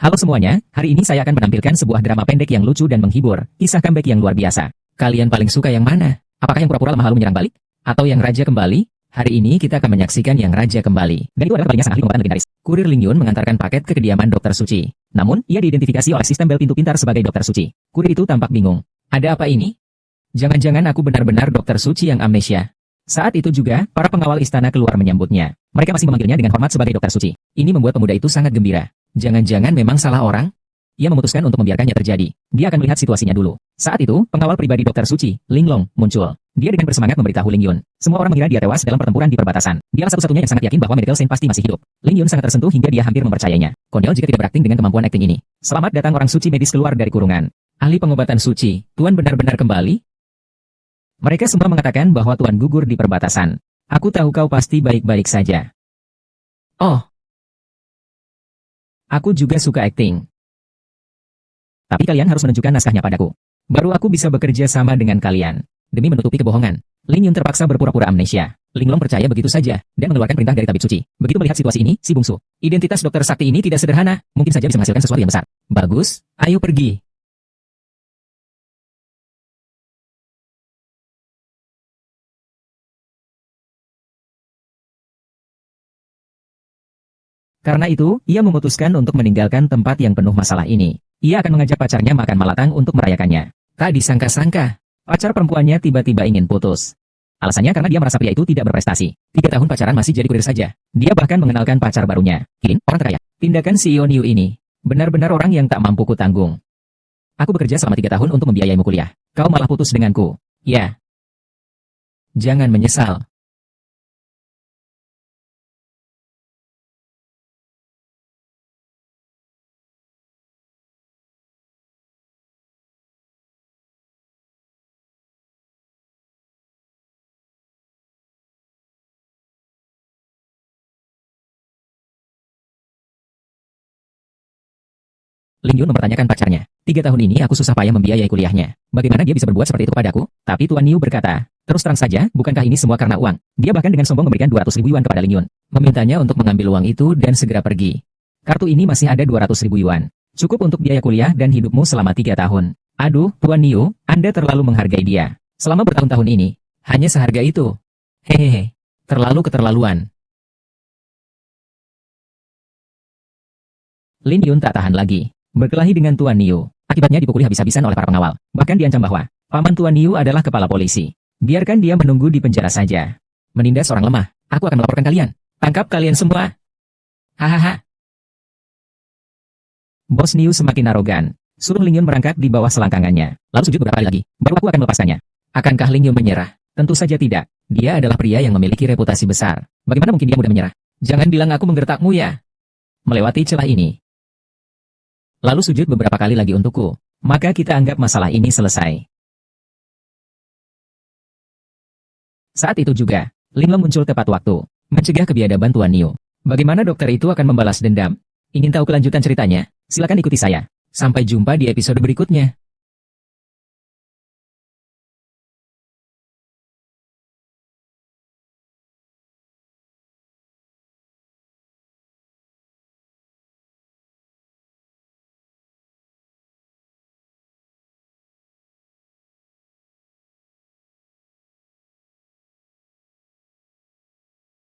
Halo semuanya, hari ini saya akan menampilkan sebuah drama pendek yang lucu dan menghibur, kisah comeback yang luar biasa. Kalian paling suka yang mana? Apakah yang pura-pura lemah lalu menyerang balik? Atau yang raja kembali? Hari ini kita akan menyaksikan yang raja kembali. Dan itu adalah kembalinya sang ahli pengobatan legendaris. Kurir Ling Yun mengantarkan paket ke kediaman Dokter Suci. Namun, ia diidentifikasi oleh sistem bel pintu pintar sebagai Dokter Suci. Kurir itu tampak bingung. Ada apa ini? Jangan-jangan aku benar-benar Dokter Suci yang amnesia. Saat itu juga, para pengawal istana keluar menyambutnya. Mereka masih memanggilnya dengan hormat sebagai Dokter Suci. Ini membuat pemuda itu sangat gembira. Jangan-jangan memang salah orang? Ia memutuskan untuk membiarkannya terjadi. Dia akan melihat situasinya dulu. Saat itu, pengawal pribadi Dokter Suci, Ling Long, muncul. Dia dengan bersemangat memberitahu Ling Yun. Semua orang mengira dia tewas dalam pertempuran di perbatasan. Dialah satu-satunya yang sangat yakin bahwa Medical Saint pasti masih hidup. Ling Yun sangat tersentuh hingga dia hampir mempercayainya. Konyol jika tidak berakting dengan kemampuan akting ini. Selamat datang orang suci medis keluar dari kurungan. Ahli pengobatan suci, Tuan benar-benar kembali? Mereka semua mengatakan bahwa Tuan gugur di perbatasan. Aku tahu kau pasti baik-baik saja. Oh. Aku juga suka akting. Tapi kalian harus menunjukkan naskahnya padaku. Baru aku bisa bekerja sama dengan kalian. Demi menutupi kebohongan, Ling Yun terpaksa berpura-pura amnesia. Ling Long percaya begitu saja, dan mengeluarkan perintah dari tabib suci. Begitu melihat situasi ini, si bungsu. Identitas dokter sakti ini tidak sederhana, mungkin saja bisa menghasilkan sesuatu yang besar. Bagus, ayo pergi. Karena itu, ia memutuskan untuk meninggalkan tempat yang penuh masalah ini. Ia akan mengajak pacarnya makan malatang untuk merayakannya. Tak disangka-sangka, pacar perempuannya tiba-tiba ingin putus. Alasannya karena dia merasa pria itu tidak berprestasi. 3 tahun pacaran masih jadi kurir saja. Dia bahkan mengenalkan pacar barunya, Kirin, orang terkaya. Tindakan CEO Niu ini, benar-benar orang yang tak mampu kutanggung. Aku bekerja selama 3 tahun untuk membiayaimu kuliah. Kau malah putus denganku. Ya. Jangan menyesal. Ling Yun mempertanyakan pacarnya. 3 tahun ini aku susah payah membiayai kuliahnya. Bagaimana dia bisa berbuat seperti itu padaku? Tapi Tuan Niu berkata, terus terang saja, bukankah ini semua karena uang? Dia bahkan dengan sombong memberikan 200.000 yuan kepada Ling Yun. Memintanya untuk mengambil uang itu dan segera pergi. Kartu ini masih ada 200.000 yuan. Cukup untuk biaya kuliah dan hidupmu selama 3 tahun. Aduh, Tuan Niu, Anda terlalu menghargai dia. Selama bertahun-tahun ini, hanya seharga itu. Hehehe, terlalu keterlaluan. Lin Yun tak tahan lagi. Berkelahi dengan Tuan Niu. Akibatnya dipukuli habis-habisan oleh para pengawal. Bahkan diancam bahwa paman Tuan Niu adalah kepala polisi. Biarkan dia menunggu di penjara saja. Menindas orang lemah. Aku akan melaporkan kalian. Tangkap kalian semua. Hahaha. Bos Niu semakin arogan. Suruh Ling Yun merangkak di bawah selangkangannya. Lalu sujud beberapa kali lagi. Baru aku akan melepaskannya. Akankah Ling Yun menyerah? Tentu saja tidak. Dia adalah pria yang memiliki reputasi besar. Bagaimana mungkin dia mudah menyerah? Jangan bilang aku menggertakmu ya. Melewati celah ini. Lalu sujud beberapa kali lagi untukku. Maka kita anggap masalah ini selesai. Saat itu juga, Ling Long muncul tepat waktu, mencegah kebiadaban Tuan Niu. Bagaimana dokter itu akan membalas dendam? Ingin tahu kelanjutan ceritanya? Silakan ikuti saya. Sampai jumpa di episode berikutnya.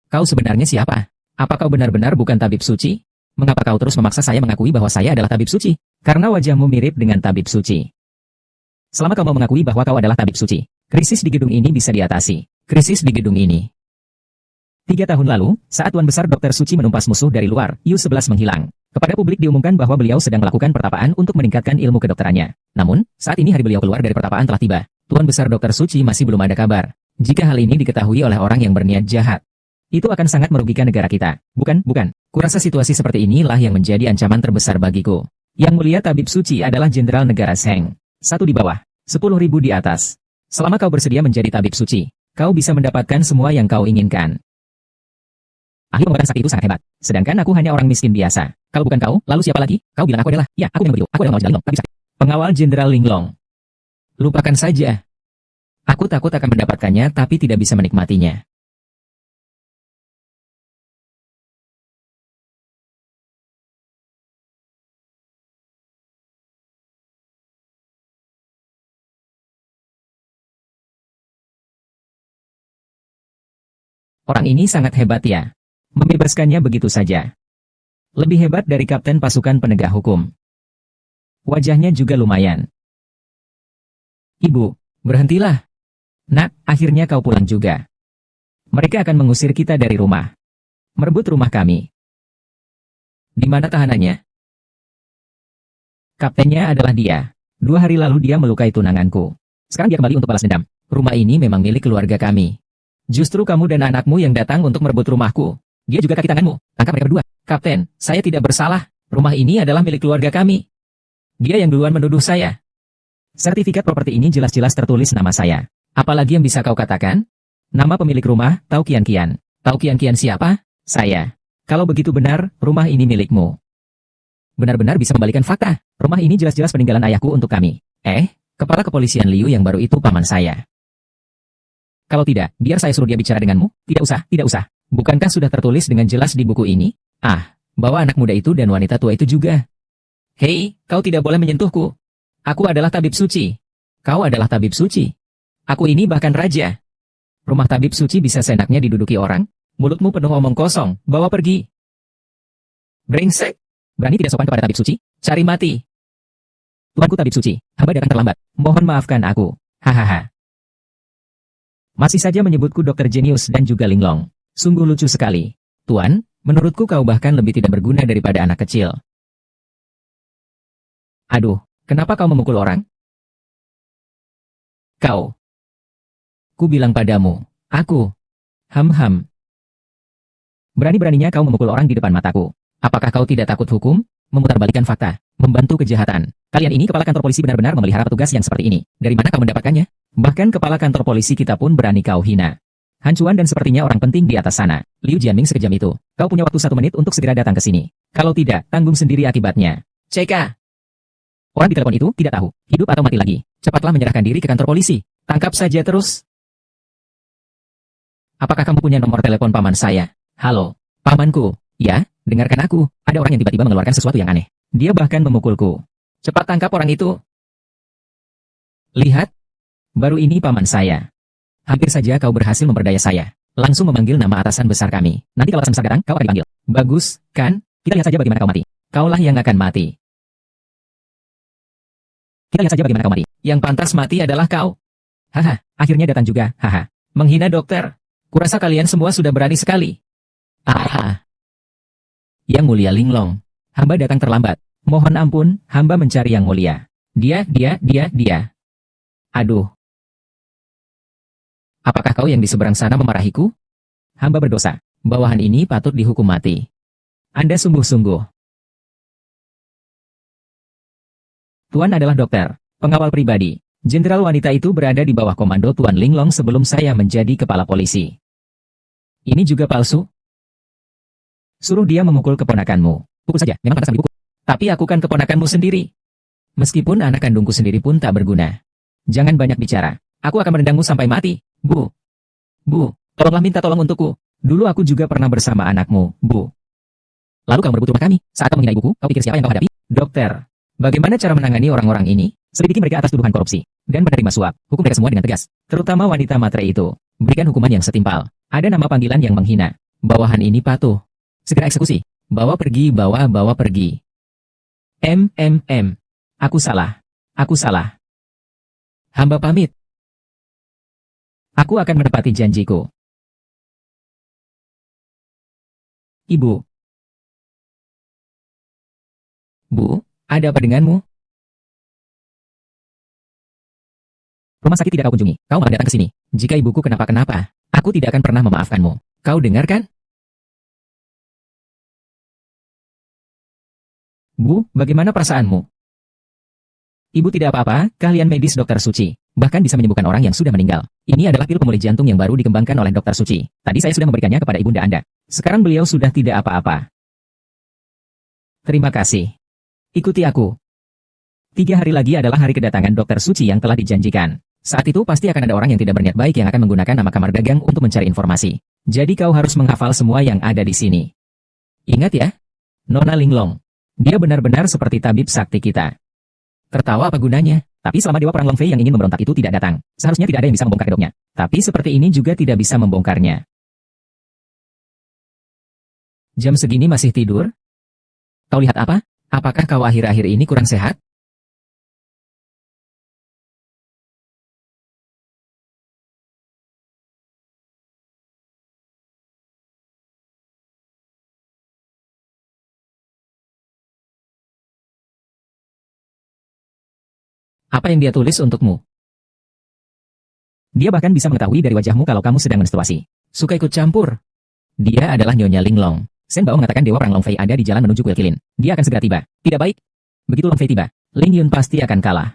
Kau sebenarnya siapa? Apa kau benar-benar bukan tabib suci? Mengapa kau terus memaksa saya mengakui bahwa saya adalah tabib suci? Karena wajahmu mirip dengan tabib suci. Selama kau mau mengakui bahwa kau adalah tabib suci, krisis di gedung ini bisa diatasi. Krisis di gedung ini. 3 tahun lalu, saat Tuan Besar Dokter Suci menumpas musuh dari luar, Yu-11 menghilang. Kepada publik diumumkan bahwa beliau sedang melakukan pertapaan untuk meningkatkan ilmu kedokterannya. Namun, saat ini hari beliau keluar dari pertapaan telah tiba. Tuan Besar Dokter Suci masih belum ada kabar. Jika hal ini diketahui oleh orang yang berniat jahat, itu akan sangat merugikan negara kita. Bukan. Kurasa situasi seperti inilah yang menjadi ancaman terbesar bagiku. Yang mulia tabib suci adalah jenderal negara Sheng. 1 di bawah, 10.000 di atas. Selama kau bersedia menjadi tabib suci, kau bisa mendapatkan semua yang kau inginkan. Ahli pengobatan sakti itu sangat hebat. Sedangkan aku hanya orang miskin biasa. Kalau bukan kau, lalu siapa lagi? Kau bilang aku adalah, ya, aku yang begitu. Aku adalah Mao Ling Long, tabib sakti. Pengawal Jenderal Ling Long. Lupakan saja. Aku takut akan mendapatkannya tapi tidak bisa menikmatinya. Orang ini sangat hebat ya. Membebaskannya begitu saja. Lebih hebat dari kapten pasukan penegak hukum. Wajahnya juga lumayan. Ibu, berhentilah. Nak, akhirnya kau pulang juga. Mereka akan mengusir kita dari rumah. Merebut rumah kami. Di mana tahanannya? Kaptennya adalah dia. 2 hari lalu dia melukai tunanganku. Sekarang dia kembali untuk balas dendam. Rumah ini memang milik keluarga kami. Justru kamu dan anakmu yang datang untuk merebut rumahku. Dia juga kaki tanganmu. Tangkap mereka berdua. Kapten, saya tidak bersalah. Rumah ini adalah milik keluarga kami. Dia yang duluan menuduh saya. Sertifikat properti ini jelas-jelas tertulis nama saya. Apalagi yang bisa kau katakan? Nama pemilik rumah, Tau Kian Kian. Tau Kian Kian siapa? Saya. Kalau begitu benar, rumah ini milikmu. Benar-benar bisa membalikan fakta. Rumah ini jelas-jelas peninggalan ayahku untuk kami. Kepala kepolisian Liu yang baru itu paman saya. Kalau tidak, biar saya suruh dia bicara denganmu. Tidak usah, tidak usah. Bukankah sudah tertulis dengan jelas di buku ini? Bahwa anak muda itu dan wanita tua itu juga. Hei, kau tidak boleh menyentuhku. Aku adalah tabib suci. Kau adalah tabib suci. Aku ini bahkan raja. Rumah tabib suci bisa seenaknya diduduki orang? Mulutmu penuh omong kosong, bawa pergi. Brengsek. Berani tidak sopan kepada tabib suci? Cari mati. Tuanku tabib suci, hamba datang terlambat. Mohon maafkan aku. Hahaha. Masih saja menyebutku dokter jenius dan juga linglong. Sungguh lucu sekali. Tuan, menurutku kau bahkan lebih tidak berguna daripada anak kecil. Aduh, kenapa kau memukul orang? Kau. Ku bilang padamu, aku. Ham. Berani-beraninya kau memukul orang di depan mataku. Apakah kau tidak takut hukum? Memutarbalikkan fakta, membantu kejahatan. Kalian ini kepala kantor polisi benar-benar memelihara petugas yang seperti ini. Dari mana kau mendapatkannya? Bahkan kepala kantor polisi kita pun berani kau hina. Hancuan dan sepertinya orang penting di atas sana. Liu Jianming sekejam itu. Kau punya waktu 1 menit untuk segera datang ke sini. Kalau tidak, tanggung sendiri akibatnya. CK. Orang di telepon itu tidak tahu, hidup atau mati lagi. Cepatlah menyerahkan diri ke kantor polisi. Tangkap saja terus. Apakah kamu punya nomor telepon paman saya? Halo, pamanku. Ya, dengarkan aku. Ada orang yang tiba-tiba mengeluarkan sesuatu yang aneh. Dia bahkan memukulku. Cepat tangkap orang itu. Lihat. Baru ini paman saya. Hampir saja kau berhasil memperdaya saya. Langsung memanggil nama atasan besar kami. Nanti kalau atasan besar datang, kau akan dipanggil. Bagus, kan? Kita lihat saja bagaimana kau mati. Kaulah yang akan mati. Kita lihat saja bagaimana kau mati. Yang pantas mati adalah kau. Haha, akhirnya datang juga. Haha. Menghina dokter. Kurasa kalian semua sudah berani sekali. Yang mulia Linglong. Hamba datang terlambat. Mohon ampun, hamba mencari yang mulia. Dia. Aduh. Apakah kau yang di seberang sana memarahiku? Hamba berdosa. Bawahan ini patut dihukum mati. Anda sungguh-sungguh. Tuan adalah dokter, pengawal pribadi. Jenderal wanita itu berada di bawah komando Tuan Linglong sebelum saya menjadi kepala polisi. Ini juga palsu? Suruh dia memukul keponakanmu. Pukul saja, memang pantas dipukul. Tapi aku kan keponakanmu sendiri. Meskipun anak kandungku sendiri pun tak berguna. Jangan banyak bicara. Aku akan menendangmu sampai mati. Bu, tolonglah minta tolong untukku. Dulu aku juga pernah bersama anakmu, Bu. Lalu kau merebut rumah kami. Saat kau menghina ibuku, kau pikir siapa yang kau hadapi? Dokter. Bagaimana cara menangani orang-orang ini? Selidiki mereka atas tuduhan korupsi dan menerima suap. Hukum mereka semua dengan tegas. Terutama wanita matre itu. Berikan hukuman yang setimpal. Ada nama panggilan yang menghina. Bawahan ini patuh. Segera eksekusi. Bawa pergi. Aku salah. Hamba pamit. Aku akan menepati janjiku. Ibu. Bu, ada apa denganmu? Rumah sakit tidak kau kunjungi. Kau malah datang ke sini. Jika ibuku kenapa-kenapa, aku tidak akan pernah memaafkanmu. Kau dengar kan? Bu, bagaimana perasaanmu? Ibu tidak apa-apa, keahlian medis dokter Suci. Bahkan bisa menyembuhkan orang yang sudah meninggal. Ini adalah pil pemulih jantung yang baru dikembangkan oleh dokter Suci. Tadi saya sudah memberikannya kepada ibunda Anda. Sekarang beliau sudah tidak apa-apa. Terima kasih. Ikuti aku. 3 hari lagi adalah hari kedatangan dokter Suci yang telah dijanjikan. Saat itu pasti akan ada orang yang tidak berniat baik yang akan menggunakan nama kamar dagang untuk mencari informasi. Jadi kau harus menghafal semua yang ada di sini. Ingat ya, Nona Linglong. Dia benar-benar seperti tabib sakti kita. Tertawa apa gunanya? Tapi selama Dewa Perang Long Fei yang ingin memberontak itu tidak datang, seharusnya tidak ada yang bisa membongkar kedoknya. Tapi seperti ini juga tidak bisa membongkarnya. Jam segini masih tidur? Kau lihat apa? Apakah kau akhir-akhir ini kurang sehat? Apa yang dia tulis untukmu? Dia bahkan bisa mengetahui dari wajahmu kalau kamu sedang menstruasi. Suka ikut campur. Dia adalah Nyonya Linglong. Shen Bao mengatakan Dewa Perang Long Fei ada di jalan menuju kuil Kilin. Dia akan segera tiba. Tidak baik. Begitu Long Fei tiba, Ling Yun pasti akan kalah.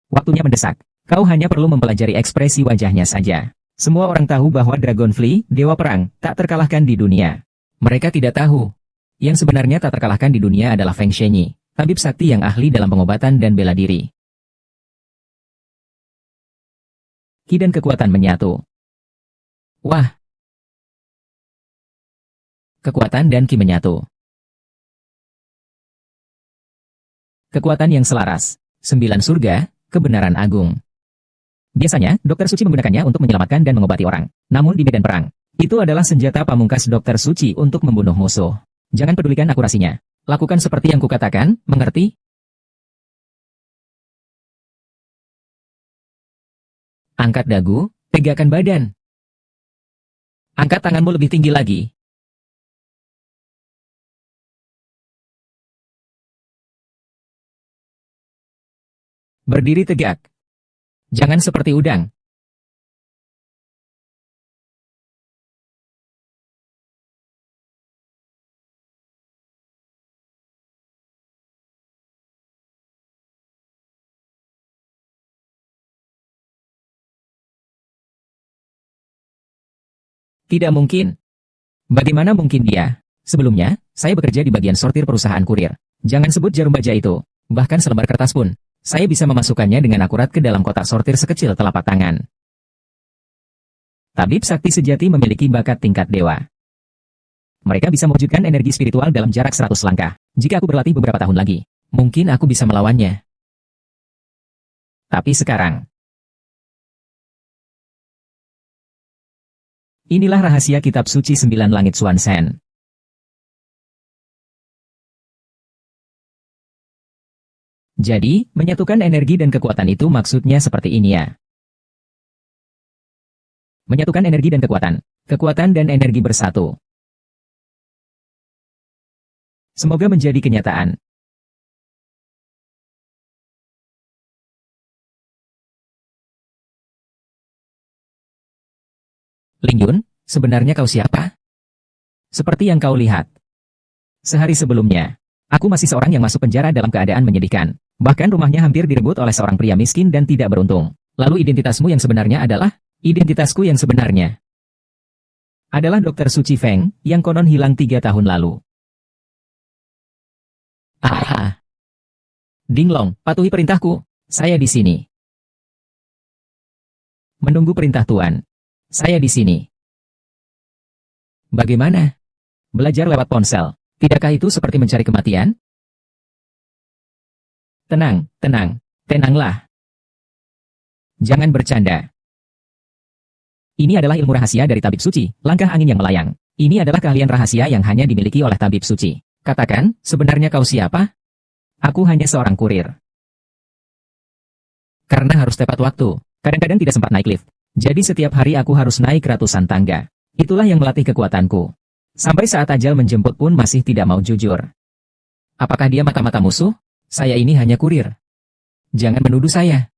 Waktunya mendesak. Kau hanya perlu mempelajari ekspresi wajahnya saja. Semua orang tahu bahwa Dragonfly, Dewa Perang, tak terkalahkan di dunia. Mereka tidak tahu. Yang sebenarnya tak terkalahkan di dunia adalah Feng Shenyi, tabib sakti yang ahli dalam pengobatan dan bela diri. Ki dan kekuatan menyatu. Wah. Kekuatan dan ki menyatu. Kekuatan yang selaras. 9 surga, kebenaran agung. Biasanya, Dokter Suci menggunakannya untuk menyelamatkan dan mengobati orang. Namun di medan perang, itu adalah senjata pamungkas Dokter Suci untuk membunuh musuh. Jangan pedulikan akurasinya. Lakukan seperti yang kukatakan, mengerti? Angkat dagu, tegakkan badan. Angkat tanganmu lebih tinggi lagi. Berdiri tegak. Jangan seperti udang. Tidak mungkin. Bagaimana mungkin dia? Sebelumnya, saya bekerja di bagian sortir perusahaan kurir. Jangan sebut jarum baja itu. Bahkan selembar kertas pun. Saya bisa memasukkannya dengan akurat ke dalam kotak sortir sekecil telapak tangan. Tabib sakti sejati memiliki bakat tingkat dewa. Mereka bisa mewujudkan energi spiritual dalam jarak 100 langkah. Jika aku berlatih beberapa tahun lagi, mungkin aku bisa melawannya. Tapi sekarang, inilah rahasia kitab suci 9 langit Xuan Shen. Jadi, menyatukan energi dan kekuatan itu maksudnya seperti ini ya. Menyatukan energi dan kekuatan. Kekuatan dan energi bersatu. Semoga menjadi kenyataan. Ling Yun, sebenarnya kau siapa? Seperti yang kau lihat. Sehari sebelumnya, aku masih seorang yang masuk penjara dalam keadaan menyedihkan. Bahkan rumahnya hampir direbut oleh seorang pria miskin dan tidak beruntung. Lalu identitasmu yang sebenarnya adalah? Identitasku yang sebenarnya adalah Dokter Suci Feng, yang konon hilang 3 tahun lalu. Ah. Dinglong, patuhi perintahku. Saya di sini. Menunggu perintah Tuan. Saya di sini. Bagaimana? Belajar lewat ponsel. Tidakkah itu seperti mencari kematian? Tenanglah. Jangan bercanda. Ini adalah ilmu rahasia dari tabib suci, langkah angin yang melayang. Ini adalah keahlian rahasia yang hanya dimiliki oleh tabib suci. Katakan, sebenarnya kau siapa? Aku hanya seorang kurir. Karena harus tepat waktu, kadang-kadang tidak sempat naik lift. Jadi setiap hari aku harus naik ratusan tangga. Itulah yang melatih kekuatanku. Sampai saat ajal menjemput pun masih tidak mau jujur. Apakah dia mata-mata musuh? Saya ini hanya kurir. Jangan menuduh saya.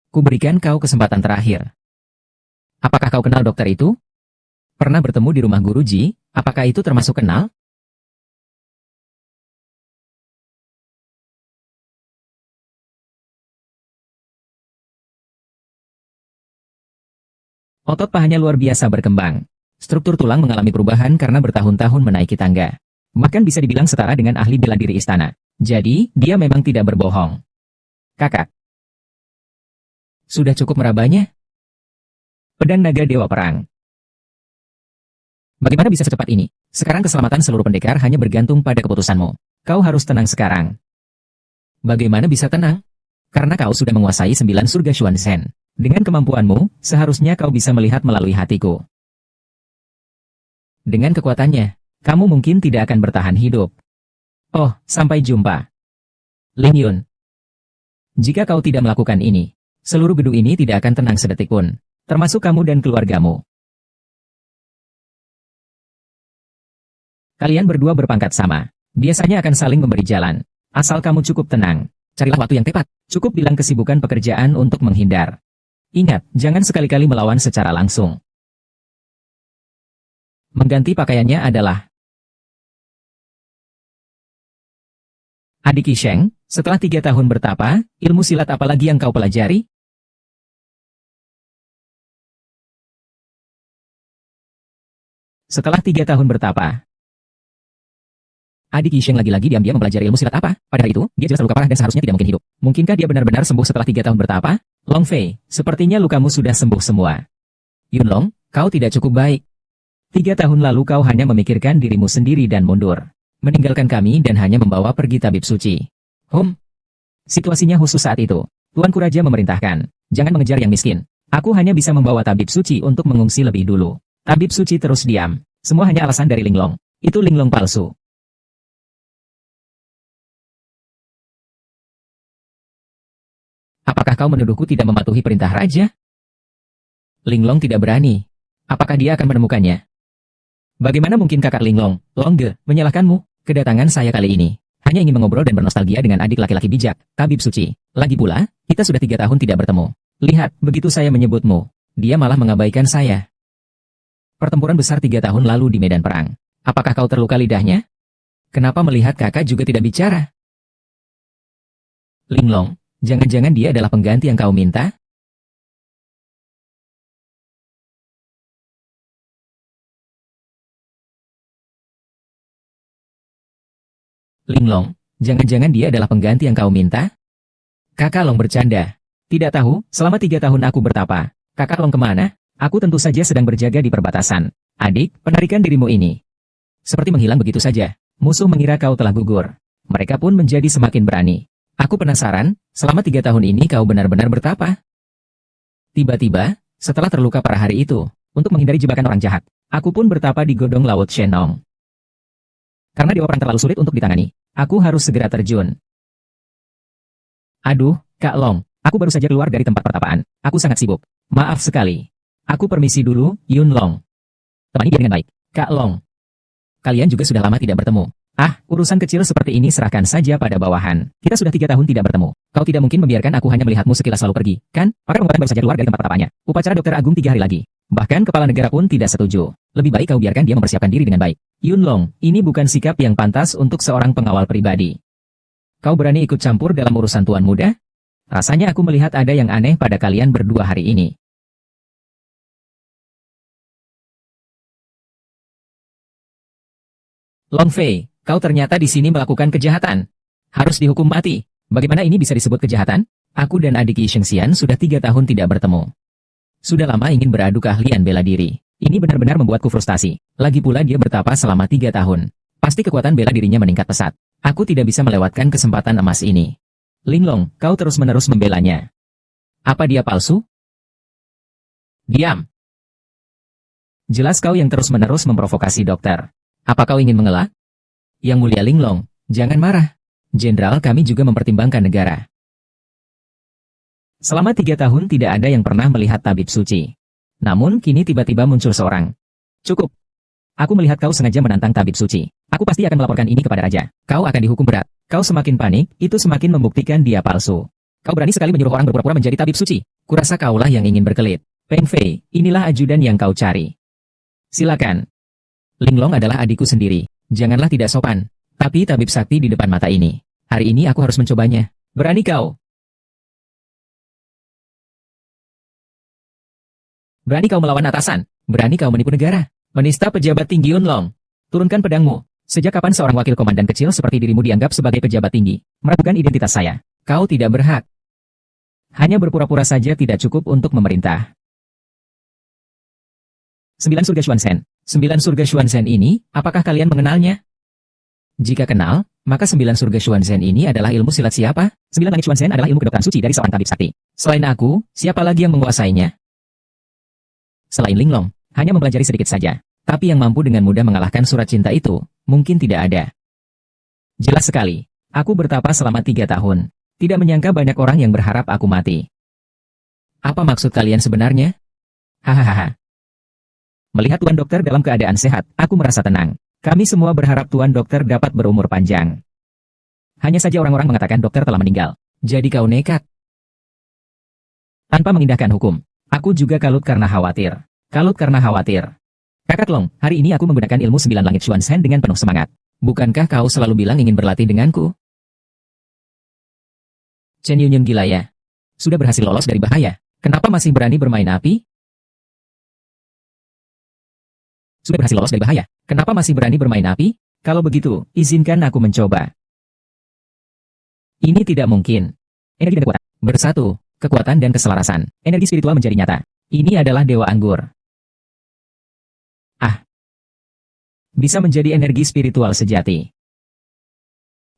Kuberikan kau kesempatan terakhir. Apakah kau kenal dokter itu? Pernah bertemu di rumah Guruji? Apakah itu termasuk kenal? Otot pahanya luar biasa berkembang. Struktur tulang mengalami perubahan karena bertahun-tahun menaiki tangga. Bahkan bisa dibilang setara dengan ahli bela diri istana. Jadi, dia memang tidak berbohong. Kakak. Sudah cukup merabanya? Pedang naga Dewa Perang. Bagaimana bisa secepat ini? Sekarang keselamatan seluruh pendekar hanya bergantung pada keputusanmu. Kau harus tenang sekarang. Bagaimana bisa tenang? Karena kau sudah menguasai 9 surga Xuan Shen. Dengan kemampuanmu, seharusnya kau bisa melihat melalui hatiku. Dengan kekuatannya, kamu mungkin tidak akan bertahan hidup. Oh, sampai jumpa. Ling Yun. Jika kau tidak melakukan ini, seluruh gedung ini tidak akan tenang sedetik pun, termasuk kamu dan keluargamu. Kalian berdua berpangkat sama. Biasanya akan saling memberi jalan. Asal kamu cukup tenang. Carilah waktu yang tepat. Cukup bilang kesibukan pekerjaan untuk menghindar. Ingat, jangan sekali-kali melawan secara langsung. Mengganti pakaiannya adalah Adik Qisheng, setelah 3 tahun bertapa, ilmu silat apa lagi yang kau pelajari? Setelah 3 tahun bertapa, Adik Qisheng lagi-lagi diam-diam mempelajari ilmu silat apa? Pada hari itu, dia jelas terluka parah dan seharusnya tidak mungkin hidup. Mungkinkah dia benar-benar sembuh setelah 3 tahun bertapa? Long Fei, sepertinya lukamu sudah sembuh semua. Yunlong, kau tidak cukup baik. 3 tahun lalu kau hanya memikirkan dirimu sendiri dan mundur. Meninggalkan kami dan hanya membawa pergi tabib suci. Situasinya khusus saat itu. Tuanku Raja memerintahkan, jangan mengejar yang miskin. Aku hanya bisa membawa tabib suci untuk mengungsi lebih dulu. Tabib suci terus diam. Semua hanya alasan dari Linglong. Itu Linglong palsu. Apakah kau menuduhku tidak mematuhi perintah Raja? Linglong tidak berani. Apakah dia akan menemukannya? Bagaimana mungkin kakak Linglong, Longge, menyalahkanmu? Kedatangan saya kali ini hanya ingin mengobrol dan bernostalgia dengan adik laki-laki bijak, tabib suci. Lagi pula, kita sudah 3 tahun tidak bertemu. Lihat, begitu saya menyebutmu, dia malah mengabaikan saya. Pertempuran besar 3 tahun lalu di medan perang. Apakah kau terluka lidahnya? Kenapa melihat kakak juga tidak bicara? Linglong, jangan-jangan dia adalah pengganti yang kau minta? Linglong, jangan-jangan dia adalah pengganti yang kau minta? Kakak Long bercanda. Tidak tahu, selama 3 tahun aku bertapa. Kakak Long kemana? Aku tentu saja sedang berjaga di perbatasan. Adik, penarikan dirimu ini seperti menghilang begitu saja. Musuh mengira kau telah gugur. Mereka pun menjadi semakin berani. Aku penasaran, selama 3 tahun ini kau benar-benar bertapa? Tiba-tiba, setelah terluka pada hari itu, untuk menghindari jebakan orang jahat, aku pun bertapa di Godong Laut Shenong. Karena dewa perang terlalu sulit untuk ditangani, aku harus segera terjun. Aduh, Kak Long, aku baru saja keluar dari tempat pertapaan. Aku sangat sibuk. Maaf sekali. Aku permisi dulu, Yun Long. Temani dia dengan baik. Kak Long. Kalian juga sudah lama tidak bertemu. Ah, urusan kecil seperti ini serahkan saja pada bawahan. Kita sudah 3 tahun tidak bertemu. Kau tidak mungkin membiarkan aku hanya melihatmu sekilas lalu pergi, kan? Pakar pengobatan baru saja keluar dari tempat pertapaannya. Upacara Dokter Agung 3 hari lagi. Bahkan kepala negara pun tidak setuju. Lebih baik kau biarkan dia mempersiapkan diri dengan baik. Yun Long, ini bukan sikap yang pantas untuk seorang pengawal pribadi. Kau berani ikut campur dalam urusan tuan muda? Rasanya aku melihat ada yang aneh pada kalian berdua hari ini. Long Fei, kau ternyata di sini melakukan kejahatan. Harus dihukum mati. Bagaimana ini bisa disebut kejahatan? Aku dan adik Yi Shengxian sudah 3 tahun tidak bertemu. Sudah lama ingin beradu keahlian bela diri. Ini benar-benar membuatku frustasi. Lagi pula dia bertapa selama 3 tahun. Pasti kekuatan bela dirinya meningkat pesat. Aku tidak bisa melewatkan kesempatan emas ini. Linglong, kau terus-menerus membelanya. Apa dia palsu? Diam. Jelas kau yang terus-menerus memprovokasi dokter. Apa kau ingin mengelak? Yang mulia Linglong, jangan marah. Jenderal, kami juga mempertimbangkan negara. Selama 3 tahun tidak ada yang pernah melihat tabib suci. Namun kini tiba-tiba muncul seorang. Cukup. Aku melihat kau sengaja menantang tabib suci. Aku pasti akan melaporkan ini kepada raja. Kau akan dihukum berat. Kau semakin panik, itu semakin membuktikan dia palsu. Kau berani sekali menyuruh orang berpura-pura menjadi tabib suci. Kurasa kaulah yang ingin berkelit. Peng Fei, inilah ajudan yang kau cari. Silakan. Linglong adalah adikku sendiri. Janganlah tidak sopan. Tapi tabib sakti di depan mata ini. Hari ini aku harus mencobanya. Berani kau? Berani kau melawan atasan? Berani kau menipu negara? Menista pejabat tinggi Yunlong. Turunkan pedangmu. Sejak kapan seorang wakil komandan kecil seperti dirimu dianggap sebagai pejabat tinggi? Meragukan identitas saya. Kau tidak berhak. Hanya berpura-pura saja tidak cukup untuk memerintah. 9 surga Xuanzhen. 9 surga Xuanzhen ini, apakah kalian mengenalnya? Jika kenal, maka 9 surga Xuanzhen ini adalah ilmu silat siapa? 9 langit Xuanzhen adalah ilmu kedokteran suci dari seorang tabib sakti. Selain aku, siapa lagi yang menguasainya? Selain Linglong, hanya mempelajari sedikit saja. Tapi yang mampu dengan mudah mengalahkan surat cinta itu, mungkin tidak ada. Jelas sekali, aku bertapa selama 3 tahun. Tidak menyangka banyak orang yang berharap aku mati. Apa maksud kalian sebenarnya? Hahaha. Melihat Tuan Dokter dalam keadaan sehat, aku merasa tenang. Kami semua berharap Tuan Dokter dapat berumur panjang. Hanya saja orang-orang mengatakan dokter telah meninggal. Jadi kau nekat. Tanpa mengindahkan hukum, aku juga kalut karena khawatir. Kalut karena khawatir. Kakak Long, hari ini aku menggunakan ilmu 9 langit Xuan Shen dengan penuh semangat. Bukankah kau selalu bilang ingin berlatih denganku? Chen Yunyun gila ya. Sudah berhasil lolos dari bahaya. Kenapa masih berani bermain api? Sudah berhasil lolos dari bahaya. Kenapa masih berani bermain api? Kalau begitu, izinkan aku mencoba. Ini tidak mungkin. Energi dan kekuatan bersatu, kekuatan dan keselarasan. Energi spiritual menjadi nyata. Ini adalah Dewa Anggur. Bisa menjadi energi spiritual sejati.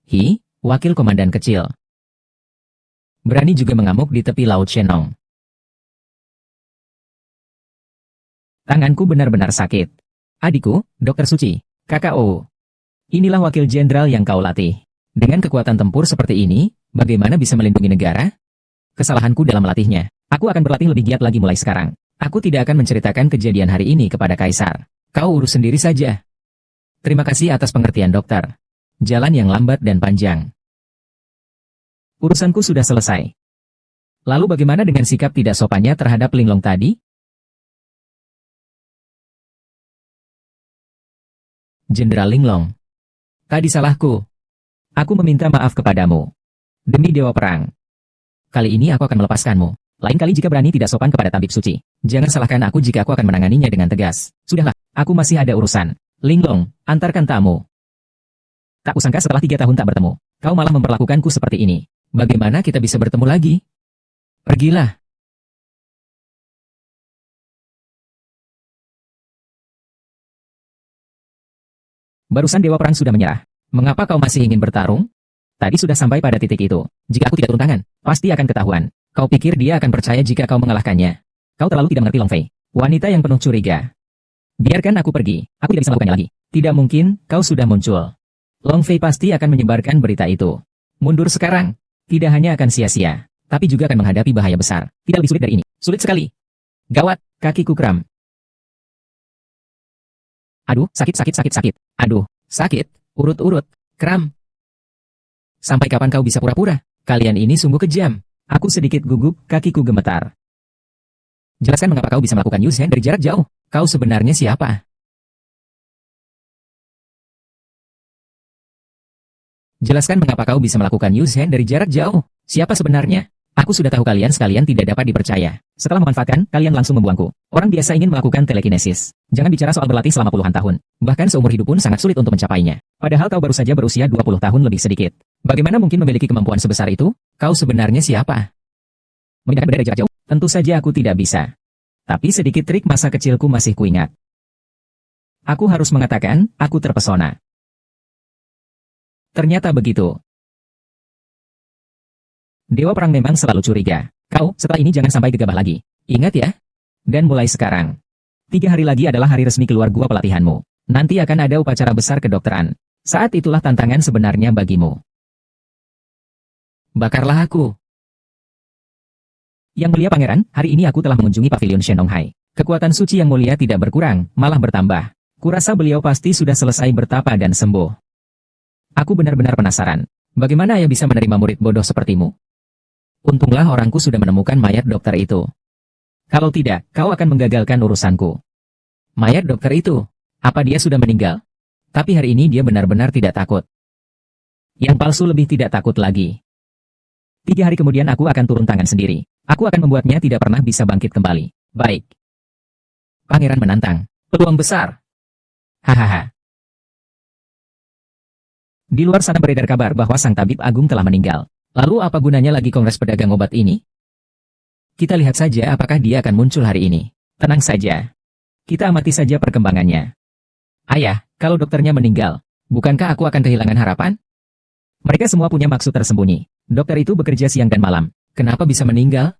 Hi, wakil komandan kecil. Berani juga mengamuk di tepi Laut Shenong. Tanganku benar-benar sakit. Adikku, Dokter Suci, KKO. Inilah wakil jenderal yang kau latih. Dengan kekuatan tempur seperti ini, bagaimana bisa melindungi negara? Kesalahanku dalam melatihnya. Aku akan berlatih lebih giat lagi mulai sekarang. Aku tidak akan menceritakan kejadian hari ini kepada Kaisar. Kau urus sendiri saja. Terima kasih atas pengertian dokter. Jalan yang lambat dan panjang. Urusanku sudah selesai. Lalu bagaimana dengan sikap tidak sopannya terhadap Linglong tadi? Jenderal Linglong. Tadi salahku. Aku meminta maaf kepadamu. Demi Dewa Perang. Kali ini aku akan melepaskanmu. Lain kali jika berani tidak sopan kepada tabib suci. Jangan salahkan aku jika aku akan menanganinya dengan tegas. Sudahlah, aku masih ada urusan. Linglong, antarkan tamu. Tak kusangka setelah 3 tahun tak bertemu, kau malah memperlakukanku seperti ini. Bagaimana kita bisa bertemu lagi? Pergilah. Barusan Dewa Perang sudah menyerah. Mengapa kau masih ingin bertarung? Tadi sudah sampai pada titik itu. Jika aku tidak turun tangan, pasti akan ketahuan. Kau pikir dia akan percaya jika kau mengalahkannya? Kau terlalu tidak mengerti Long Fei. Wanita yang penuh curiga. Biarkan aku pergi, aku tidak bisa melakukannya lagi. Tidak mungkin, kau sudah muncul. Long Fei pasti akan menyebarkan berita itu. Mundur sekarang. Tidak hanya akan sia-sia, tapi juga akan menghadapi bahaya besar. Tidak lebih sulit dari ini. Sulit sekali. Gawat, kakiku kram. Aduh, sakit. Aduh, sakit, urut-urut, kram. Sampai kapan kau bisa pura-pura? Kalian ini sungguh kejam. Aku sedikit gugup, kakiku gemetar. Jelaskan mengapa kau bisa melakukan Yusen dari jarak jauh. Kau sebenarnya siapa? Jelaskan mengapa kau bisa melakukan Yusen dari jarak jauh. Siapa sebenarnya? Aku sudah tahu kalian sekalian tidak dapat dipercaya. Setelah memanfaatkan, kalian langsung membuangku. Orang biasa ingin melakukan telekinesis. Jangan bicara soal berlatih selama puluhan tahun. Bahkan seumur hidup pun sangat sulit untuk mencapainya. Padahal kau baru saja berusia 20 tahun lebih sedikit. Bagaimana mungkin memiliki kemampuan sebesar itu? Kau sebenarnya siapa? Memindahkan benda dari jarak jauh? Tentu saja aku tidak bisa. Tapi sedikit trik masa kecilku masih kuingat. Aku harus mengatakan, aku terpesona. Ternyata begitu. Dewa Perang memang selalu curiga. Kau, setelah ini jangan sampai gegabah lagi. Ingat ya? Dan mulai sekarang. 3 hari lagi adalah hari resmi keluar gua pelatihanmu. Nanti akan ada upacara besar kedokteran. Saat itulah tantangan sebenarnya bagimu. Bakarlah aku. Yang mulia pangeran, hari ini aku telah mengunjungi pavilion Shenonghai. Kekuatan suci yang mulia tidak berkurang, malah bertambah. Kurasa beliau pasti sudah selesai bertapa dan sembuh. Aku benar-benar penasaran. Bagaimana ayah bisa menerima murid bodoh sepertimu? Untunglah orangku sudah menemukan mayat dokter itu. Kalau tidak, kau akan menggagalkan urusanku. Mayat dokter itu? Apa dia sudah meninggal? Tapi hari ini dia benar-benar tidak takut. Yang palsu lebih tidak takut lagi. 3 hari kemudian aku akan turun tangan sendiri. Aku akan membuatnya tidak pernah bisa bangkit kembali. Baik. Pangeran menantang. Peluang besar. Hahaha. Di luar sana beredar kabar bahwa sang tabib agung telah meninggal. Lalu apa gunanya lagi kongres pedagang obat ini? Kita lihat saja apakah dia akan muncul hari ini. Tenang saja. Kita amati saja perkembangannya. Ayah, kalau dokternya meninggal, bukankah aku akan kehilangan harapan? Mereka semua punya maksud tersembunyi. Dokter itu bekerja siang dan malam. Kenapa bisa meninggal?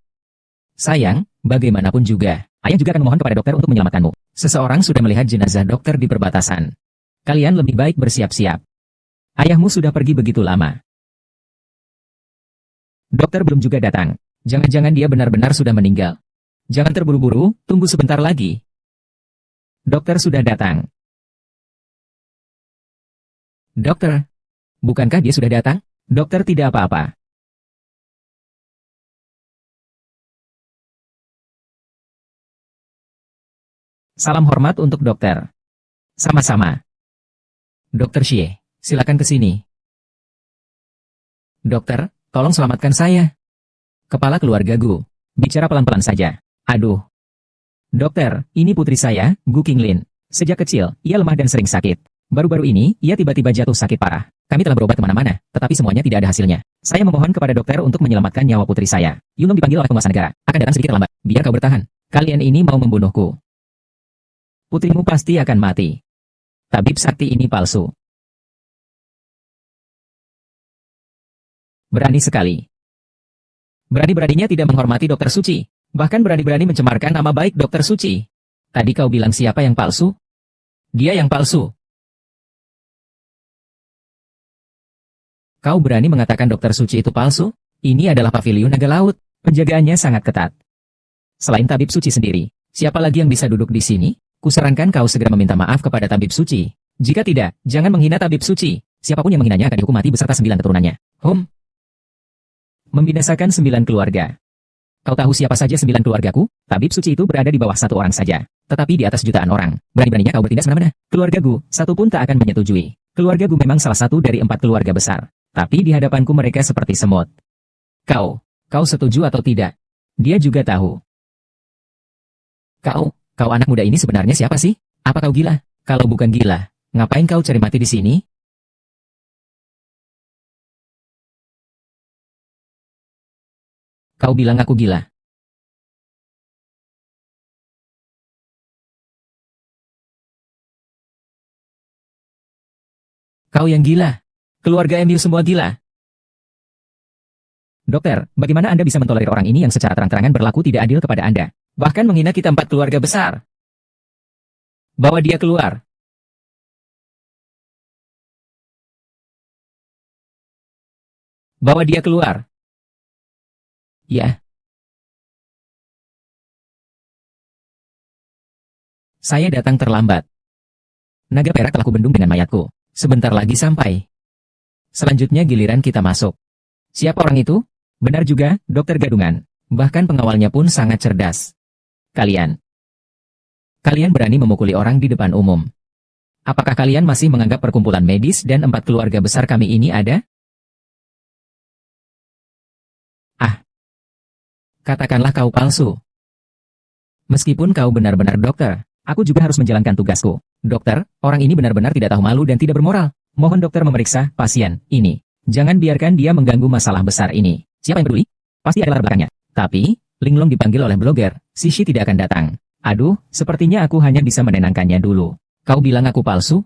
Sayang, bagaimanapun juga, ayah juga akan memohon kepada dokter untuk menyelamatkanmu. Seseorang sudah melihat jenazah dokter di perbatasan. Kalian lebih baik bersiap-siap. Ayahmu sudah pergi begitu lama. Dokter belum juga datang. Jangan-jangan dia benar-benar sudah meninggal. Jangan terburu-buru, tunggu sebentar lagi. Dokter sudah datang. Dokter, bukankah dia sudah datang? Dokter tidak apa-apa. Salam hormat untuk dokter. Sama-sama. Dokter Xie, silakan ke sini. Dokter, tolong selamatkan saya. Kepala keluarga Gu. Bicara pelan-pelan saja. Aduh. Dokter, ini putri saya, Gu Qinglin. Sejak kecil, ia lemah dan sering sakit. Baru-baru ini, ia tiba-tiba jatuh sakit parah. Kami telah berobat kemana-mana, tetapi semuanya tidak ada hasilnya. Saya memohon kepada dokter untuk menyelamatkan nyawa putri saya. Yunong dipanggil oleh penguasa negara. Akan datang sedikit terlambat. Biar kau bertahan. Kalian ini mau membunuhku. Putrimu pasti akan mati. Tabib sakti ini palsu. Berani sekali. Berani-beraninya tidak menghormati dokter suci. Bahkan berani-berani mencemarkan nama baik dokter suci. Tadi kau bilang siapa yang palsu? Dia yang palsu. Kau berani mengatakan dokter suci itu palsu? Ini adalah paviliun naga laut. Penjagaannya sangat ketat. Selain tabib suci sendiri, siapa lagi yang bisa duduk di sini? Kusarankan kau segera meminta maaf kepada tabib suci. Jika tidak, jangan menghina tabib suci. Siapapun yang menghinanya akan dihukum mati beserta 9 keturunannya. Membinasakan 9 keluarga. Kau tahu siapa saja 9 keluargaku? Tabib suci itu berada di bawah 1 orang saja. Tetapi di atas jutaan orang. Berani-beraninya kau bertindak semena-mena. Keluargaku, satu pun tak akan menyetujui. Keluargaku memang salah satu dari 4 keluarga besar. Tapi di hadapanku mereka seperti semut. Kau setuju atau tidak? Dia juga tahu. Kau anak muda ini sebenarnya siapa sih? Apa kau gila? Kalau bukan gila, ngapain kau cari mati di sini? Kau bilang aku gila. Kau yang gila. Keluarga Emil semua gila. Dokter, bagaimana Anda bisa mentolerir orang ini yang secara terang-terangan berlaku tidak adil kepada Anda? Bahkan menghina kita 4 keluarga besar. Bawa dia keluar. Bawa dia keluar. Ya. Saya datang terlambat. Naga perak telah kubendung dengan mayatku. Sebentar lagi sampai. Selanjutnya giliran kita masuk. Siapa orang itu? Benar juga, dokter gadungan. Bahkan pengawalnya pun sangat cerdas. Kalian berani memukuli orang di depan umum. Apakah kalian masih menganggap perkumpulan medis dan 4 keluarga besar kami ini ada? Katakanlah kau palsu. Meskipun kau benar-benar dokter, aku juga harus menjalankan tugasku. Dokter, orang ini benar-benar tidak tahu malu dan tidak bermoral. Mohon dokter memeriksa pasien ini. Jangan biarkan dia mengganggu masalah besar ini. Siapa yang peduli? Pasti ada latar belakangnya. Tapi, Linglong dipanggil oleh blogger, Sishi tidak akan datang. Aduh, sepertinya aku hanya bisa menenangkannya dulu. Kau bilang aku palsu?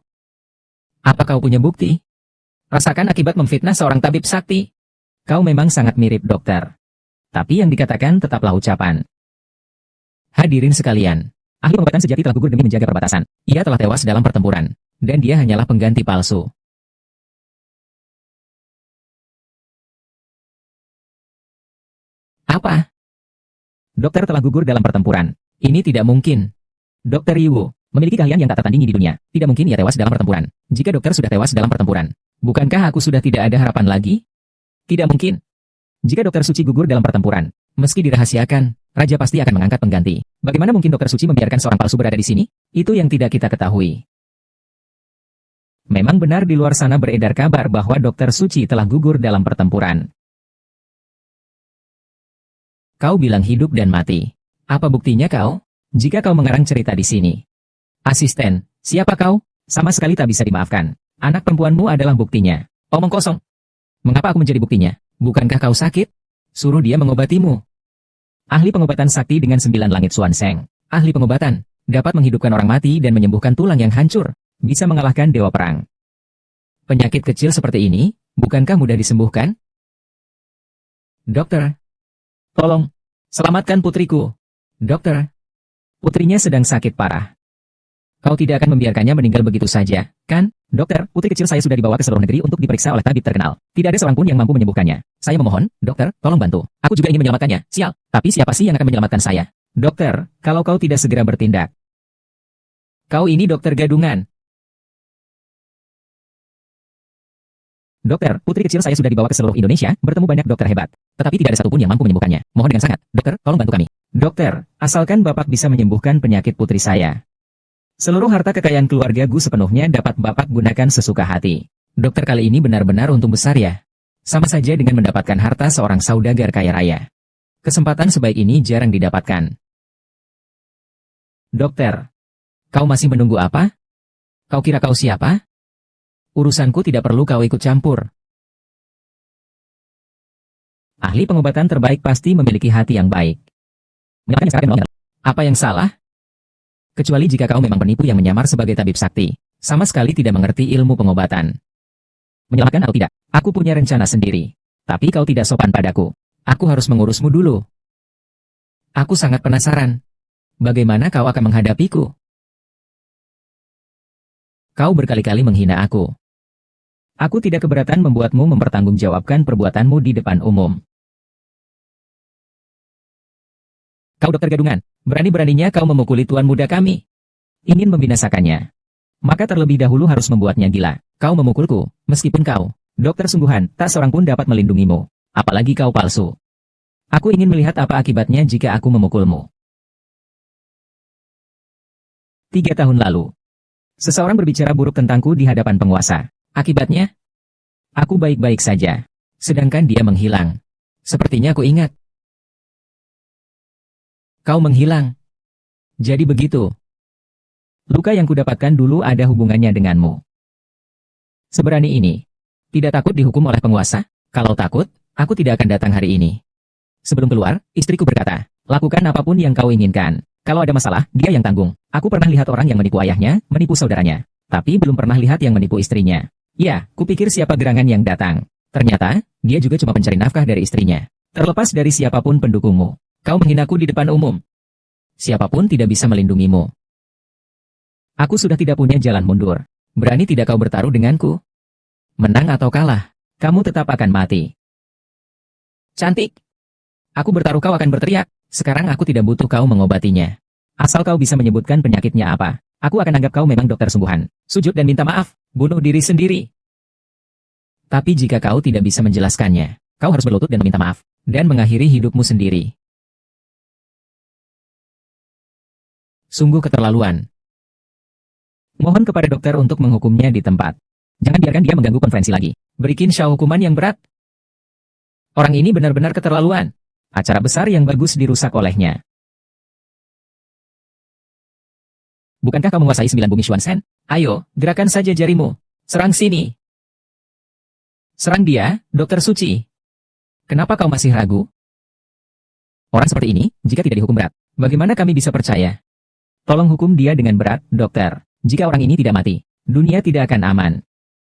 Apa kau punya bukti? Rasakan akibat memfitnah seorang tabib sakti. Kau memang sangat mirip dokter. Tapi yang dikatakan tetaplah ucapan. Hadirin sekalian, ahli pengobatan sejati telah gugur demi menjaga perbatasan. Ia telah tewas dalam pertempuran. Dan dia hanyalah pengganti palsu. Apa? Dokter telah gugur dalam pertempuran. Ini tidak mungkin. Dokter Yiwu memiliki keahlian yang tak tertandingi di dunia. Tidak mungkin ia tewas dalam pertempuran. Jika dokter sudah tewas dalam pertempuran, bukankah aku sudah tidak ada harapan lagi? Tidak mungkin. Jika dokter suci gugur dalam pertempuran, meski dirahasiakan, raja pasti akan mengangkat pengganti. Bagaimana mungkin dokter suci membiarkan seorang palsu berada di sini? Itu yang tidak kita ketahui. Memang benar di luar sana beredar kabar bahwa dokter suci telah gugur dalam pertempuran. Kau bilang hidup dan mati. Apa buktinya kau? Jika kau mengarang cerita di sini. Asisten, siapa kau? Sama sekali tak bisa dimaafkan. Anak perempuanmu adalah buktinya. Omong kosong. Mengapa aku menjadi buktinya? Bukankah kau sakit? Suruh dia mengobatimu. Ahli pengobatan sakti dengan 9 langit Xuan Sheng. Ahli pengobatan, dapat menghidupkan orang mati dan menyembuhkan tulang yang hancur. Bisa mengalahkan dewa perang. Penyakit kecil seperti ini, bukankah mudah disembuhkan? Dokter, tolong. Selamatkan putriku. Dokter, putrinya sedang sakit parah. Kau tidak akan membiarkannya meninggal begitu saja, kan? Dokter, putri kecil saya sudah dibawa ke seluruh negeri untuk diperiksa oleh tabib terkenal. Tidak ada seorang pun yang mampu menyembuhkannya. Saya memohon, dokter, tolong bantu. Aku juga ingin menyelamatkannya. Sial, tapi siapa sih yang akan menyelamatkan saya? Dokter, kalau kau tidak segera bertindak. Kau ini dokter gadungan. Dokter, putri kecil saya sudah dibawa ke seluruh Indonesia, bertemu banyak dokter hebat. Tetapi tidak ada satupun yang mampu menyembuhkannya. Mohon dengan sangat, dokter, tolong bantu kami. Dokter, asalkan Bapak bisa menyembuhkan penyakit putri saya. Seluruh harta kekayaan keluarga Gu sepenuhnya dapat Bapak gunakan sesuka hati. Dokter, kali ini benar-benar untung besar ya. Sama saja dengan mendapatkan harta seorang saudagar kaya raya. Kesempatan sebaik ini jarang didapatkan. Dokter, kau masih menunggu apa? Kau kira kau siapa? Urusanku tidak perlu kau ikut campur. Ahli pengobatan terbaik pasti memiliki hati yang baik. Apa yang salah? Kecuali jika kau memang penipu yang menyamar sebagai tabib sakti, sama sekali tidak mengerti ilmu pengobatan. Menyelamatkan atau tidak, aku punya rencana sendiri. Tapi kau tidak sopan padaku. Aku harus mengurusmu dulu. Aku sangat penasaran. Bagaimana kau akan menghadapiku? Kau berkali-kali menghina aku. Aku tidak keberatan membuatmu mempertanggungjawabkan perbuatanmu di depan umum. Kau dokter gadungan, berani-beraninya kau memukuli tuan muda kami. Ingin membinasakannya. Maka terlebih dahulu harus membuatnya gila. Kau memukulku, meskipun kau, dokter sungguhan, tak seorang pun dapat melindungimu. Apalagi kau palsu. Aku ingin melihat apa akibatnya jika aku memukulmu. 3 tahun lalu. Seseorang berbicara buruk tentangku di hadapan penguasa. Akibatnya, aku baik-baik saja. Sedangkan dia menghilang. Sepertinya aku ingat. Kau menghilang. Jadi begitu. Luka yang kudapatkan dulu ada hubungannya denganmu. Seberani ini. Tidak takut dihukum oleh penguasa? Kalau takut, aku tidak akan datang hari ini. Sebelum keluar, istriku berkata, lakukan apapun yang kau inginkan. Kalau ada masalah, dia yang tanggung. Aku pernah lihat orang yang menipu ayahnya, menipu saudaranya. Tapi belum pernah lihat yang menipu istrinya. Ya, kupikir siapa gerangan yang datang. Ternyata, dia juga cuma pencari nafkah dari istrinya. Terlepas dari siapapun pendukungmu. Kau menghinaku di depan umum. Siapapun tidak bisa melindungimu. Aku sudah tidak punya jalan mundur. Berani tidak kau bertaruh denganku? Menang atau kalah, kamu tetap akan mati. Cantik. Aku bertaruh kau akan berteriak. Sekarang aku tidak butuh kau mengobatinya. Asal kau bisa menyebutkan penyakitnya apa, aku akan anggap kau memang dokter sungguhan. Sujud dan minta maaf, bunuh diri sendiri. Tapi jika kau tidak bisa menjelaskannya, kau harus berlutut dan meminta maaf, dan mengakhiri hidupmu sendiri. Sungguh keterlaluan. Mohon kepada dokter untuk menghukumnya di tempat. Jangan biarkan dia mengganggu konferensi lagi. Beri Qin Shao hukuman yang berat. Orang ini benar-benar keterlaluan. Acara besar yang bagus dirusak olehnya. Bukankah kau menguasai 9 bumi Xuanzhen? Ayo, gerakan saja jarimu. Serang sini. Serang dia, dokter suci. Kenapa kau masih ragu? Orang seperti ini, jika tidak dihukum berat, bagaimana kami bisa percaya? Tolong hukum dia dengan berat, dokter. Jika orang ini tidak mati, dunia tidak akan aman.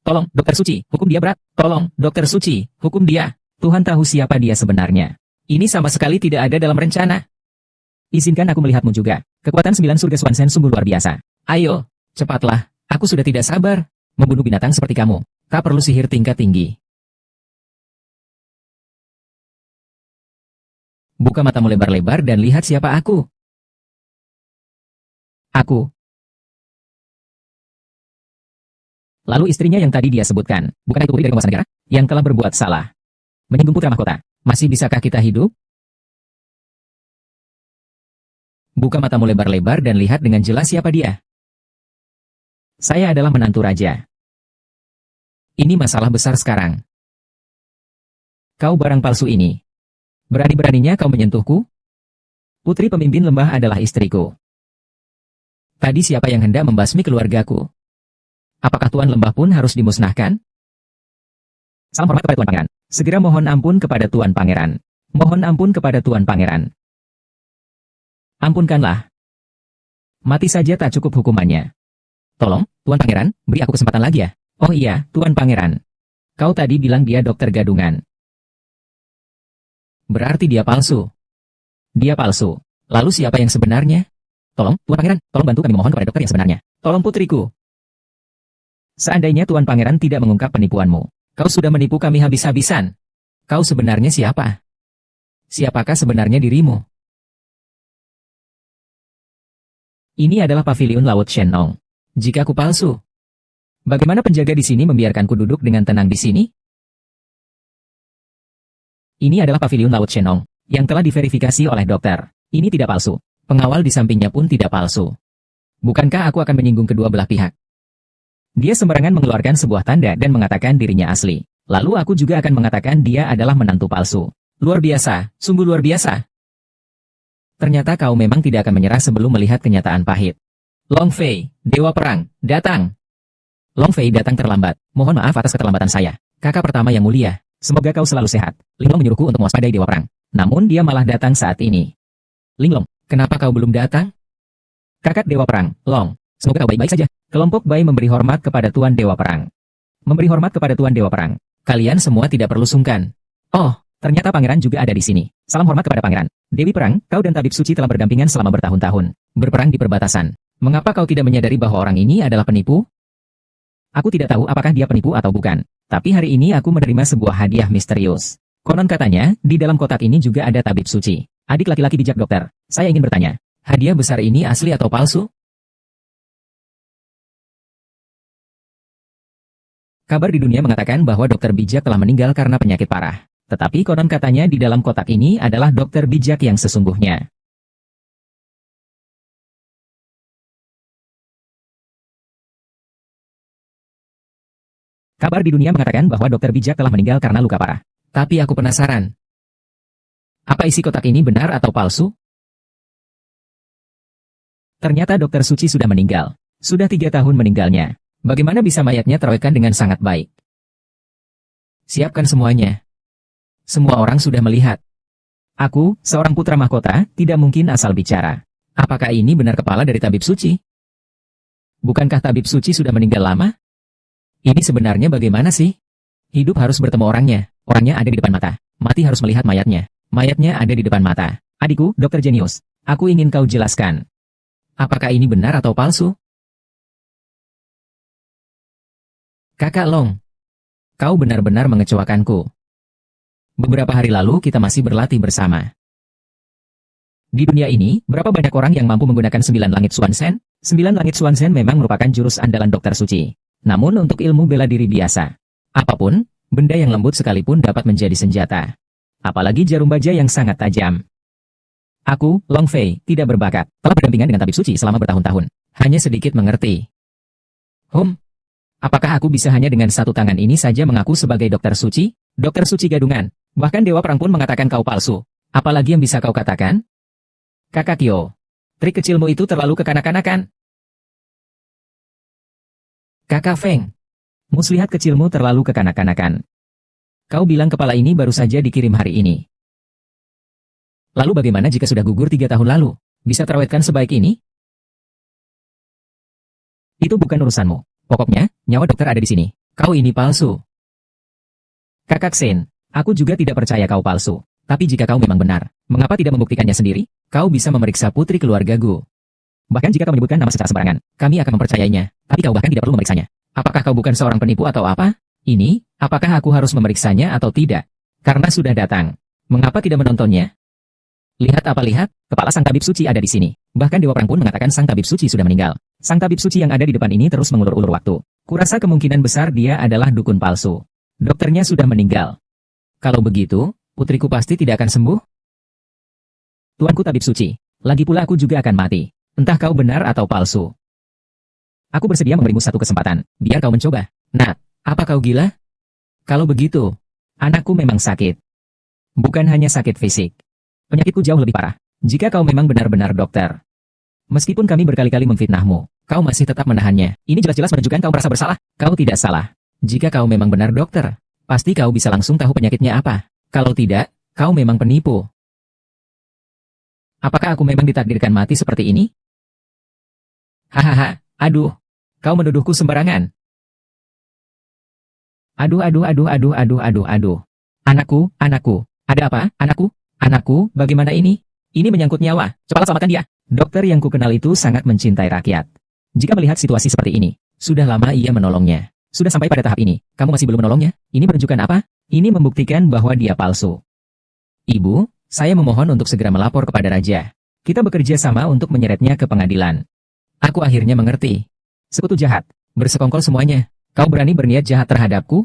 Tolong, dokter suci, hukum dia berat. Tolong, dokter suci, hukum dia. Tuhan tahu siapa dia sebenarnya. Ini sama sekali tidak ada dalam rencana. Izinkan aku melihatmu juga. Kekuatan 9 surga Xuanzhen sungguh luar biasa. Ayo, cepatlah. Aku sudah tidak sabar. Membunuh binatang seperti kamu. Tak perlu sihir tingkat tinggi. Buka matamu lebar-lebar dan lihat siapa aku. Aku. Lalu istrinya yang tadi dia sebutkan, bukan itu putri dari penguasa negara, yang telah berbuat salah. Menyinggung putra mahkota. Masih bisakah kita hidup? Buka matamu lebar-lebar dan lihat dengan jelas siapa dia. Saya adalah menantu raja. Ini masalah besar sekarang. Kau barang palsu ini. Berani-beraninya kau menyentuhku? Putri pemimpin lembah adalah istriku. Tadi siapa yang hendak membasmi keluargaku? Apakah Tuan Lembah pun harus dimusnahkan? Salam hormat kepada Tuan Pangeran. Segera mohon ampun kepada Tuan Pangeran. Mohon ampun kepada Tuan Pangeran. Ampunkanlah. Mati saja tak cukup hukumannya. Tolong, Tuan Pangeran, beri aku kesempatan lagi ya. Oh iya, Tuan Pangeran. Kau tadi bilang dia dokter gadungan. Berarti dia palsu. Dia palsu. Lalu siapa yang sebenarnya? Tolong, Tuan Pangeran, tolong bantu kami mohon kepada dokter yang sebenarnya. Tolong putriku. Seandainya Tuan Pangeran tidak mengungkap penipuanmu, kau sudah menipu kami habis-habisan. Kau sebenarnya siapa? Siapakah sebenarnya dirimu? Ini adalah paviliun Laut Shenong. Jika aku palsu, bagaimana penjaga di sini membiarkanku duduk dengan tenang di sini? Ini adalah paviliun Laut Shenong, yang telah diverifikasi oleh dokter. Ini tidak palsu. Pengawal di sampingnya pun tidak palsu. Bukankah aku akan menyinggung kedua belah pihak? Dia sembarangan mengeluarkan sebuah tanda dan mengatakan dirinya asli. Lalu aku juga akan mengatakan dia adalah menantu palsu. Luar biasa, sungguh luar biasa. Ternyata kau memang tidak akan menyerah sebelum melihat kenyataan pahit. Long Fei, Dewa Perang, datang. Long Fei datang terlambat. Mohon maaf atas keterlambatan saya. Kakak pertama yang mulia, semoga kau selalu sehat. Linglong menyuruhku untuk mewaspadai Dewa Perang. Namun dia malah datang saat ini. Linglong, kenapa kau belum datang? Kakak Dewa Perang, Long, semoga kau baik-baik saja. Kelompok Bai memberi hormat kepada Tuan Dewa Perang. Memberi hormat kepada Tuan Dewa Perang. Kalian semua tidak perlu sungkan. Oh, ternyata pangeran juga ada di sini. Salam hormat kepada pangeran. Dewi Perang, kau dan tabib suci telah berdampingan selama bertahun-tahun. Berperang di perbatasan. Mengapa kau tidak menyadari bahwa orang ini adalah penipu? Aku tidak tahu apakah dia penipu atau bukan. Tapi hari ini aku menerima sebuah hadiah misterius. Konon katanya, di dalam kotak ini juga ada tabib suci. Adik laki-laki bijak dokter, saya ingin bertanya, hadiah besar ini asli atau palsu? Kabar di dunia mengatakan bahwa dokter bijak telah meninggal karena penyakit parah. Tetapi konon katanya di dalam kotak ini adalah dokter bijak yang sesungguhnya. Kabar di dunia mengatakan bahwa dokter bijak telah meninggal karena luka parah. Tapi aku penasaran. Apa isi kotak ini benar atau palsu? Ternyata dokter suci sudah meninggal. Sudah 3 tahun meninggalnya. Bagaimana bisa mayatnya terawetkan dengan sangat baik? Siapkan semuanya. Semua orang sudah melihat. Aku, seorang putra mahkota, tidak mungkin asal bicara. Apakah ini benar kepala dari tabib suci? Bukankah tabib suci sudah meninggal lama? Ini sebenarnya bagaimana sih? Hidup harus bertemu orangnya. Orangnya ada di depan mata. Mati harus melihat mayatnya. Mayatnya ada di depan mata. Adikku, Dr. Genius. Aku ingin kau jelaskan. Apakah ini benar atau palsu? Kakak Long. Kau benar-benar mengecewakanku. Beberapa hari lalu kita masih berlatih bersama. Di dunia ini, berapa banyak orang yang mampu menggunakan 9 langit Swansen? 9 langit Swansen memang merupakan jurus andalan dokter suci. Namun untuk ilmu bela diri biasa, apapun, benda yang lembut sekalipun dapat menjadi senjata. Apalagi jarum baja yang sangat tajam. Aku, Long Fei, tidak berbakat. Telah berdampingan dengan tabib suci selama bertahun-tahun. Hanya sedikit mengerti. Apakah aku bisa hanya dengan satu tangan ini saja mengaku sebagai dokter suci? Dokter suci gadungan. Bahkan Dewa Perang pun mengatakan kau palsu. Apalagi yang bisa kau katakan? Kakak Kyo, trik kecilmu itu terlalu kekanak-kanakan. Kakak Feng, muslihat kecilmu terlalu kekanak-kanakan. Kau bilang kepala ini baru saja dikirim hari ini. Lalu bagaimana jika sudah gugur 3 tahun lalu? Bisa terawetkan sebaik ini? Itu bukan urusanmu. Pokoknya, nyawa dokter ada di sini. Kau ini palsu. Kakak Sen, aku juga tidak percaya kau palsu. Tapi jika kau memang benar, mengapa tidak membuktikannya sendiri? Kau bisa memeriksa putri keluargaku. Bahkan jika kau menyebutkan nama secara sembarangan, kami akan mempercayainya. Tapi kau bahkan tidak perlu memeriksanya. Apakah kau bukan seorang penipu atau apa? Ini, apakah aku harus memeriksanya atau tidak? Karena sudah datang. Mengapa tidak menontonnya? Lihat apa lihat, kepala sang tabib suci ada di sini. Bahkan Dewa Perang pun mengatakan sang tabib suci sudah meninggal. Sang tabib suci yang ada di depan ini terus mengulur-ulur waktu. Kurasa kemungkinan besar dia adalah dukun palsu. Dokternya sudah meninggal. Kalau begitu, putriku pasti tidak akan sembuh? Tuanku tabib suci, lagi pula aku juga akan mati. Entah kau benar atau palsu. Aku bersedia memberimu satu kesempatan, biar kau mencoba. Nah, apa kau gila? Kalau begitu, anakku memang sakit. Bukan hanya sakit fisik. Penyakitku jauh lebih parah. Jika kau memang benar-benar dokter. Meskipun kami berkali-kali memfitnahmu, kau masih tetap menahannya. Ini jelas-jelas menunjukkan kau merasa bersalah. Kau tidak salah. Jika kau memang benar dokter, pasti kau bisa langsung tahu penyakitnya apa. Kalau tidak, kau memang penipu. Apakah aku memang ditakdirkan mati seperti ini? Hahaha, aduh. Kau menuduhku sembarangan. Aduh. Anakku. Ada apa, anakku? Anakku, bagaimana ini? Ini menyangkut nyawa, cepatlah selamatkan dia. Dokter yang kukenal itu sangat mencintai rakyat. Jika melihat situasi seperti ini, sudah lama ia menolongnya. Sudah sampai pada tahap ini, kamu masih belum menolongnya? Ini menunjukkan apa? Ini membuktikan bahwa dia palsu. Ibu, saya memohon untuk segera melapor kepada raja. Kita bekerja sama untuk menyeretnya ke pengadilan. Aku akhirnya mengerti. Sekutu jahat, bersekongkol semuanya. Kau berani berniat jahat terhadapku?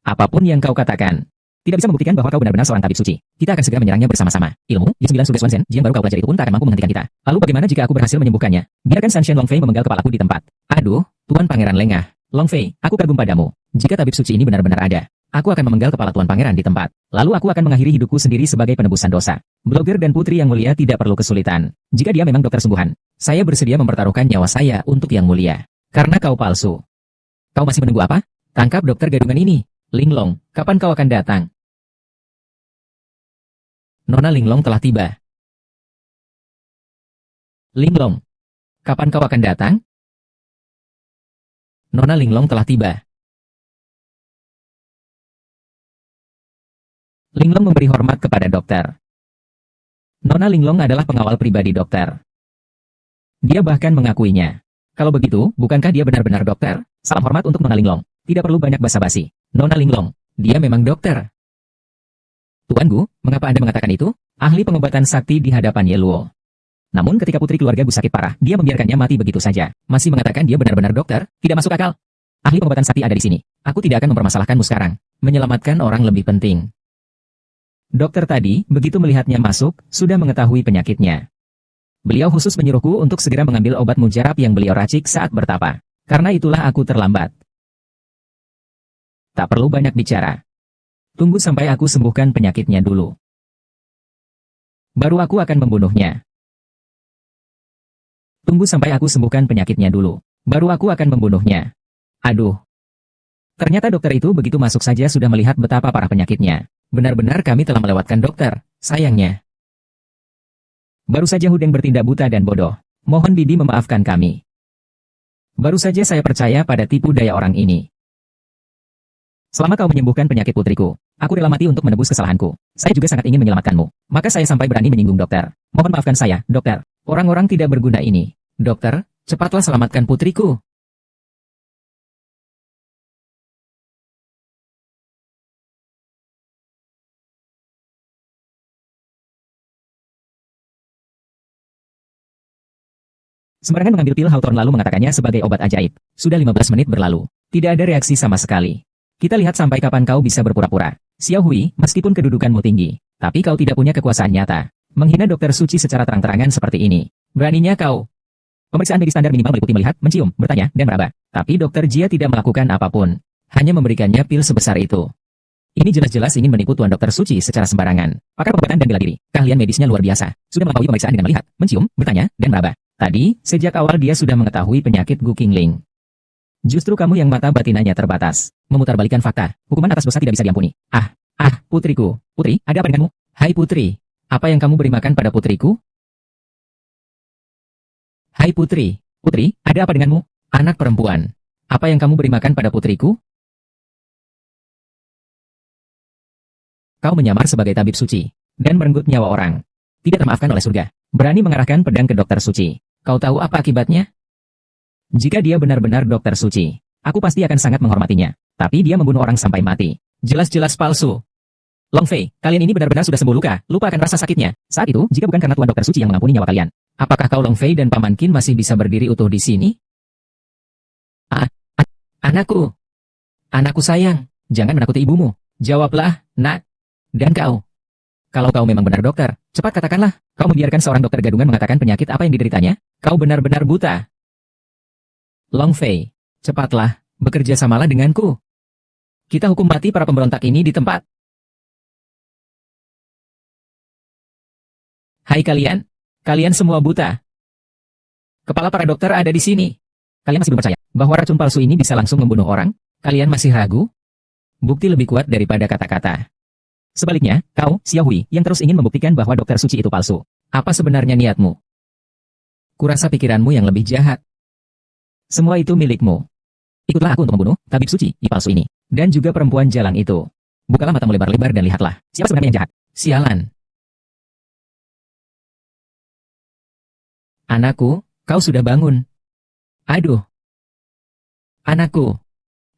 Apapun yang kau katakan, tidak bisa membuktikan bahwa kau benar-benar seorang tabib suci. Kita akan segera menyerangnya bersama-sama. Ilmu, J9 Surya Swanzen, yang baru kau pelajari itu pun tak akan mampu menghentikan kita. Lalu bagaimana jika aku berhasil menyembuhkannya? Biarkan San Shen Longfei memenggal kepalaku di tempat. Aduh, Tuan Pangeran lengah. Longfei, aku kagum padamu. Jika tabib suci ini benar-benar ada, aku akan memenggal kepala Tuan Pangeran di tempat. Lalu aku akan mengakhiri hidupku sendiri sebagai penebusan dosa. Blogger dan putri yang mulia tidak perlu kesulitan. Jika dia memang dokter sungguhan, saya bersedia mempertaruhkan nyawa saya untuk yang mulia. Karena kau palsu. Kau masih menunggu apa? Tangkap dokter gadungan ini. Linglong, kapan kau akan datang? Nona Linglong telah tiba. Linglong, kapan kau akan datang? Nona Linglong telah tiba. Linglong memberi hormat kepada dokter. Nona Linglong adalah pengawal pribadi dokter. Dia bahkan mengakuinya. Kalau begitu, bukankah dia benar-benar dokter? Salam hormat untuk Nona Linglong. Tidak perlu banyak basa-basi. Nona Linglong, dia memang dokter. Tuan Gu, mengapa Anda mengatakan itu? Ahli pengobatan sakti di hadapan Ye Luo. Namun ketika putri keluarga Gu sakit parah, dia membiarkannya mati begitu saja. Masih mengatakan dia benar-benar dokter? Tidak masuk akal. Ahli pengobatan sakti ada di sini. Aku tidak akan mempermasalahkanmu sekarang. Menyelamatkan orang lebih penting. Dokter tadi, begitu melihatnya masuk, sudah mengetahui penyakitnya. Beliau khusus menyuruhku untuk segera mengambil obat mujarab yang beliau racik saat bertapa. Karena itulah aku terlambat. Tak perlu banyak bicara. Tunggu sampai aku sembuhkan penyakitnya dulu. Baru aku akan membunuhnya. Tunggu sampai aku sembuhkan penyakitnya dulu. Baru aku akan membunuhnya. Aduh. Ternyata dokter itu begitu masuk saja sudah melihat betapa parah penyakitnya. Benar-benar kami telah melewatkan dokter, sayangnya. Baru saja Hudeng bertindak buta dan bodoh. Mohon Bibi memaafkan kami. Baru saja saya percaya pada tipu daya orang ini. Selama kau menyembuhkan penyakit putriku, aku rela mati untuk menebus kesalahanku. Saya juga sangat ingin menyelamatkanmu. Maka saya sampai berani menyinggung dokter. Mohon maafkan saya, dokter. Orang-orang tidak berguna ini. Dokter, cepatlah selamatkan putriku. Sembarangan mengambil pil Hawthorne lalu mengatakannya sebagai obat ajaib. Sudah 15 menit berlalu. Tidak ada reaksi sama sekali. Kita lihat sampai kapan kau bisa berpura-pura. Xiao Hui, meskipun kedudukanmu tinggi, tapi kau tidak punya kekuasaan nyata. Menghina dokter suci secara terang-terangan seperti ini. Beraninya kau. Pemeriksaan medis standar minimal meliputi melihat, mencium, bertanya, dan meraba. Tapi dokter Jia tidak melakukan apapun. Hanya memberikannya pil sebesar itu. Ini jelas-jelas ingin menipu Tuan Dokter Suci secara sembarangan. Pakar pengobatan dan bela diri. Keahlian medisnya luar biasa. Sudah melampaui pemeriksaan dengan melihat, mencium, bertanya, dan meraba. Tadi, sejak awal dia sudah mengetahui penyakit Gu Qingling. Justru kamu yang mata batinanya terbatas. Memutarbalikkan fakta. Hukuman atas dosa tidak bisa diampuni. Putriku. Putri, ada apa denganmu? Hai putri. Apa yang kamu beri makan pada putriku? Hai putri. Putri, ada apa denganmu? Anak perempuan. Apa yang kamu beri makan pada putriku? Kau menyamar sebagai tabib suci. Dan merenggut nyawa orang. Tidak termaafkan oleh surga. Berani mengarahkan pedang ke dokter suci. Kau tahu apa akibatnya? Jika dia benar-benar dokter suci, aku pasti akan sangat menghormatinya. Tapi dia membunuh orang sampai mati. Jelas-jelas palsu. Long Fei, kalian ini benar-benar sudah sembuh luka. Lupakan rasa sakitnya. Saat itu, jika bukan karena Tuan Dokter Suci yang mengampuni nyawa kalian, apakah kau Long Fei dan Paman Qin masih bisa berdiri utuh di sini? Anakku. Anakku sayang. Jangan menakuti ibumu. Jawablah, nak. Dan kau. Kalau kau memang benar dokter, cepat katakanlah. Kau membiarkan seorang dokter gadungan mengatakan penyakit apa yang dideritanya? Kau benar-benar buta. Long Fei, cepatlah, bekerja samalah denganku. Kita hukum mati para pemberontak ini di tempat. Hai kalian. Kalian semua buta. Kepala para dokter ada di sini. Kalian masih belum percaya bahwa racun palsu ini bisa langsung membunuh orang? Kalian masih ragu? Bukti lebih kuat daripada kata-kata. Sebaliknya, kau, Xiao Hui, yang terus ingin membuktikan bahwa dokter suci itu palsu. Apa sebenarnya niatmu? Kurasa pikiranmu yang lebih jahat. Semua itu milikmu. Ikutlah aku untuk membunuh tabib suci, palsu ini. Dan juga perempuan jalang itu. Bukalah matamu lebar-lebar dan lihatlah. Siapa sebenarnya yang jahat? Sialan. Anakku, kau sudah bangun. Aduh, anakku.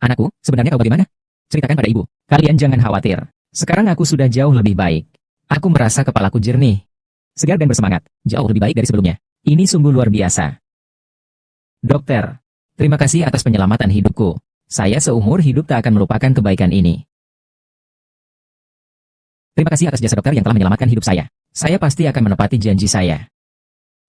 Anakku, sebenarnya kau bagaimana? Ceritakan pada ibu. Kalian jangan khawatir. Sekarang aku sudah jauh lebih baik. Aku merasa kepalaku jernih, segar dan bersemangat. Jauh lebih baik dari sebelumnya. Ini sungguh luar biasa. Dokter, terima kasih atas penyelamatan hidupku. Saya seumur hidup tak akan melupakan kebaikan ini. Terima kasih atas jasa dokter yang telah menyelamatkan hidup saya. Saya pasti akan menepati janji saya.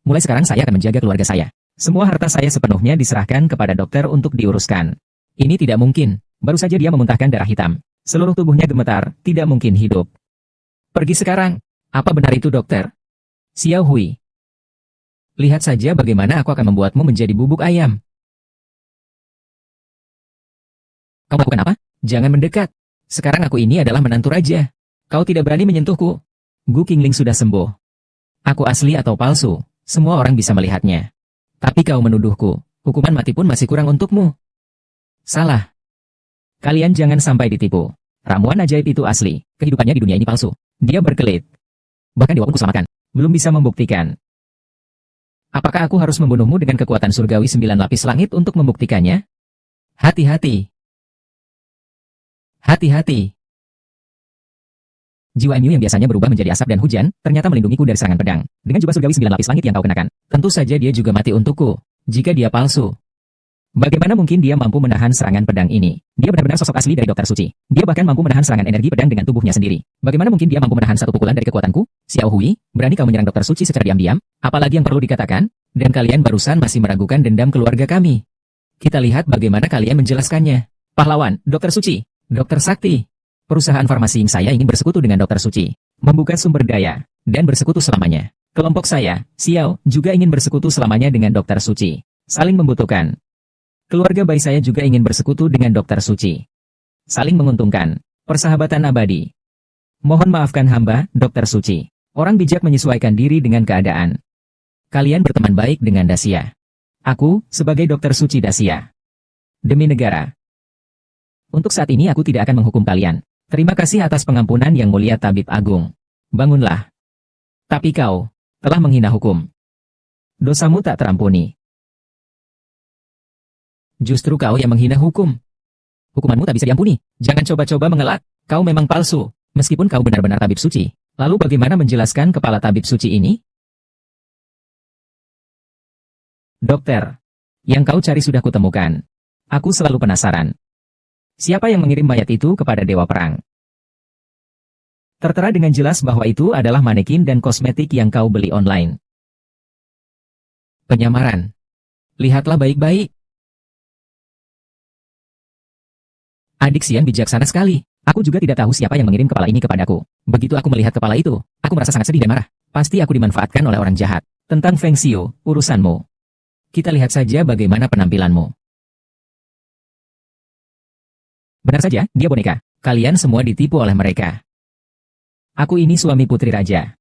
Mulai sekarang saya akan menjaga keluarga saya. Semua harta saya sepenuhnya diserahkan kepada dokter untuk diuruskan. Ini tidak mungkin. Baru saja dia memuntahkan darah hitam. Seluruh tubuhnya gemetar, tidak mungkin hidup. Pergi sekarang. Apa benar itu dokter? Xiao Hui. Lihat saja bagaimana aku akan membuatmu menjadi bubuk ayam. Kau melakukan apa? Jangan mendekat. Sekarang aku ini adalah menantu raja. Kau tidak berani menyentuhku. Gu Qingling sudah sembuh. Aku asli atau palsu, semua orang bisa melihatnya. Tapi kau menuduhku, hukuman mati pun masih kurang untukmu. Salah. Kalian jangan sampai ditipu. Ramuan ajaib itu asli, kehidupannya di dunia ini palsu. Dia berkelit. Bahkan dewa pun kuselamatkan. Belum bisa membuktikan. Apakah aku harus membunuhmu dengan kekuatan surgawi 9 lapis langit untuk membuktikannya? Hati-hati. Hati-hati. Jiwa Emu yang biasanya berubah menjadi asap dan hujan, ternyata melindungiku dari serangan pedang. Dengan jubah surgawi 9 lapis langit yang kau kenakan, tentu saja dia juga mati untukku. Jika dia palsu, bagaimana mungkin dia mampu menahan serangan pedang ini? Dia benar-benar sosok asli dari dokter suci. Dia bahkan mampu menahan serangan energi pedang dengan tubuhnya sendiri. Bagaimana mungkin dia mampu menahan satu pukulan dari kekuatanku? Xiao Hui, berani kau menyerang dokter suci secara diam-diam? Apalagi yang perlu dikatakan? Dan kalian barusan masih meragukan dendam keluarga kami. Kita lihat bagaimana kalian menjelaskannya. Pahlawan, dokter suci, dokter sakti. Perusahaan farmasi saya ingin bersekutu dengan dokter suci, membuka sumber daya, dan bersekutu selamanya. Kelompok saya, Xiao, juga ingin bersekutu selamanya dengan dokter suci. Saling membutuhkan. Keluarga bayi saya juga ingin bersekutu dengan dokter suci. Saling menguntungkan. Persahabatan abadi. Mohon maafkan hamba, dokter suci. Orang bijak menyesuaikan diri dengan keadaan. Kalian berteman baik dengan Dacia. Aku, sebagai dokter suci Dacia. Demi negara. Untuk saat ini aku tidak akan menghukum kalian. Terima kasih atas pengampunan yang mulia Tabib Agung. Bangunlah. Tapi kau telah menghina hukum. Dosamu tak terampuni. Justru kau yang menghina hukum. Hukumanmu tak bisa diampuni. Jangan coba-coba mengelak. Kau memang palsu, meskipun kau benar-benar tabib suci. Lalu bagaimana menjelaskan kepala tabib suci ini? Dokter, yang kau cari sudah kutemukan. Aku selalu penasaran. Siapa yang mengirim mayat itu kepada Dewa Perang? Tertera dengan jelas bahwa itu adalah manekin dan kosmetik yang kau beli online. Penyamaran. Lihatlah baik-baik. Adik Xian bijaksana sekali. Aku juga tidak tahu siapa yang mengirim kepala ini kepadaku. Begitu aku melihat kepala itu, aku merasa sangat sedih dan marah. Pasti aku dimanfaatkan oleh orang jahat. Tentang Feng Xiu, urusanmu. Kita lihat saja bagaimana penampilanmu. Benar saja, dia boneka. Kalian semua ditipu oleh mereka. Aku ini suami putri raja.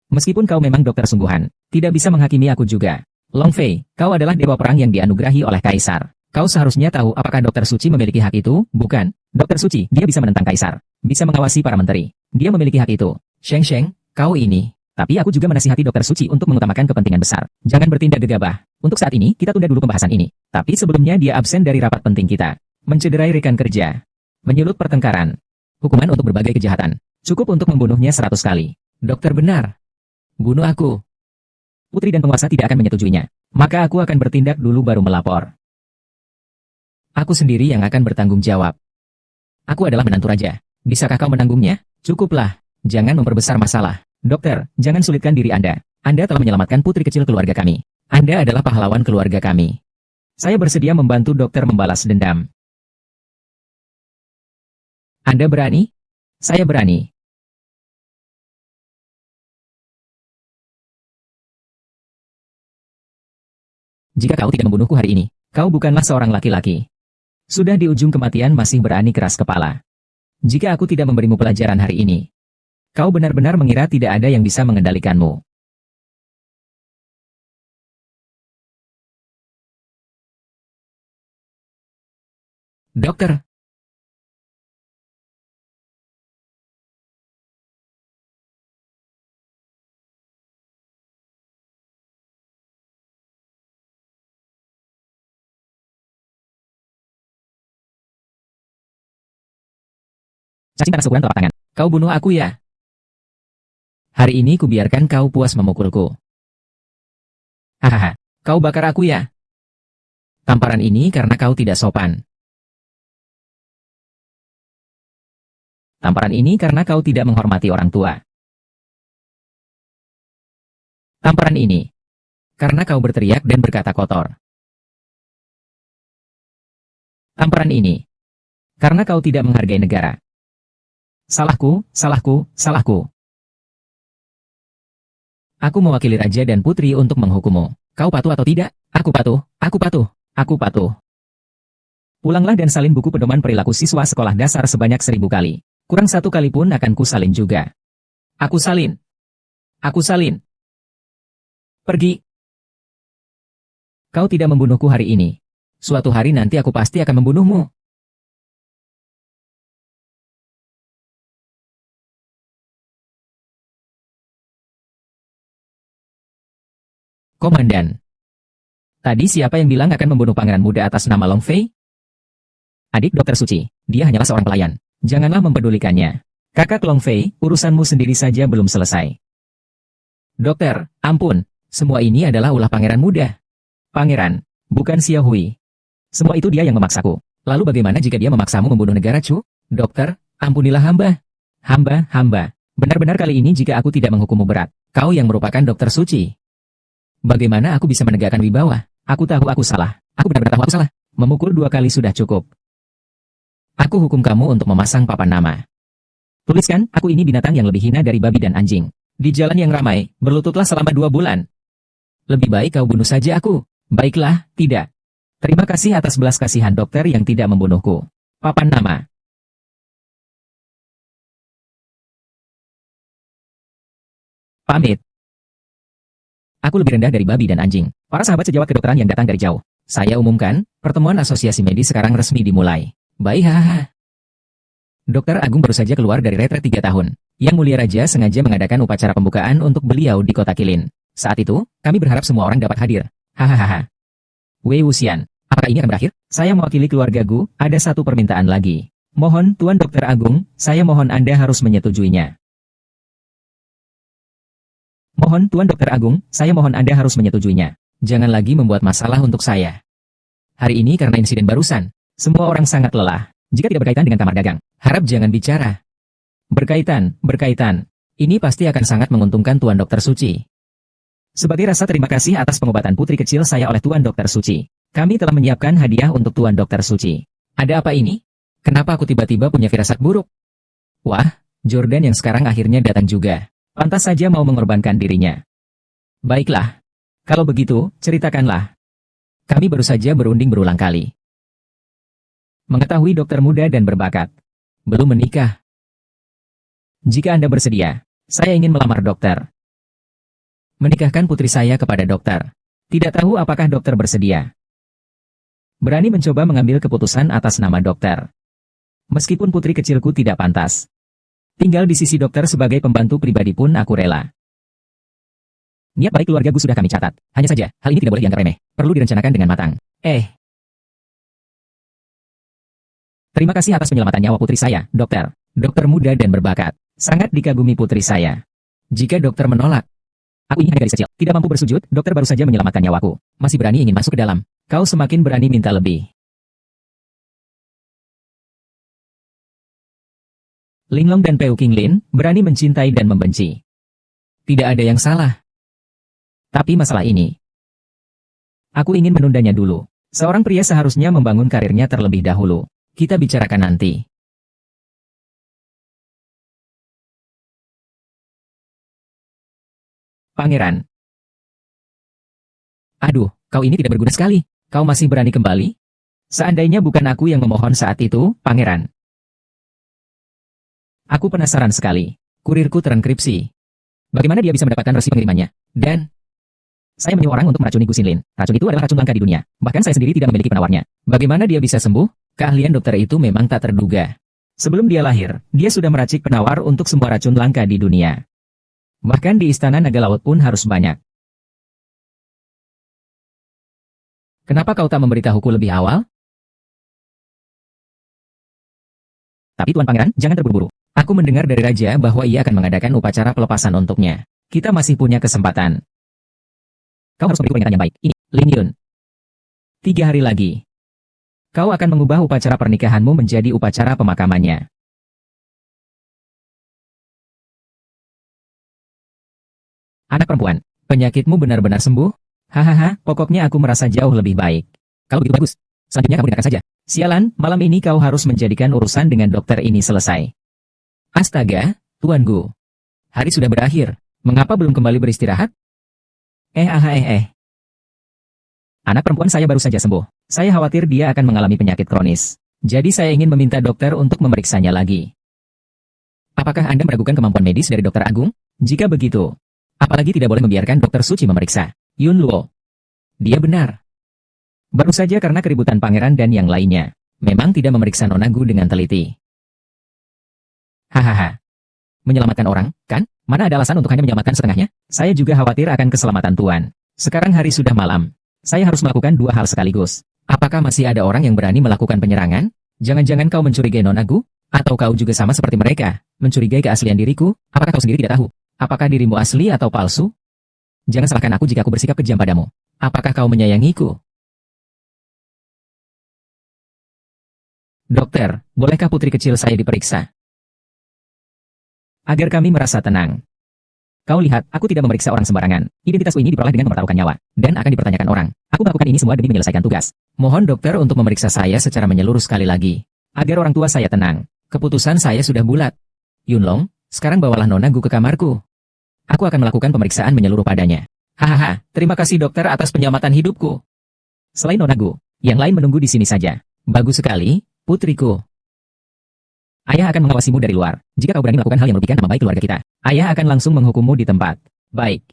Meskipun kau memang dokter sungguhan, tidak bisa menghakimi aku juga. Long Fei, kau adalah dewa perang yang dianugerahi oleh kaisar. Kau seharusnya tahu apakah dokter suci memiliki hak itu, bukan? Dokter suci, dia bisa menentang kaisar. Bisa mengawasi para menteri. Dia memiliki hak itu. Sheng Sheng, kau ini. Tapi aku juga menasihati dokter suci untuk mengutamakan kepentingan besar. Jangan bertindak gegabah. Untuk saat ini, kita tunda dulu pembahasan ini. Tapi sebelumnya dia absen dari rapat penting kita. Mencederai rekan kerja. Menyulut pertengkaran. Hukuman untuk berbagai kejahatan. Cukup untuk membunuhnya 100 kali. Dokter benar. Bunuh aku. Putri dan penguasa tidak akan menyetujuinya. Maka aku akan bertindak dulu baru melapor. Aku sendiri yang akan bertanggung jawab. Aku adalah menantu raja. Bisakah kau menanggungnya? Cukuplah. Jangan memperbesar masalah. Dokter, jangan sulitkan diri Anda. Anda telah menyelamatkan putri kecil keluarga kami. Anda adalah pahlawan keluarga kami. Saya bersedia membantu dokter membalas dendam. Anda berani? Saya berani. Jika kau tidak membunuhku hari ini, kau bukanlah seorang laki-laki. Sudah di ujung kematian masih berani keras kepala. Jika aku tidak memberimu pelajaran hari ini, kau benar-benar mengira tidak ada yang bisa mengendalikanmu. Dokter, Cacing tanah seukuran telapak tangan. Kau bunuh aku ya? Hari ini kubiarkan kau puas memukulku. Hahaha, kau bakar aku ya? Tamparan ini karena kau tidak sopan. Tamparan ini karena kau tidak menghormati orang tua. Tamparan ini karena kau berteriak dan berkata kotor. Tamparan ini karena kau tidak menghargai negara. Salahku, salahku, salahku. Aku mewakili raja dan putri untuk menghukummu. Kau patuh atau tidak? Aku patuh, aku patuh, aku patuh. Pulanglah dan salin buku pedoman perilaku siswa sekolah dasar sebanyak 1000 kali. Kurang 1 kali pun akan kusalin juga. Aku salin. Aku salin. Pergi. Kau tidak membunuhku hari ini. Suatu hari nanti aku pasti akan membunuhmu. Komandan. Tadi siapa yang bilang akan membunuh pangeran muda atas nama Long Fei? Adik Dokter Suci, dia hanyalah seorang pelayan. Janganlah mempedulikannya. Kakak Long Fei, urusanmu sendiri saja belum selesai. Dokter, ampun. Semua ini adalah ulah pangeran muda. Pangeran, bukan Xiao Hui. Semua itu dia yang memaksaku. Lalu bagaimana jika dia memaksamu membunuh negara Chu? Dokter, ampunilah hamba. Hamba. Benar-benar kali ini jika aku tidak menghukummu berat. Kau yang merupakan Dokter Suci. Bagaimana aku bisa menegakkan wibawa? Aku tahu aku salah. Aku benar-benar tahu aku salah. Memukul 2 kali sudah cukup. Aku hukum kamu untuk memasang papan nama. Tuliskan, aku ini binatang yang lebih hina dari babi dan anjing. Di jalan yang ramai, berlututlah selama 2 bulan. Lebih baik kau bunuh saja aku. Baiklah, tidak. Terima kasih atas belas kasihan dokter yang tidak membunuhku. Papan nama. Pamit. Aku lebih rendah dari babi dan anjing. Para sahabat sejawat kedokteran yang datang dari jauh. Saya umumkan, pertemuan asosiasi medis sekarang resmi dimulai. Baik, hahaha. Dokter Agung baru saja keluar dari retret 3 tahun. Yang Mulia Raja sengaja mengadakan upacara pembukaan untuk beliau di kota Kilin. Saat itu, kami berharap semua orang dapat hadir. Hahaha. Wei Wuxian, apakah ini akan berakhir? Saya mewakili keluarga Gu, ada satu permintaan lagi. Mohon, Tuan Dokter Agung, saya mohon Anda harus menyetujuinya. Mohon, Tuan Dokter Agung, saya mohon Anda harus menyetujuinya. Jangan lagi membuat masalah untuk saya. Hari ini karena insiden barusan, semua orang sangat lelah. Jika tidak berkaitan dengan kamar dagang, harap jangan bicara. Berkaitan. Ini pasti akan sangat menguntungkan Tuan Dokter Suci. Sebagai rasa terima kasih atas pengobatan putri kecil saya oleh Tuan Dokter Suci, kami telah menyiapkan hadiah untuk Tuan Dokter Suci. Ada apa ini? Kenapa aku tiba-tiba punya firasat buruk? Wah, Jordan yang sekarang akhirnya datang juga. Pantas saja mau mengorbankan dirinya. Baiklah. Kalau begitu, ceritakanlah. Kami baru saja berunding berulang kali. Mengetahui dokter muda dan berbakat. Belum menikah. Jika Anda bersedia, saya ingin melamar dokter. Menikahkan putri saya kepada dokter. Tidak tahu apakah dokter bersedia. Berani mencoba mengambil keputusan atas nama dokter. Meskipun putri kecilku tidak pantas. Tinggal di sisi dokter sebagai pembantu pribadi pun aku rela. Niat baik keluarga Gu sudah kami catat. Hanya saja, hal ini tidak boleh dianggap remeh. Perlu direncanakan dengan matang. Terima kasih atas penyelamatan nyawa putri saya, dokter. Dokter muda dan berbakat. Sangat dikagumi putri saya. Jika dokter menolak, aku ini hanya gadis kecil. Tidak mampu bersujud, dokter baru saja menyelamatkan nyawaku. Masih berani ingin masuk ke dalam. Kau semakin berani minta lebih. Linglong dan Peu Qinglin berani mencintai dan membenci. Tidak ada yang salah. Tapi masalah ini, aku ingin menundanya dulu. Seorang pria seharusnya membangun karirnya terlebih dahulu. Kita bicarakan nanti. Pangeran. Aduh, kau ini tidak berguna sekali. Kau masih berani kembali? Seandainya bukan aku yang memohon saat itu, Pangeran. Aku penasaran sekali. Kurirku terenkripsi. Bagaimana dia bisa mendapatkan resi pengirimannya? Dan saya menyuruh orang untuk meracuni Gu Xinlin. Racun itu adalah racun langka di dunia. Bahkan saya sendiri tidak memiliki penawarnya. Bagaimana dia bisa sembuh? Keahlian dokter itu memang tak terduga. Sebelum dia lahir, dia sudah meracik penawar untuk semua racun langka di dunia. Bahkan di Istana Naga Laut pun harus banyak. Kenapa kau tak memberitahuku lebih awal? Tapi Tuan Pangeran, jangan terburu-buru. Aku mendengar dari Raja bahwa ia akan mengadakan upacara pelepasan untuknya. Kita masih punya kesempatan. Kau harus memberiku peringatan yang baik. Ini, Ling Yun. 3 hari lagi. Kau akan mengubah upacara pernikahanmu menjadi upacara pemakamannya. Anak perempuan, penyakitmu benar-benar sembuh? Hahaha, pokoknya aku merasa jauh lebih baik. Kalau begitu bagus. Selanjutnya kamu dengarkan saja. Sialan, malam ini kau harus menjadikan urusan dengan dokter ini selesai. Astaga, Tuan Gu. Hari sudah berakhir. Mengapa belum kembali beristirahat? Anak perempuan saya baru saja sembuh. Saya khawatir dia akan mengalami penyakit kronis. Jadi saya ingin meminta dokter untuk memeriksanya lagi. Apakah Anda meragukan kemampuan medis dari dokter Agung? Jika begitu, apalagi tidak boleh membiarkan dokter Suci memeriksa. Yun Luo. Dia benar. Baru saja karena keributan pangeran dan yang lainnya. Memang tidak memeriksa Nona Gu dengan teliti. Hahaha. Menyelamatkan orang, kan? Mana ada alasan untuk hanya menyelamatkan setengahnya? Saya juga khawatir akan keselamatan Tuan. Sekarang hari sudah malam. Saya harus melakukan 2 hal sekaligus. Apakah masih ada orang yang berani melakukan penyerangan? Jangan-jangan kau mencurigai Nona Gu? Atau kau juga sama seperti mereka, mencurigai keaslian diriku? Apakah kau sendiri tidak tahu? Apakah dirimu asli atau palsu? Jangan salahkan aku jika aku bersikap kejam padamu. Apakah kau menyayangiku? Dokter, bolehkah putri kecil saya diperiksa? Agar kami merasa tenang. Kau lihat, aku tidak memeriksa orang sembarangan. Identitasku ini diperoleh dengan mempertaruhkan nyawa, dan akan dipertanyakan orang. Aku melakukan ini semua demi menyelesaikan tugas. Mohon dokter untuk memeriksa saya secara menyeluruh sekali lagi. Agar orang tua saya tenang. Keputusan saya sudah bulat. Yunlong, sekarang bawalah Nona Gu ke kamarku. Aku akan melakukan pemeriksaan menyeluruh padanya. Hahaha, terima kasih dokter atas penyelamatan hidupku. Selain Nona Gu, yang lain menunggu di sini saja. Bagus sekali, putriku. Ayah akan mengawasimu dari luar. Jika kau berani melakukan hal yang merugikan nama baik keluarga kita, ayah akan langsung menghukummu di tempat. Baik.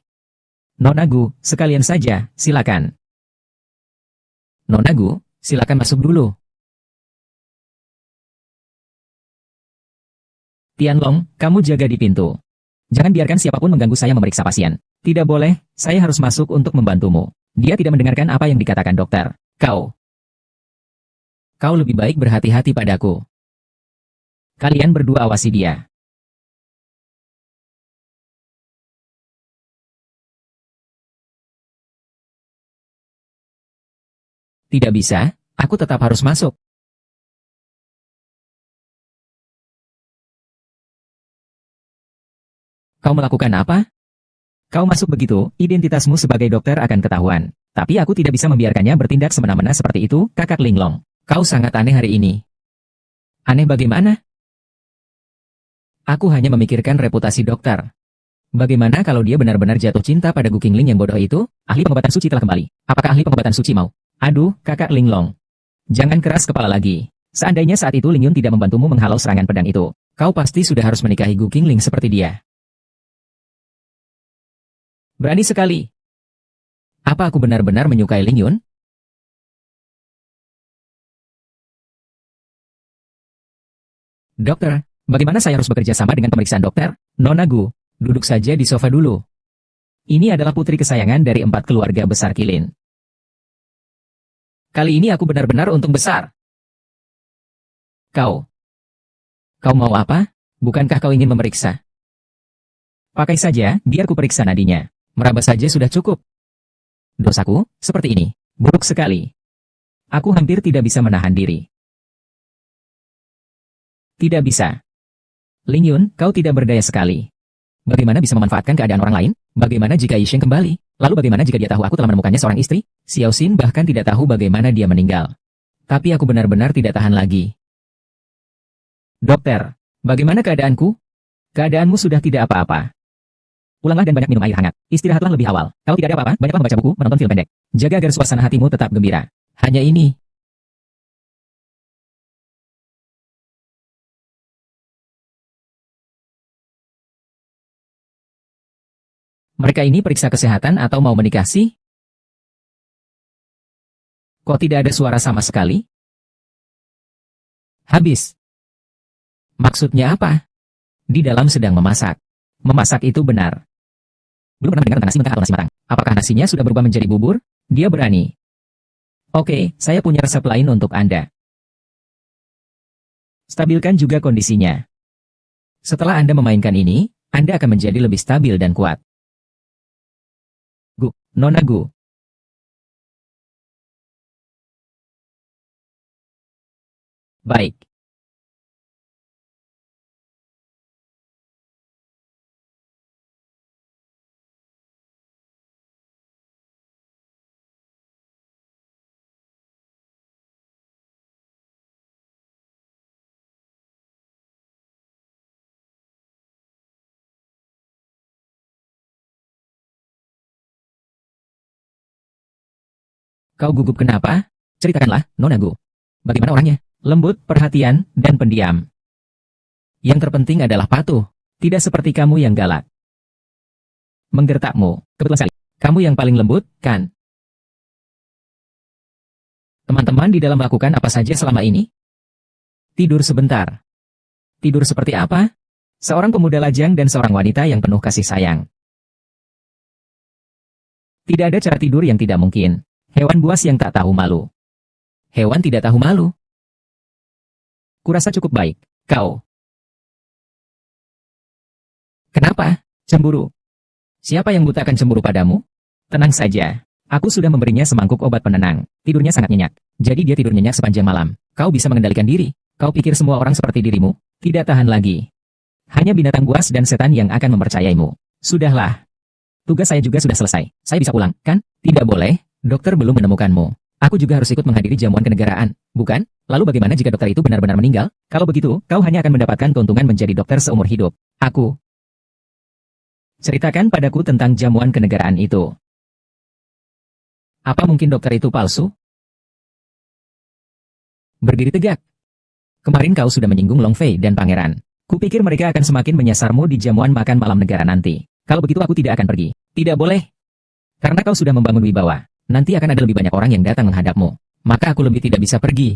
Nona Gu, sekalian saja, silakan. Nona Gu, silakan masuk dulu. Tianlong, kamu jaga di pintu. Jangan biarkan siapapun mengganggu saya memeriksa pasien. Tidak boleh, saya harus masuk untuk membantumu. Dia tidak mendengarkan apa yang dikatakan dokter. Kau lebih baik berhati-hati padaku. Kalian berdua awasi dia. Tidak bisa, aku tetap harus masuk. Kau melakukan apa? Kau masuk begitu, identitasmu sebagai dokter akan ketahuan. Tapi aku tidak bisa membiarkannya bertindak semena-mena seperti itu, kakak Linglong. Kau sangat aneh hari ini. Aneh bagaimana? Aku hanya memikirkan reputasi dokter. Bagaimana kalau dia benar-benar jatuh cinta pada Gu Qingling yang bodoh itu? Ahli pengobatan suci telah kembali. Apakah ahli pengobatan suci mau? Aduh, kakak Linglong. Jangan keras kepala lagi. Seandainya saat itu Ling Yun tidak membantumu menghalau serangan pedang itu, kau pasti sudah harus menikahi Gu Qingling seperti dia. Berani sekali. Apa aku benar-benar menyukai Ling Yun? Dokter, bagaimana saya harus bekerja sama dengan pemeriksaan dokter? Nona Gu, duduk saja di sofa dulu. Ini adalah putri kesayangan dari 4 keluarga besar Qilin. Kali ini aku benar-benar untung besar. Kau mau apa? Bukankah kau ingin memeriksa? Pakai saja, biar ku periksa nadinya. Meraba saja sudah cukup. Dosaku, seperti ini. Buruk sekali. Aku hampir tidak bisa menahan diri. Tidak bisa. Ling Yun, kau tidak berdaya sekali. Bagaimana bisa memanfaatkan keadaan orang lain? Bagaimana jika Yisheng kembali? Lalu bagaimana jika dia tahu aku telah menemukannya seorang istri? Xiao Xin bahkan tidak tahu bagaimana dia meninggal. Tapi aku benar-benar tidak tahan lagi. Dokter, bagaimana keadaanku? Keadaanmu sudah tidak apa-apa. Pulanglah dan banyak minum air hangat. Istirahatlah lebih awal. Kalau tidak ada apa-apa, banyaklah membaca buku, menonton film pendek. Jaga agar suasana hatimu tetap gembira. Hanya ini. Mereka ini periksa kesehatan atau mau menikah sih? Kok tidak ada suara sama sekali? Habis. Maksudnya apa? Di dalam sedang memasak. Memasak itu benar. Belum pernah mendengar tentang nasi mentah atau nasi matang. Apakah nasinya sudah berubah menjadi bubur? Dia berani. Oke, saya punya resep lain untuk Anda. Stabilkan juga kondisinya. Setelah Anda memainkan ini, Anda akan menjadi lebih stabil dan kuat. Gu, Nona Gu. Baik. Kau gugup kenapa? Ceritakanlah, Nona Gu. Bagaimana orangnya? Lembut, perhatian, dan pendiam. Yang terpenting adalah patuh. Tidak seperti kamu yang galak. Menggertakmu. Kebetulan sekali. Kamu yang paling lembut, kan? Teman-teman di dalam melakukan apa saja selama ini? Tidur sebentar. Tidur seperti apa? Seorang pemuda lajang dan seorang wanita yang penuh kasih sayang. Tidak ada cara tidur yang tidak mungkin. Hewan buas yang tak tahu malu. Hewan tidak tahu malu. Kurasa cukup baik. Kau. Kenapa? Cemburu. Siapa yang butakan cemburu padamu? Tenang saja. Aku sudah memberinya semangkuk obat penenang. Tidurnya sangat nyenyak. Jadi dia tidur nyenyak sepanjang malam. Kau bisa mengendalikan diri. Kau pikir semua orang seperti dirimu? Tidak tahan lagi. Hanya binatang buas dan setan yang akan mempercayaimu. Sudahlah. Tugas saya juga sudah selesai. Saya bisa pulang, kan? Tidak boleh. Dokter belum menemukanmu. Aku juga harus ikut menghadiri jamuan kenegaraan, bukan? Lalu bagaimana jika dokter itu benar-benar meninggal? Kalau begitu, kau hanya akan mendapatkan keuntungan menjadi dokter seumur hidup. Aku. Ceritakan padaku tentang jamuan kenegaraan itu. Apa mungkin dokter itu palsu? Berdiri tegak. Kemarin kau sudah menyinggung Long Fei dan Pangeran. Kupikir mereka akan semakin menyasarmu di jamuan makan malam negara nanti. Kalau begitu aku tidak akan pergi. Tidak boleh. Karena kau sudah membangun wibawa. Nanti akan ada lebih banyak orang yang datang menghadapmu. Maka aku lebih tidak bisa pergi.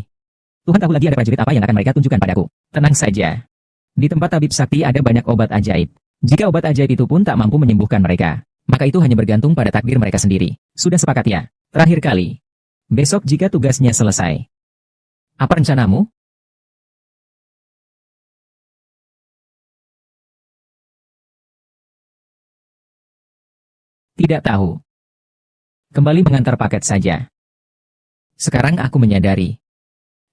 Tuhan tahu lagi ada prajurit apa yang akan mereka tunjukkan padaku. Tenang saja. Di tempat tabib sakti ada banyak obat ajaib. Jika obat ajaib itu pun tak mampu menyembuhkan mereka, maka itu hanya bergantung pada takdir mereka sendiri. Sudah sepakat ya? Terakhir kali. Besok jika tugasnya selesai. Apa rencanamu? Tidak tahu. Kembali mengantar paket saja. Sekarang aku menyadari.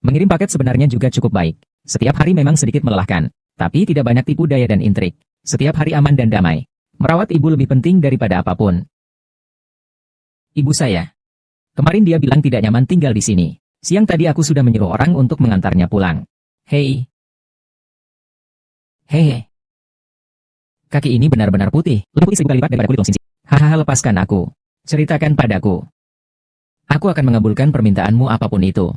Mengirim paket sebenarnya juga cukup baik. Setiap hari memang sedikit melelahkan, tapi tidak banyak tipu daya dan intrik. Setiap hari aman dan damai. Merawat ibu lebih penting daripada apapun. Ibu saya. Kemarin dia bilang tidak nyaman tinggal di sini. Siang tadi aku sudah menyuruh orang untuk mengantarnya pulang. Hei. Hei. Kaki ini benar-benar putih. Lebih putih 1000 kali lipat daripada kulit Long Xinxi. Hahaha, lepaskan aku. Ceritakan padaku. Aku akan mengabulkan permintaanmu apapun itu.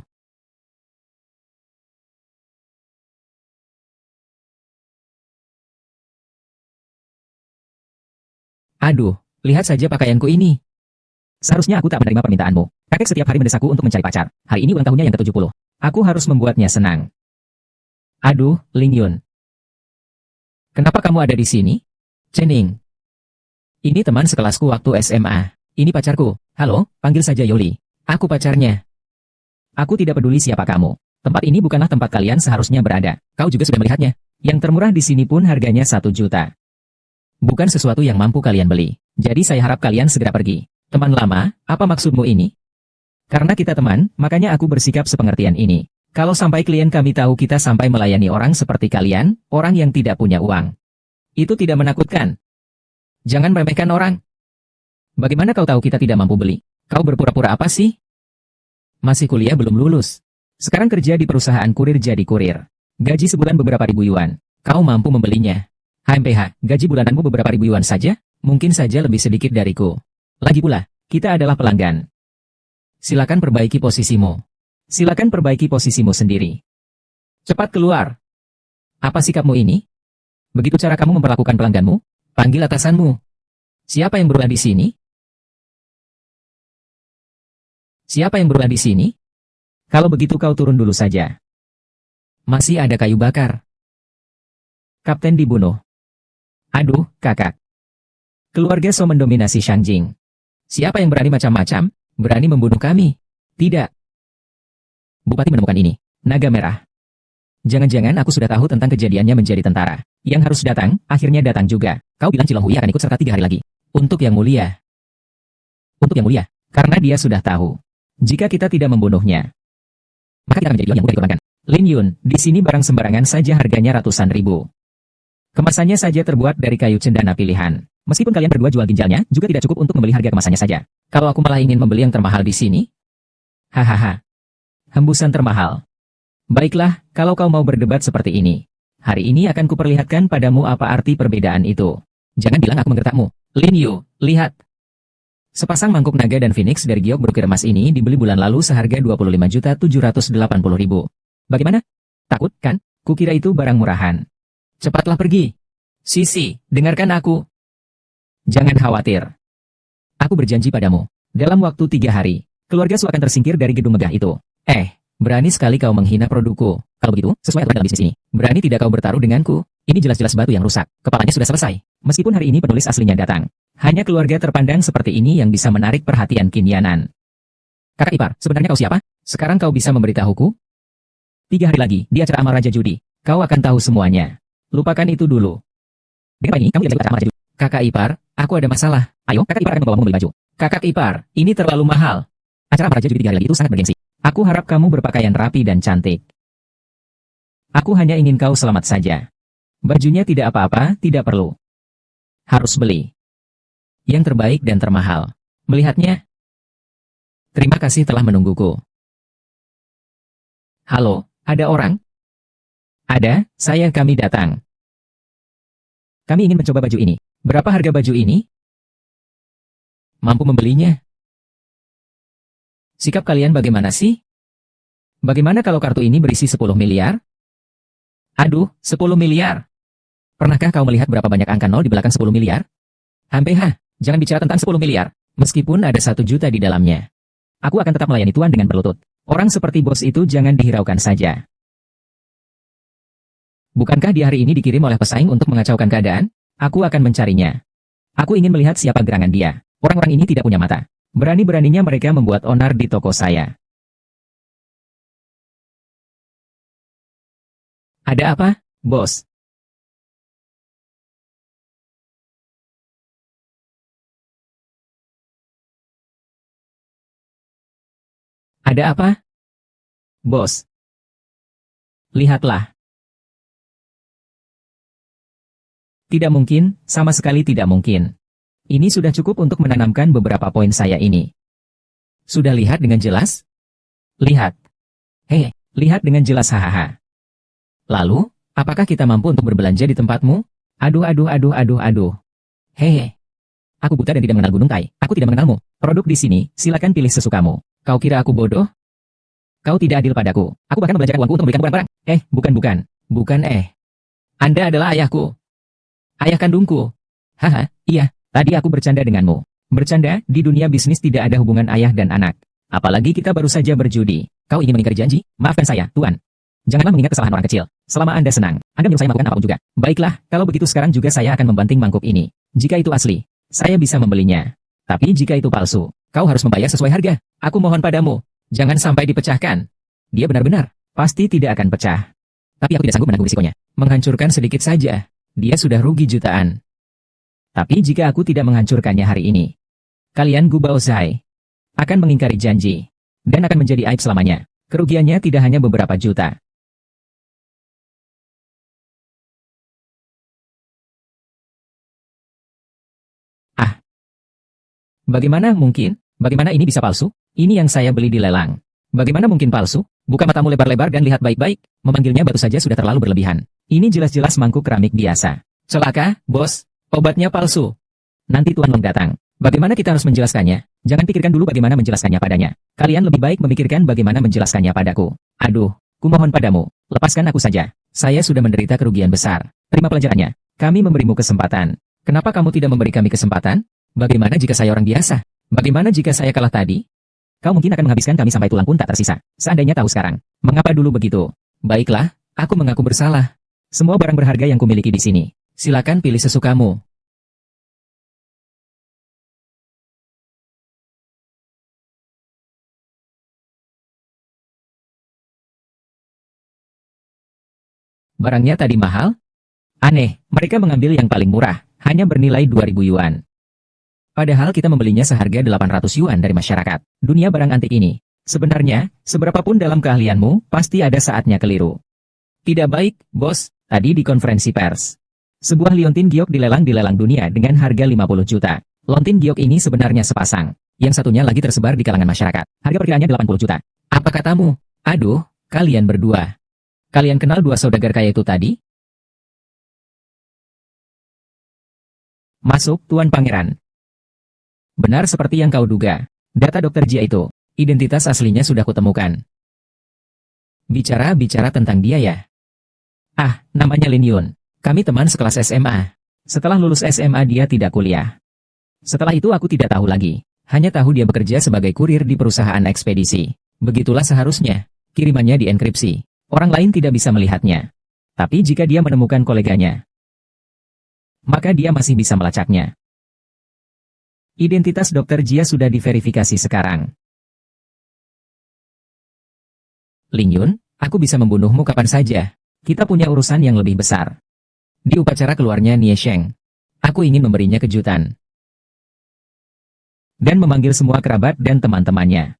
Aduh, lihat saja pakaianku ini. Seharusnya aku tak menerima permintaanmu. Kakek setiap hari mendesakku untuk mencari pacar. Hari ini ulang tahunnya yang ke-70. Aku harus membuatnya senang. Aduh, Ling Yun. Kenapa kamu ada di sini? Chening. Ini teman sekelasku waktu SMA. Ini pacarku. Halo, panggil saja Yoli. Aku pacarnya. Aku tidak peduli siapa kamu. Tempat ini bukanlah tempat kalian seharusnya berada. Kau juga sudah melihatnya. Yang termurah di sini pun harganya 1 juta. Bukan sesuatu yang mampu kalian beli. Jadi saya harap kalian segera pergi. Teman lama, apa maksudmu ini? Karena kita teman, makanya aku bersikap sepengertian ini. Kalau sampai klien kami tahu kita sampai melayani orang seperti kalian, orang yang tidak punya uang. Itu tidak menakutkan. Jangan meremehkan orang. Bagaimana kau tahu kita tidak mampu beli? Kau berpura-pura apa sih? Masih kuliah belum lulus. Sekarang kerja di perusahaan kurir jadi kurir. Gaji sebulan beberapa ribu yuan. Kau mampu membelinya. HMPH, gaji bulananmu beberapa ribu yuan saja? Mungkin saja lebih sedikit dariku. Lagi pula, kita adalah pelanggan. Silakan perbaiki posisimu. Silakan perbaiki posisimu sendiri. Cepat keluar. Apa sikapmu ini? Begitu cara kamu memperlakukan pelangganmu? Panggil atasanmu. Siapa yang berulang di sini? Siapa yang berulang di sini? Kalau begitu kau turun dulu saja. Masih ada kayu bakar. Kapten dibunuh. Aduh, kakak. Keluarga So mendominasi Shangjing. Siapa yang berani macam-macam? Berani membunuh kami? Tidak. Bupati menemukan ini. Naga merah. Jangan-jangan aku sudah tahu tentang kejadiannya menjadi tentara. Yang harus datang, akhirnya datang juga. Kau bilang Cilonghui akan ikut serta 3 hari lagi. Untuk yang mulia. Untuk yang mulia. Karena dia sudah tahu. Jika kita tidak membunuhnya, maka kita akan menjadi yang mudah dikorbankan. Lin Yun, di sini barang sembarangan saja harganya ratusan ribu. Kemasannya saja terbuat dari kayu cendana pilihan. Meskipun kalian berdua jual ginjalnya, juga tidak cukup untuk membeli harga kemasannya saja. Kalau aku malah ingin membeli yang termahal di sini? Hahaha. Hembusan termahal. Baiklah, kalau kau mau berdebat seperti ini. Hari ini akan kuperlihatkan padamu apa arti perbedaan itu. Jangan bilang aku menggertakmu. Lin Yu, lihat. Sepasang mangkuk naga dan phoenix dari giok berukir emas ini dibeli bulan lalu seharga 25.780.000. Bagaimana? Takut, kan? Kukira itu barang murahan. Cepatlah pergi. Sisi, dengarkan aku. Jangan khawatir. Aku berjanji padamu. Dalam waktu 3 hari, keluarga Su akan tersingkir dari gedung megah itu. Berani sekali kau menghina produkku. Kalau begitu, sesuai aturan dalam bisnis ini. Berani tidak kau bertaruh denganku? Ini jelas-jelas batu yang rusak. Kepalanya sudah selesai. Meskipun hari ini penulis aslinya datang. Hanya keluarga terpandang seperti ini yang bisa menarik perhatian Qin Yanan. Kakak ipar, sebenarnya kau siapa? Sekarang kau bisa memberitahuku? 3 hari lagi, di acara amal Raja Judi. Kau akan tahu semuanya. Lupakan itu dulu. Dengan ini, kamu tidak acara amal Raja Judi. Kakak ipar, aku ada masalah. Ayo, kakak ipar akan membawamu membeli baju. Kakak ipar, ini terlalu mahal. Acara amal Raja Judi 3 hari lagi itu sangat bergengsi. Aku harap kamu berpakaian rapi dan cantik. Aku hanya ingin kau selamat saja. Bajunya tidak apa-apa, tidak perlu. Harus beli. Yang terbaik dan termahal. Melihatnya? Terima kasih telah menungguku. Halo, ada orang? Ada, kami datang. Kami ingin mencoba baju ini. Berapa harga baju ini? Mampu membelinya? Sikap kalian bagaimana sih? Bagaimana kalau kartu ini berisi 10 miliar? Aduh, 10 miliar. Pernahkah kau melihat berapa banyak angka nol di belakang 10 miliar? Hampir, jangan bicara tentang 10 miliar. Meskipun ada 1 juta di dalamnya. Aku akan tetap melayani Tuan dengan berlutut. Orang seperti bos itu jangan dihiraukan saja. Bukankah dia hari ini dikirim oleh pesaing untuk mengacaukan keadaan? Aku akan mencarinya. Aku ingin melihat siapa gerangan dia. Orang-orang ini tidak punya mata. Berani-beraninya mereka membuat onar di toko saya. Ada apa, bos? Ada apa? Bos. Lihatlah. Tidak mungkin, sama sekali tidak mungkin. Ini sudah cukup untuk menanamkan beberapa poin saya ini. Sudah lihat dengan jelas? Lihat. Hei, lihat dengan jelas hahaha. Lalu, apakah kita mampu untuk berbelanja di tempatmu? Aduh. Hehe. Aku buta dan tidak mengenal Gunung Tai. Aku tidak mengenalmu. Produk di sini, silakan pilih sesukamu. Kau kira aku bodoh? Kau tidak adil padaku. Aku bahkan membelanjakan uangku untuk membelikan barang-barang. Bukan. Bukan. Anda adalah ayahku. Ayah kandungku. Haha, iya. Tadi aku bercanda denganmu. Bercanda, di dunia bisnis tidak ada hubungan ayah dan anak. Apalagi kita baru saja berjudi. Kau ingin mengingkari janji? Maafkan saya, Tuan. Janganlah mengingat kesalahan orang kecil. Selama Anda senang, Anda menyuruh saya melakukan apapun juga. Baiklah, kalau begitu sekarang juga saya akan membanting mangkuk ini. Jika itu asli, saya bisa membelinya. Tapi jika itu palsu, kau harus membayar sesuai harga. Aku mohon padamu, jangan sampai dipecahkan. Dia benar-benar, pasti tidak akan pecah. Tapi aku tidak sanggup menanggung risikonya. Menghancurkan sedikit saja. Dia sudah rugi jutaan. Tapi jika aku tidak menghancurkannya hari ini, kalian Gubao Zai akan mengingkari janji dan akan menjadi aib selamanya. Kerugiannya tidak hanya beberapa juta. Ah, bagaimana mungkin? Bagaimana ini bisa palsu? Ini yang saya beli di lelang. Bagaimana mungkin palsu? Buka matamu lebar-lebar dan lihat baik-baik. Memanggilnya batu saja sudah terlalu berlebihan. Ini jelas-jelas mangkuk keramik biasa. Celaka, bos. Obatnya palsu. Nanti Tuan Long datang. Bagaimana kita harus menjelaskannya? Jangan pikirkan dulu bagaimana menjelaskannya padanya. Kalian lebih baik memikirkan bagaimana menjelaskannya padaku. Aduh, kumohon padamu, lepaskan aku saja. Saya sudah menderita kerugian besar. Terima pelajarannya. Kami memberimu kesempatan. Kenapa kamu tidak memberi kami kesempatan? Bagaimana jika saya orang biasa? Bagaimana jika saya kalah tadi? Kau mungkin akan menghabiskan kami sampai tulang pun tak tersisa. Seandainya tahu sekarang. Mengapa dulu begitu? Baiklah, aku mengaku bersalah. Semua barang berharga yang kumiliki di sini. Silakan pilih sesukamu. Barangnya tadi mahal? Aneh, mereka mengambil yang paling murah, hanya bernilai 2.000 yuan. Padahal kita membelinya seharga 800 yuan dari masyarakat. Dunia barang antik ini. Sebenarnya, seberapapun dalam keahlianmu, pasti ada saatnya keliru. Tidak baik, bos, tadi di konferensi pers. Sebuah liontin giok dilelang di lelang dunia dengan harga 50 juta. Lontin giok ini sebenarnya sepasang. Yang satunya lagi tersebar di kalangan masyarakat. Harga perkiraannya 80 juta. Apa katamu? Aduh, kalian berdua. Kalian kenal dua saudagar kaya itu tadi? Masuk, Tuan Pangeran. Benar seperti yang kau duga. Data Dokter Jia itu, identitas aslinya sudah kutemukan. Bicara tentang dia ya. Ah, namanya Lin Yun. Kami teman sekelas SMA. Setelah lulus SMA dia tidak kuliah. Setelah itu aku tidak tahu lagi. Hanya tahu dia bekerja sebagai kurir di perusahaan ekspedisi. Begitulah seharusnya. Kirimannya dienkripsi. Orang lain tidak bisa melihatnya. Tapi jika dia menemukan koleganya, maka dia masih bisa melacaknya. Identitas Dokter Jia sudah diverifikasi sekarang. Lin Yun, aku bisa membunuhmu kapan saja. Kita punya urusan yang lebih besar. Di upacara keluarnya Nie Sheng, aku ingin memberinya kejutan. Dan memanggil semua kerabat dan teman-temannya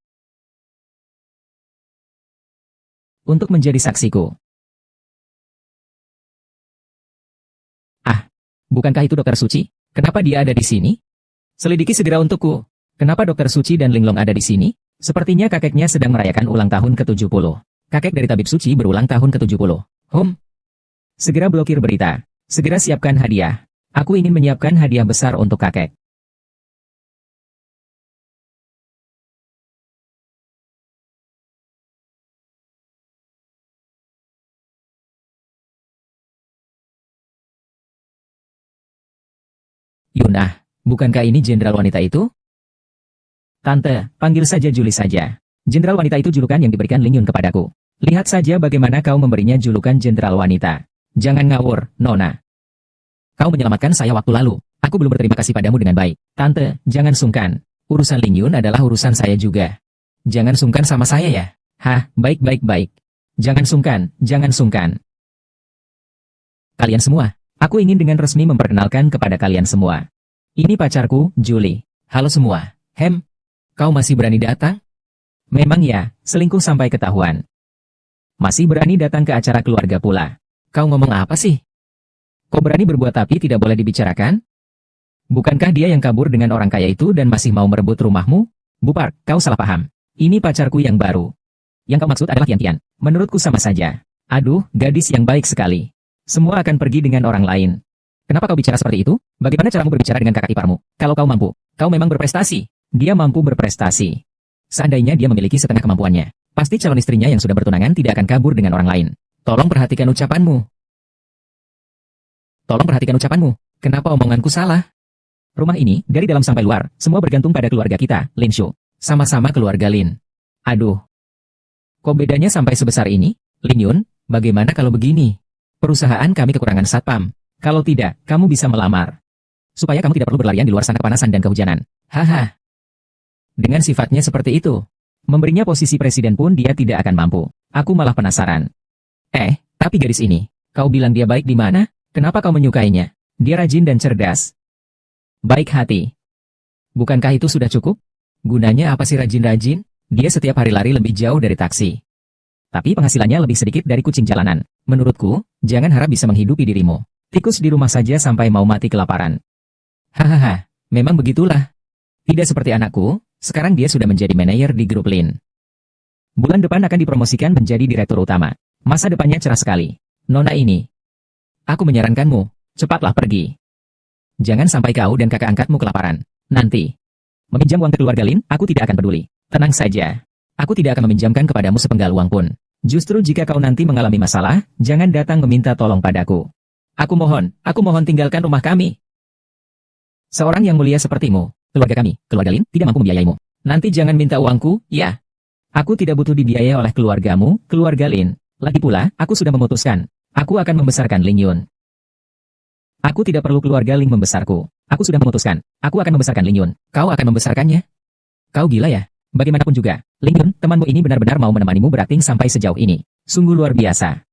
untuk menjadi saksiku. Ah, bukankah itu Dokter Suci? Kenapa dia ada di sini? Selidiki segera untukku. Kenapa Dokter Suci dan Linglong ada di sini? Sepertinya kakeknya sedang merayakan ulang tahun ke-70. Kakek dari Tabib Suci berulang tahun ke-70. Segera blokir berita. Segera siapkan hadiah. Aku ingin menyiapkan hadiah besar untuk kakek. Yunah, bukankah ini jenderal wanita itu? Tante, panggil saja Juli saja. Jenderal wanita itu julukan yang diberikan Ling Yun kepadaku. Lihat saja bagaimana kau memberinya julukan jenderal wanita. Jangan ngawur, Nona. Kau menyelamatkan saya waktu lalu. Aku belum berterima kasih padamu dengan baik. Tante, jangan sungkan. Urusan Ling Yun adalah urusan saya juga. Jangan sungkan sama saya ya. Hah, baik. Jangan sungkan. Kalian semua, aku ingin dengan resmi memperkenalkan kepada kalian semua. Ini pacarku, Julie. Halo semua. Kau masih berani datang? Memang ya, selingkuh sampai ketahuan. Masih berani datang ke acara keluarga pula. Kau ngomong apa sih? Kau berani berbuat tapi tidak boleh dibicarakan? Bukankah dia yang kabur dengan orang kaya itu dan masih mau merebut rumahmu? Bupar, kau salah paham. Ini pacarku yang baru. Yang kau maksud adalah Tian. Menurutku sama saja. Aduh, gadis yang baik sekali. Semua akan pergi dengan orang lain. Kenapa kau bicara seperti itu? Bagaimana caramu berbicara dengan kakak iparmu? Kalau kau mampu, kau memang berprestasi. Dia mampu berprestasi. Seandainya dia memiliki setengah kemampuannya, pasti calon istrinya yang sudah bertunangan tidak akan kabur dengan orang lain. Tolong perhatikan ucapanmu. Kenapa omonganku salah? Rumah ini, dari dalam sampai luar, semua bergantung pada keluarga kita, Lin Shu. Sama-sama keluarga Lin. Aduh. Kok bedanya sampai sebesar ini? Lin Yun, bagaimana kalau begini? Perusahaan kami kekurangan satpam. Kalau tidak, kamu bisa melamar. Supaya kamu tidak perlu berlarian di luar sana kepanasan dan kehujanan. Haha. Dengan sifatnya seperti itu, memberinya posisi presiden pun dia tidak akan mampu. Aku malah penasaran. Tapi gadis ini, kau bilang dia baik di mana? Kenapa kau menyukainya? Dia rajin dan cerdas. Baik hati. Bukankah itu sudah cukup? Gunanya apa sih rajin-rajin? Dia setiap hari lari lebih jauh dari taksi. Tapi penghasilannya lebih sedikit dari kucing jalanan. Menurutku, jangan harap bisa menghidupi dirimu. Tikus di rumah saja sampai mau mati kelaparan. Hahaha, memang begitulah. Tidak seperti anakku, sekarang dia sudah menjadi manajer di grup Lin. Bulan depan akan dipromosikan menjadi direktur utama. Masa depannya cerah sekali. Nona ini. Aku menyarankanmu, cepatlah pergi. Jangan sampai kau dan kakak angkatmu kelaparan. Nanti. Meminjam uang ke keluarga Lin, aku tidak akan peduli. Tenang saja. Aku tidak akan meminjamkan kepadamu sepenggal uang pun. Justru jika kau nanti mengalami masalah, jangan datang meminta tolong padaku. Aku mohon tinggalkan rumah kami. Seorang yang mulia sepertimu, keluarga kami, keluarga Lin, tidak mampu membiayaimu. Nanti jangan minta uangku, ya. Aku tidak butuh dibiayai oleh keluargamu, keluarga Lin. Lagi pula, aku sudah memutuskan. Aku akan membesarkan Ling Yun. Aku tidak perlu keluarga Ling membesarku. Aku sudah memutuskan. Aku akan membesarkan Ling Yun. Kau akan membesarkannya? Kau gila ya? Bagaimanapun juga, Ling Yun, temanmu ini benar-benar mau menemanimu berakting sampai sejauh ini. Sungguh luar biasa.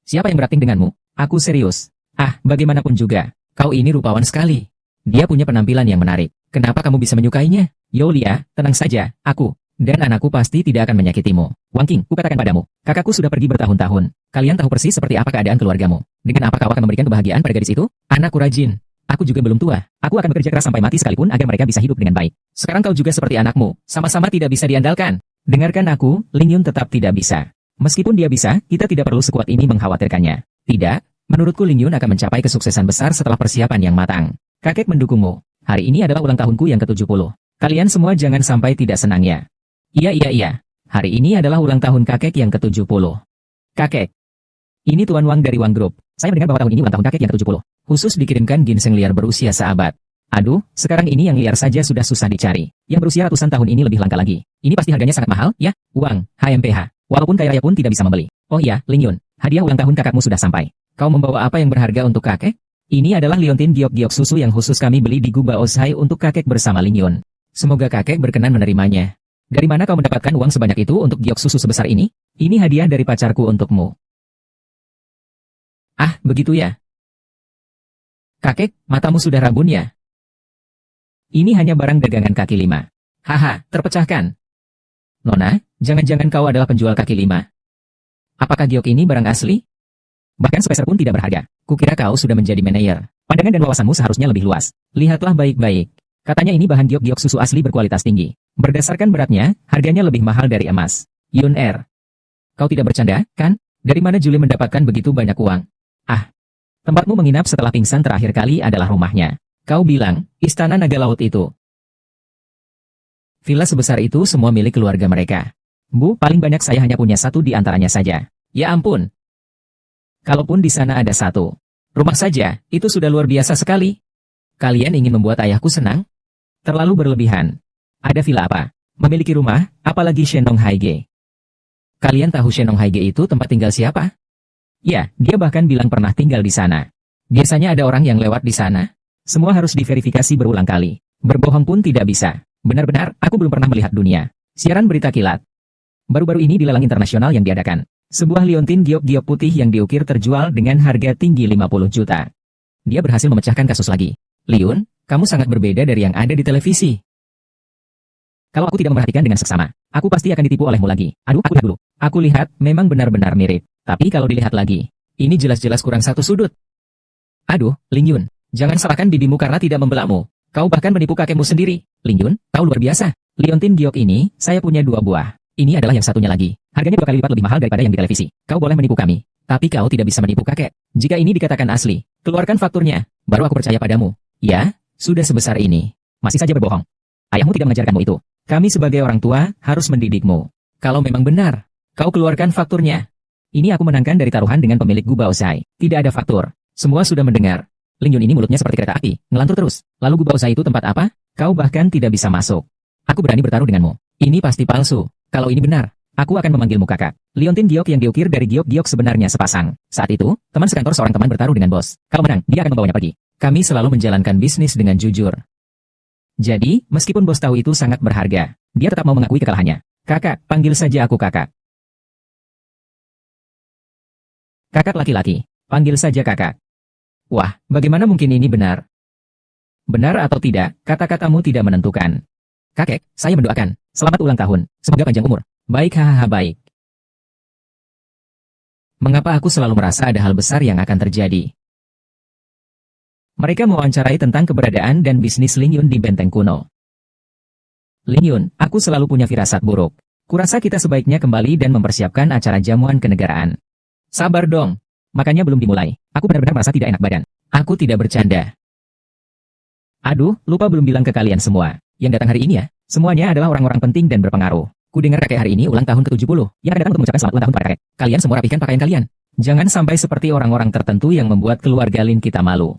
Siapa yang berakting denganmu? Aku serius. Ah, bagaimanapun juga, kau ini rupawan sekali. Dia punya penampilan yang menarik. Kenapa kamu bisa menyukainya? Yulia, tenang saja, aku dan anakku pasti tidak akan menyakitimu. Wang Qing, kukatakan padamu, kakakku sudah pergi bertahun-tahun. Kalian tahu persis seperti apa keadaan keluargamu. Dengan apa kau akan memberikan kebahagiaan pada gadis itu? Anakku rajin. Aku juga belum tua. Aku akan bekerja keras sampai mati sekalipun agar mereka bisa hidup dengan baik. Sekarang kau juga seperti anakmu, sama-sama tidak bisa diandalkan. Dengarkan aku, Ling Yun tetap tidak bisa. Meskipun dia bisa, kita tidak perlu sekuat ini mengkhawatirkannya. Tidak, menurutku Ling Yun akan mencapai kesuksesan besar setelah persiapan yang matang. Kakek mendukungmu. Hari ini adalah ulang tahunku yang ke-70. Kalian semua jangan sampai tidak senang ya. Iya. Hari ini adalah ulang tahun kakek yang ke-70. Kakek. Ini Tuan Wang dari Wang Group. Saya mendengar bahwa tahun ini ulang tahun kakek yang ke-70. Khusus dikirimkan ginseng liar berusia seabad. Aduh, sekarang ini yang liar saja sudah susah dicari. Yang berusia ratusan tahun ini lebih langka lagi. Ini pasti harganya sangat mahal, ya? Uang, HMPH. Walaupun kaya raya pun tidak bisa membeli. Oh iya, Ling Yun. Hadiah ulang tahun kakakmu sudah sampai. Kau membawa apa yang berharga untuk kakek? Ini adalah liontin giok-giok susu yang khusus kami beli di Guba Osai untuk kakek bersama Ling Yun. Semoga kakek berkenan menerimanya. Dari mana kau mendapatkan uang sebanyak itu untuk giok susu sebesar ini? Ini hadiah dari pacarku untukmu. Ah, begitu ya? Kakek, matamu sudah rabun ya? Ini hanya barang dagangan kaki lima. Haha, terpecahkan. Nona, jangan-jangan kau adalah penjual kaki lima. Apakah giok ini barang asli? Bahkan sepeser pun tidak berharga. Kukira kau sudah menjadi manajer. Pandangan dan wawasanmu seharusnya lebih luas. Lihatlah baik-baik. Katanya ini bahan giok-giok susu asli berkualitas tinggi. Berdasarkan beratnya, harganya lebih mahal dari emas. Yun Er. Kau tidak bercanda, kan? Dari mana Julie mendapatkan begitu banyak uang? Ah, tempatmu menginap setelah pingsan terakhir kali adalah rumahnya. Kau bilang, istana naga laut itu. Villa sebesar itu semua milik keluarga mereka. Bu, paling banyak saya hanya punya satu di antaranya saja. Ya ampun. Kalaupun di sana ada satu rumah saja, itu sudah luar biasa sekali. Kalian ingin membuat ayahku senang? Terlalu berlebihan. Ada villa apa? Memiliki rumah, apalagi Shenong Haige. Kalian tahu Shenong Haige itu tempat tinggal siapa? Ya, dia bahkan bilang pernah tinggal di sana. Biasanya ada orang yang lewat di sana. Semua harus diverifikasi berulang kali. Berbohong pun tidak bisa. Benar-benar, aku belum pernah melihat dunia. Siaran berita kilat. Baru-baru ini di lelang internasional yang diadakan. Sebuah liontin giok-giok putih yang diukir terjual dengan harga tinggi 50 juta. Dia berhasil memecahkan kasus lagi. Liun, kamu sangat berbeda dari yang ada di televisi. Kalau aku tidak memperhatikan dengan seksama, aku pasti akan ditipu olehmu lagi. Aduh, aku lihat dulu. Aku lihat, memang benar-benar mirip. Tapi kalau dilihat lagi, ini jelas-jelas kurang satu sudut. Aduh, Ling Yun, jangan salahkan bibimu karena tidak membelakmu. Kau bahkan menipu kakekmu sendiri. Ling Yun, kau luar biasa. Liontin giok ini, saya punya 2 buah. Ini adalah yang satunya lagi. Harganya 2 kali lipat lebih mahal daripada yang di televisi. Kau boleh menipu kami. Tapi kau tidak bisa menipu kakek. Jika ini dikatakan asli, keluarkan fakturnya. Baru aku percaya padamu. Ya, sudah sebesar ini. Masih saja berbohong. Ayahmu tidak mengajarkanmu itu. Kami sebagai orang tua, harus mendidikmu. Kalau memang benar, kau keluarkan fakturnya. Ini aku menangkan dari taruhan dengan pemilik Guba Osai. Tidak ada faktur. Semua sudah mendengar. Ling Yun ini mulutnya seperti kereta api, ngelantur terus. Lalu Guba Osai itu tempat apa? Kau bahkan tidak bisa masuk. Aku berani bertaruh denganmu. Ini pasti palsu. Kalau ini benar, aku akan memanggilmu kakak. Liontin giok yang diukir dari giok-giok sebenarnya sepasang. Saat itu, teman sekantor seorang teman bertaruh dengan bos. Kalau menang, dia akan membawanya pergi. Kami selalu menjalankan bisnis dengan jujur. Jadi, meskipun bos tahu itu sangat berharga, dia tetap mau mengakui kekalahannya. Kakak, panggil saja aku kakak. Kakak laki-laki, panggil saja kakak. Wah, bagaimana mungkin ini benar? Benar atau tidak, kata-katamu tidak menentukan. Kakek, saya mendoakan. Selamat ulang tahun. Semoga panjang umur. Baik, hahaha, baik. Mengapa aku selalu merasa ada hal besar yang akan terjadi? Mereka mewawancarai tentang keberadaan dan bisnis Ling Yun di benteng kuno. Ling Yun, aku selalu punya firasat buruk. Kurasa kita sebaiknya kembali dan mempersiapkan acara jamuan kenegaraan. Sabar dong. Makanya belum dimulai. Aku benar-benar merasa tidak enak badan. Aku tidak bercanda. Aduh, lupa belum bilang ke kalian semua. Yang datang hari ini ya, semuanya adalah orang-orang penting dan berpengaruh. Ku dengar kakek hari ini ulang tahun ke-70. Yang akan datang untuk mengucapkan selamat ulang tahun pada kakek. Kalian semua rapihkan pakaian kalian. Jangan sampai seperti orang-orang tertentu yang membuat keluarga Lin kita malu.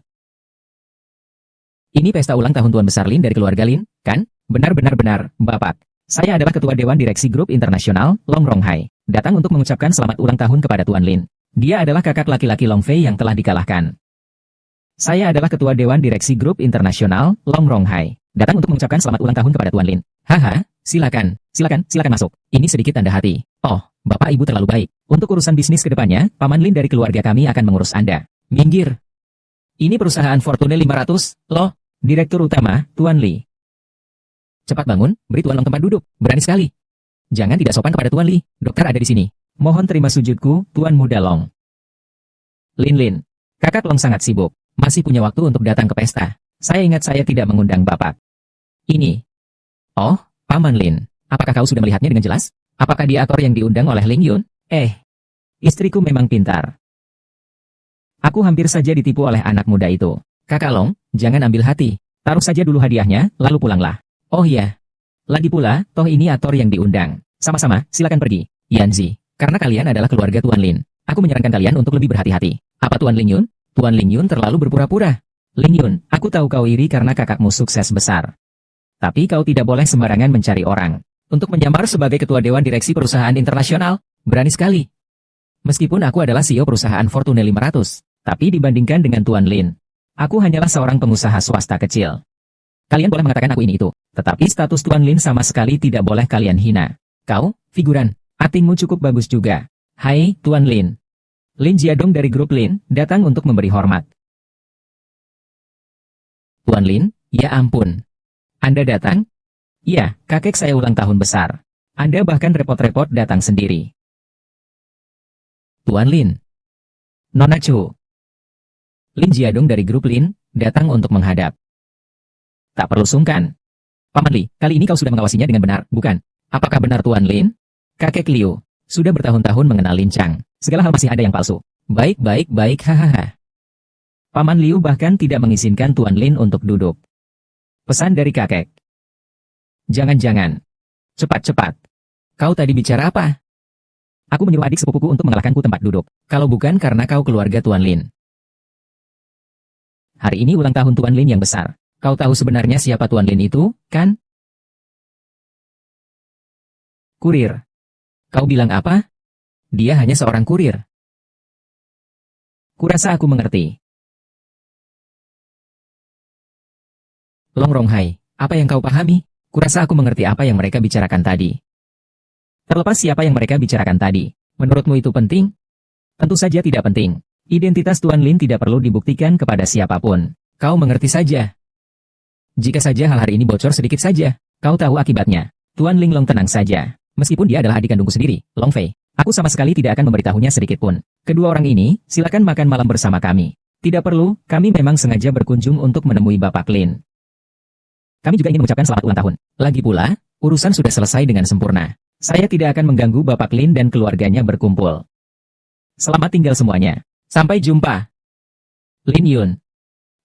Ini pesta ulang tahun Tuan Besar Lin dari keluarga Lin, kan? Benar-benar, Bapak. Saya adalah Ketua Dewan Direksi Grup Internasional, Long Ronghai. Datang untuk mengucapkan selamat ulang tahun kepada Tuan Lin. Dia adalah kakak laki-laki Long Fei yang telah dikalahkan. Saya adalah Ketua Dewan Direksi Grup Internasional, Long Ronghai. Datang untuk mengucapkan selamat ulang tahun kepada Tuan Lin. Haha, Silakan masuk. Ini sedikit tanda hati. Oh, Bapak Ibu terlalu baik. Untuk urusan bisnis ke depannya, Paman Lin dari keluarga kami akan mengurus Anda. Minggir. Ini perusahaan Fortune 500, loh. Direktur Utama, Tuan Li. Cepat bangun, beri Tuan Long tempat duduk. Berani sekali. Jangan tidak sopan kepada Tuan Li. Dokter ada di sini. Mohon terima sujudku, Tuan Muda Long. Lin. Kakak Long sangat sibuk. Masih punya waktu untuk datang ke pesta. Saya ingat saya tidak mengundang Bapak. Ini. Oh, Paman Lin. Apakah kau sudah melihatnya dengan jelas? Apakah dia aktor yang diundang oleh Ling Yun? Istriku memang pintar. Aku hampir saja ditipu oleh anak muda itu. Kakak Long, jangan ambil hati. Taruh saja dulu hadiahnya, lalu pulanglah. Oh iya. Lagi pula, toh ini aktor yang diundang. Sama-sama, silakan pergi. Yanzi, karena kalian adalah keluarga Tuan Lin. Aku menyarankan kalian untuk lebih berhati-hati. Apa Tuan Ling Yun? Tuan Ling Yun terlalu berpura-pura. Ling Yun, aku tahu kau iri karena kakakmu sukses besar. Tapi kau tidak boleh sembarangan mencari orang. Untuk menyamar sebagai ketua dewan direksi perusahaan internasional, berani sekali. Meskipun aku adalah CEO perusahaan Fortune 500, tapi dibandingkan dengan Tuan Lin, aku hanyalah seorang pengusaha swasta kecil. Kalian boleh mengatakan aku ini itu, tetapi status Tuan Lin sama sekali tidak boleh kalian hina. Kau, figuran, aktingmu cukup bagus juga. Hai, Tuan Lin. Lin Jiadong dari grup Lin, datang untuk memberi hormat. Tuan Lin, ya ampun. Anda datang? Iya, kakek saya ulang tahun besar. Anda bahkan repot-repot datang sendiri. Tuan Lin. Nona Chu. Lin Jiadong dari grup Lin, datang untuk menghadap. Tak perlu sungkan. Paman Li, kali ini kau sudah mengawasinya dengan benar, bukan? Apakah benar Tuan Lin? Kakek Liu, sudah bertahun-tahun mengenal Lin Chang. Segala hal masih ada yang palsu. Baik, hahaha. Paman Liu bahkan tidak mengizinkan Tuan Lin untuk duduk. Pesan dari kakek. Jangan. Cepat. Kau tadi bicara apa? Aku menyuruh adik sepupuku untuk mengalahkanku tempat duduk. Kalau bukan karena kau keluarga Tuan Lin. Hari ini ulang tahun Tuan Lin yang besar. Kau tahu sebenarnya siapa Tuan Lin itu, kan? Kurir. Kau bilang apa? Dia hanya seorang kurir. Kurasa aku mengerti. Long Ronghai, apa yang kau pahami? Kurasa aku mengerti apa yang mereka bicarakan tadi. Terlepas siapa yang mereka bicarakan tadi, menurutmu itu penting? Tentu saja tidak penting. Identitas Tuan Lin tidak perlu dibuktikan kepada siapapun. Kau mengerti saja. Jika saja hal hari ini bocor sedikit saja, kau tahu akibatnya. Tuan Ling Long tenang saja. Meskipun dia adalah adik kandungku sendiri, Long Fei, aku sama sekali tidak akan memberitahunya sedikit pun. Kedua orang ini, silakan makan malam bersama kami. Tidak perlu, kami memang sengaja berkunjung untuk menemui Bapak Lin. Kami juga ingin mengucapkan selamat ulang tahun. Lagi pula, urusan sudah selesai dengan sempurna. Saya tidak akan mengganggu Bapak Lin dan keluarganya berkumpul. Selamat tinggal semuanya. Sampai jumpa. Lin Yun.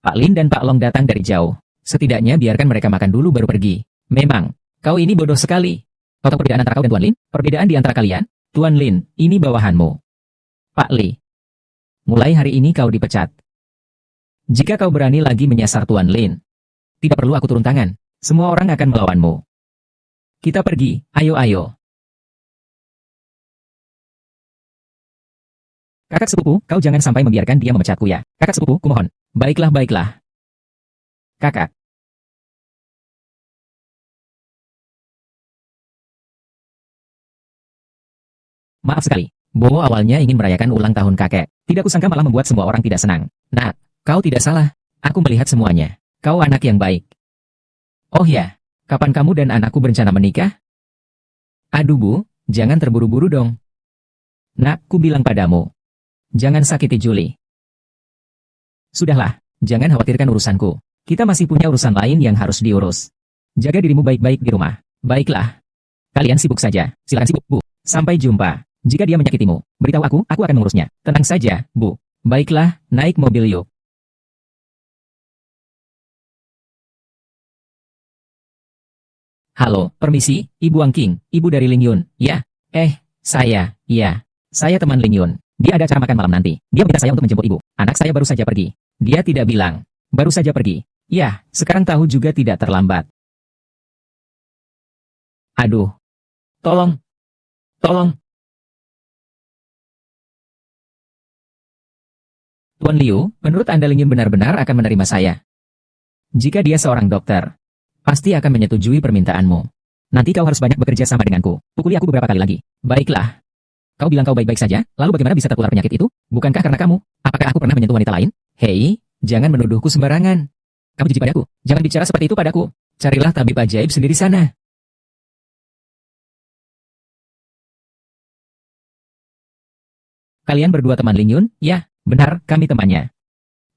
Pak Lin dan Pak Long datang dari jauh. Setidaknya biarkan mereka makan dulu baru pergi. Memang, kau ini bodoh sekali. Kau tahu perbedaan antara kau dan Tuan Lin? Perbedaan di antara kalian? Tuan Lin, ini bawahanmu. Pak Li. Mulai hari ini kau dipecat. Jika kau berani lagi menyasar Tuan Lin, tidak perlu aku turun tangan. Semua orang akan melawanmu. Kita pergi, ayo. Kakak sepupu, kau jangan sampai membiarkan dia memecatku ya. Kakak sepupu, kumohon. Baiklah. Kakak. Maaf sekali. Bo awalnya ingin merayakan ulang tahun kakek. Tidak kusangka malah membuat semua orang tidak senang. Nah, kau tidak salah. Aku melihat semuanya. Kau anak yang baik. Oh ya, kapan kamu dan anakku berencana menikah? Aduh Bu, jangan terburu-buru dong. Nak, ku bilang padamu. Jangan sakiti Julie. Sudahlah, jangan khawatirkan urusanku. Kita masih punya urusan lain yang harus diurus. Jaga dirimu baik-baik di rumah. Baiklah. Kalian sibuk saja. Silakan sibuk, Bu. Sampai jumpa. Jika dia menyakitimu, beritahu aku akan mengurusnya. Tenang saja, Bu. Baiklah, naik mobil yuk. Halo, permisi, Ibu Angking, Ibu dari Ling Yun, ya? Saya teman Ling Yun. Dia ada acara makan malam nanti. Dia minta saya untuk menjemput Ibu. Anak saya baru saja pergi. Dia tidak bilang. Baru saja pergi. Ya, sekarang tahu juga tidak terlambat. Aduh. Tolong. Tuan Liu, menurut Anda Ling Yun benar-benar akan menerima saya? Jika dia seorang dokter, pasti akan menyetujui permintaanmu. Nanti kau harus banyak bekerja sama denganku. Pukuli aku beberapa kali lagi. Baiklah. Kau bilang kau baik-baik saja, lalu bagaimana bisa tertular penyakit itu? Bukankah karena kamu? Apakah aku pernah menyentuh wanita lain? Hei, jangan menuduhku sembarangan. Kamu jijik padaku. Jangan bicara seperti itu padaku. Carilah tabib ajaib sendiri sana. Kalian berdua teman Ling Yun? Ya, benar, kami temannya.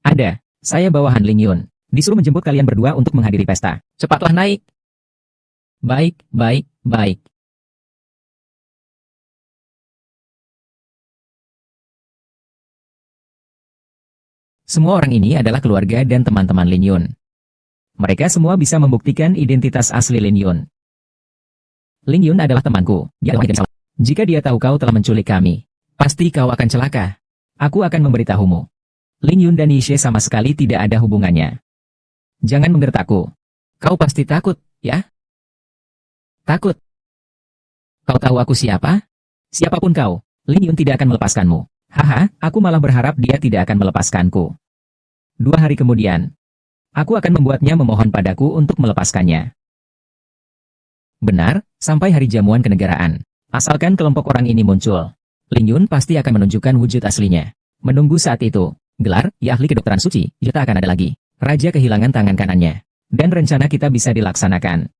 Anda, saya bawahan Ling Yun. Disuruh menjemput kalian berdua untuk menghadiri pesta. Cepatlah naik. Baik, baik, baik. Semua orang ini adalah keluarga dan teman-teman Lin Yun. Mereka semua bisa membuktikan identitas asli Lin Yun. Lin Yun adalah temanku. Dia adalah yang salah. Jika dia tahu kau telah menculik kami, pasti kau akan celaka. Aku akan memberitahumu. Lin Yun dan Yishe sama sekali tidak ada hubungannya. Jangan menggertakku. Kau pasti takut, ya? Takut. Kau tahu aku siapa? Siapapun kau, Lin Yun tidak akan melepaskanmu. Haha, aku malah berharap dia tidak akan melepaskanku. 2 hari kemudian, aku akan membuatnya memohon padaku untuk melepaskannya. Benar, sampai hari jamuan kenegaraan. Asalkan kelompok orang ini muncul, Lin Yun pasti akan menunjukkan wujud aslinya. Menunggu saat itu, gelar, ya ahli kedokteran suci, tak akan ada lagi. Raja kehilangan tangan kanannya. Dan rencana kita bisa dilaksanakan.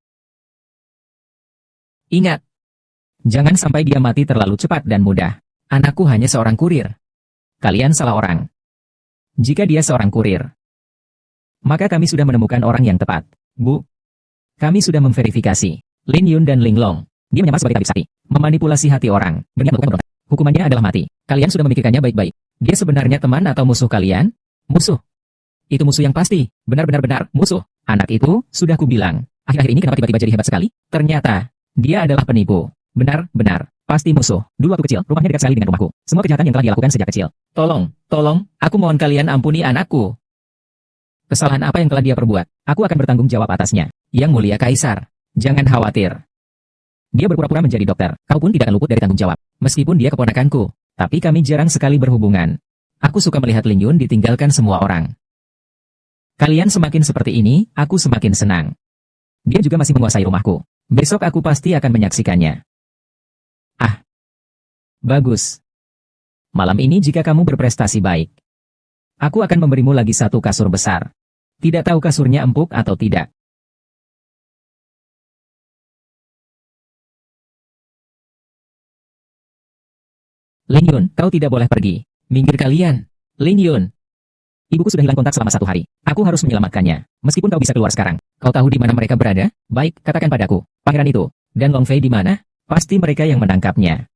Ingat, jangan sampai dia mati terlalu cepat dan mudah. Anakku hanya seorang kurir. Kalian salah orang. Jika dia seorang kurir, maka kami sudah menemukan orang yang tepat. Bu, kami sudah memverifikasi. Lin Yun dan Ling Long. Dia menyamar sebagai tabib sakti, memanipulasi hati orang, berniat melakukan pemberontak. Hukumannya adalah mati. Kalian sudah memikirkannya baik-baik. Dia sebenarnya teman atau musuh kalian? Musuh. Itu musuh yang pasti. Benar-benar musuh. Anak itu, sudah kubilang. Akhir-akhir ini kenapa tiba-tiba jadi hebat sekali? Ternyata, dia adalah penipu. Benar-benar, pasti musuh. Dulu waktu kecil, rumahnya dekat sekali dengan rumahku. Semua kejahatan yang telah dilakukan sejak kecil. Tolong, aku mohon kalian ampuni anakku. Kesalahan apa yang telah dia perbuat? Aku akan bertanggung jawab atasnya. Yang mulia Kaisar, jangan khawatir. Dia berpura-pura menjadi dokter. Kau pun tidak akan luput dari tanggung jawab. Meskipun dia keponakanku, tapi kami jarang sekali berhubungan. Aku suka melihat Lin Yun ditinggalkan semua orang. Kalian semakin seperti ini, aku semakin senang. Dia juga masih menguasai rumahku. Besok aku pasti akan menyaksikannya. Ah, bagus. Malam ini jika kamu berprestasi baik, aku akan memberimu lagi 1 kasur besar. Tidak tahu kasurnya empuk atau tidak. Lin Yun, kau tidak boleh pergi. Minggir kalian. Lin Yun. Ibuku sudah hilang kontak selama 1 hari. Aku harus menyelamatkannya. Meskipun kau bisa keluar sekarang. Kau tahu di mana mereka berada? Baik, katakan padaku. Pangeran itu. Dan Long Fei di mana? Pasti mereka yang menangkapnya.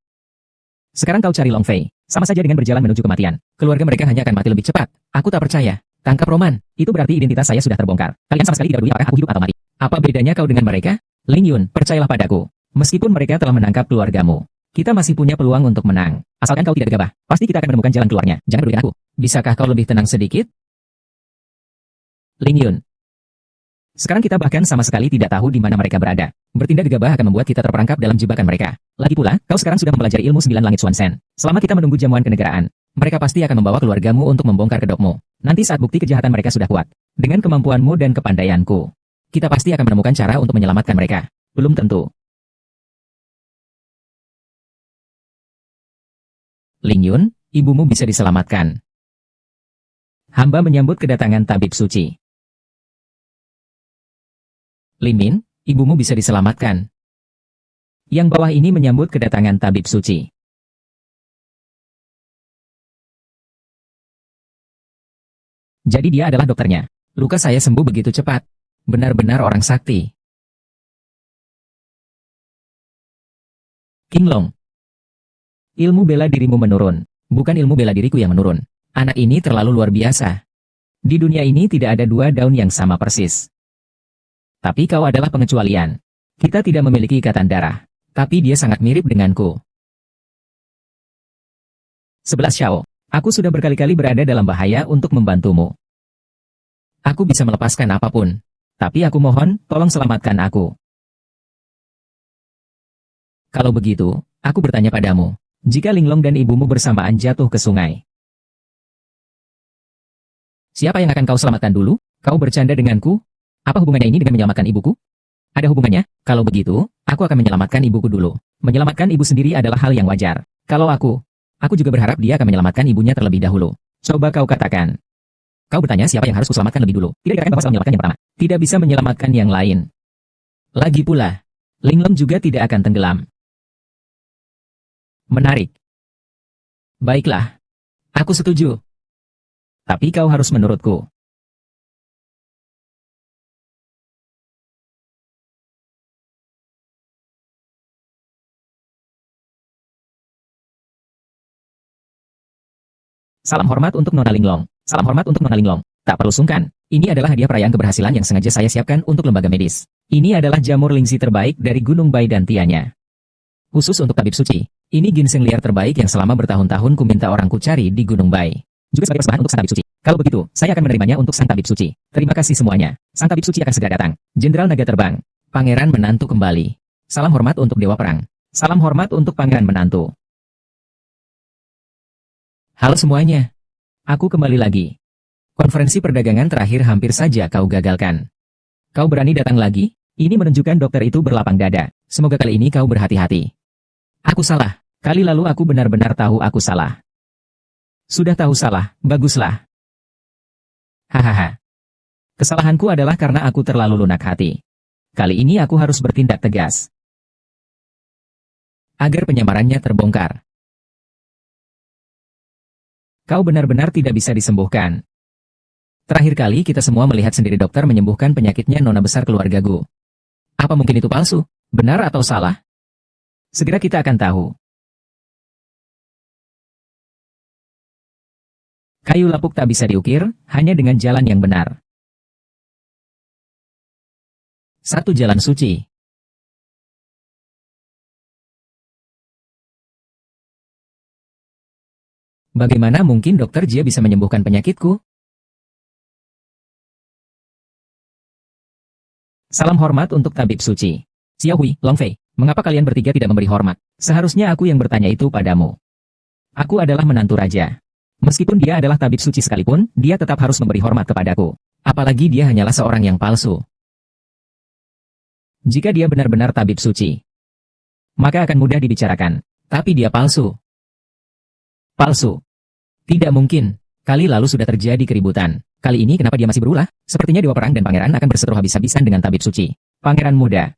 Sekarang kau cari Long Fei. Sama saja dengan berjalan menuju kematian. Keluarga mereka hanya akan mati lebih cepat. Aku tak percaya. Tangkap Roman. Itu berarti identitas saya sudah terbongkar. Kalian sama sekali tidak peduli apakah aku hidup atau mati. Apa bedanya kau dengan mereka? Lin Yun, percayalah padaku. Meskipun mereka telah menangkap keluargamu, kita masih punya peluang untuk menang. Asalkan kau tidak gegabah, pasti kita akan menemukan jalan keluarnya. Jangan pedulikan aku. Bisakah kau lebih tenang sedikit? Lin Yun. Sekarang kita bahkan sama sekali tidak tahu di mana mereka berada. Bertindak gegabah akan membuat kita terperangkap dalam jebakan mereka. Lagi pula, kau sekarang sudah mempelajari ilmu 9 langit Xuan Shen. Selama kita menunggu jamuan kenegaraan, mereka pasti akan membawa keluargamu untuk membongkar kedokmu. Nanti saat bukti kejahatan mereka sudah kuat, dengan kemampuanmu dan kepandaianku, kita pasti akan menemukan cara untuk menyelamatkan mereka. Belum tentu. Ling Yun, ibumu bisa diselamatkan. Hamba menyambut kedatangan tabib suci. Lin Min, ibumu bisa diselamatkan. Yang bawah ini menyambut kedatangan tabib suci. Jadi dia adalah dokternya. Luka saya sembuh begitu cepat. Benar-benar orang sakti. King Long. Ilmu bela dirimu menurun. Bukan ilmu bela diriku yang menurun. Anak ini terlalu luar biasa. Di dunia ini tidak ada 2 daun yang sama persis. Tapi kau adalah pengecualian. Kita tidak memiliki ikatan darah. Tapi dia sangat mirip denganku. 11 Xiao. Aku sudah berkali-kali berada dalam bahaya untuk membantumu. Aku bisa melepaskan apapun. Tapi aku mohon, tolong selamatkan aku. Kalau begitu, aku bertanya padamu. Jika Ling Long dan ibumu bersamaan jatuh ke sungai, siapa yang akan kau selamatkan dulu? Kau bercanda denganku? Apa hubungannya ini dengan menyelamatkan ibuku? Ada hubungannya? Kalau begitu, aku akan menyelamatkan ibuku dulu. Menyelamatkan ibu sendiri adalah hal yang wajar. Kalau aku juga berharap dia akan menyelamatkan ibunya terlebih dahulu. Coba kau katakan. Kau bertanya siapa yang harus kuselamatkan lebih dulu. Tidak dikatakan bahwa salah menyelamatkan yang pertama. Tidak bisa menyelamatkan yang lain. Lagi pula, Linglong juga tidak akan tenggelam. Menarik. Baiklah. Aku setuju. Tapi kau harus menurutku. Salam hormat untuk Nona Linglong. Salam hormat untuk Nona Linglong. Tak perlu sungkan. Ini adalah hadiah perayaan keberhasilan yang sengaja saya siapkan untuk lembaga medis. Ini adalah jamur lingsi terbaik dari Gunung Bai dan Tianya. Khusus untuk tabib suci. Ini ginseng liar terbaik yang selama bertahun-tahun ku minta orang ku cari di Gunung Bai. Juga sebagai persembahan untuk sang tabib suci. Kalau begitu, saya akan menerimanya untuk sang tabib suci. Terima kasih semuanya. Sang tabib suci akan segera datang. Jenderal Naga Terbang. Pangeran Menantu kembali. Salam hormat untuk Dewa Perang. Salam hormat untuk Pangeran Menantu. Halo semuanya. Aku kembali lagi. Konferensi perdagangan terakhir hampir saja kau gagalkan. Kau berani datang lagi? Ini menunjukkan dokter itu berlapang dada. Semoga kali ini kau berhati-hati. Aku salah. Kali lalu aku benar-benar tahu aku salah. Sudah tahu salah, baguslah. Hahaha. Kesalahanku adalah karena aku terlalu lunak hati. Kali ini aku harus bertindak tegas. Agar penyamarannya terbongkar. Kau benar-benar tidak bisa disembuhkan. Terakhir kali kita semua melihat sendiri dokter menyembuhkan penyakitnya nona besar keluargaku. Apa mungkin itu palsu? Benar atau salah? Segera kita akan tahu. Kayu lapuk tak bisa diukir, hanya dengan jalan yang benar. Satu jalan suci. Bagaimana mungkin dokter Jia bisa menyembuhkan penyakitku? Salam hormat untuk tabib suci. Xiao Hui, Long Fei, mengapa kalian bertiga tidak memberi hormat? Seharusnya aku yang bertanya itu padamu. Aku adalah menantu raja. Meskipun dia adalah tabib suci sekalipun, dia tetap harus memberi hormat kepadaku. Apalagi dia hanyalah seorang yang palsu. Jika dia benar-benar tabib suci, maka akan mudah dibicarakan. Tapi dia palsu. Palsu. Tidak mungkin. Kali lalu sudah terjadi keributan. Kali ini kenapa dia masih berulah? Sepertinya Dewa Perang dan Pangeran akan berseteru habis-habisan dengan tabib suci. Pangeran muda.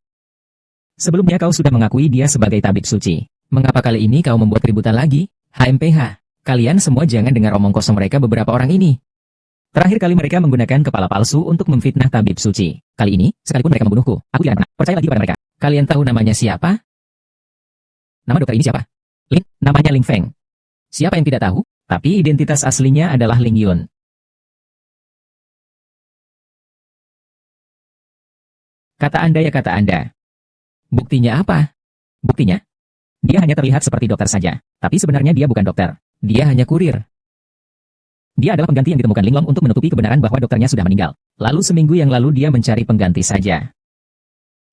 Sebelumnya kau sudah mengakui dia sebagai tabib suci. Mengapa kali ini kau membuat keributan lagi? HMPH. Kalian semua jangan dengar omong kosong mereka beberapa orang ini. Terakhir kali mereka menggunakan kepala palsu untuk memfitnah tabib suci. Kali ini, sekalipun mereka membunuhku, aku tidak pernah percaya lagi pada mereka. Kalian tahu namanya siapa? Nama dokter ini siapa? Lin, namanya Ling Feng. Siapa yang tidak tahu? Tapi identitas aslinya adalah Ling Yun. Kata Anda ya kata Anda. Buktinya apa? Buktinya? Dia hanya terlihat seperti dokter saja. Tapi sebenarnya dia bukan dokter. Dia hanya kurir. Dia adalah pengganti yang ditemukan Linglong untuk menutupi kebenaran bahwa dokternya sudah meninggal. Lalu seminggu yang lalu dia mencari pengganti saja.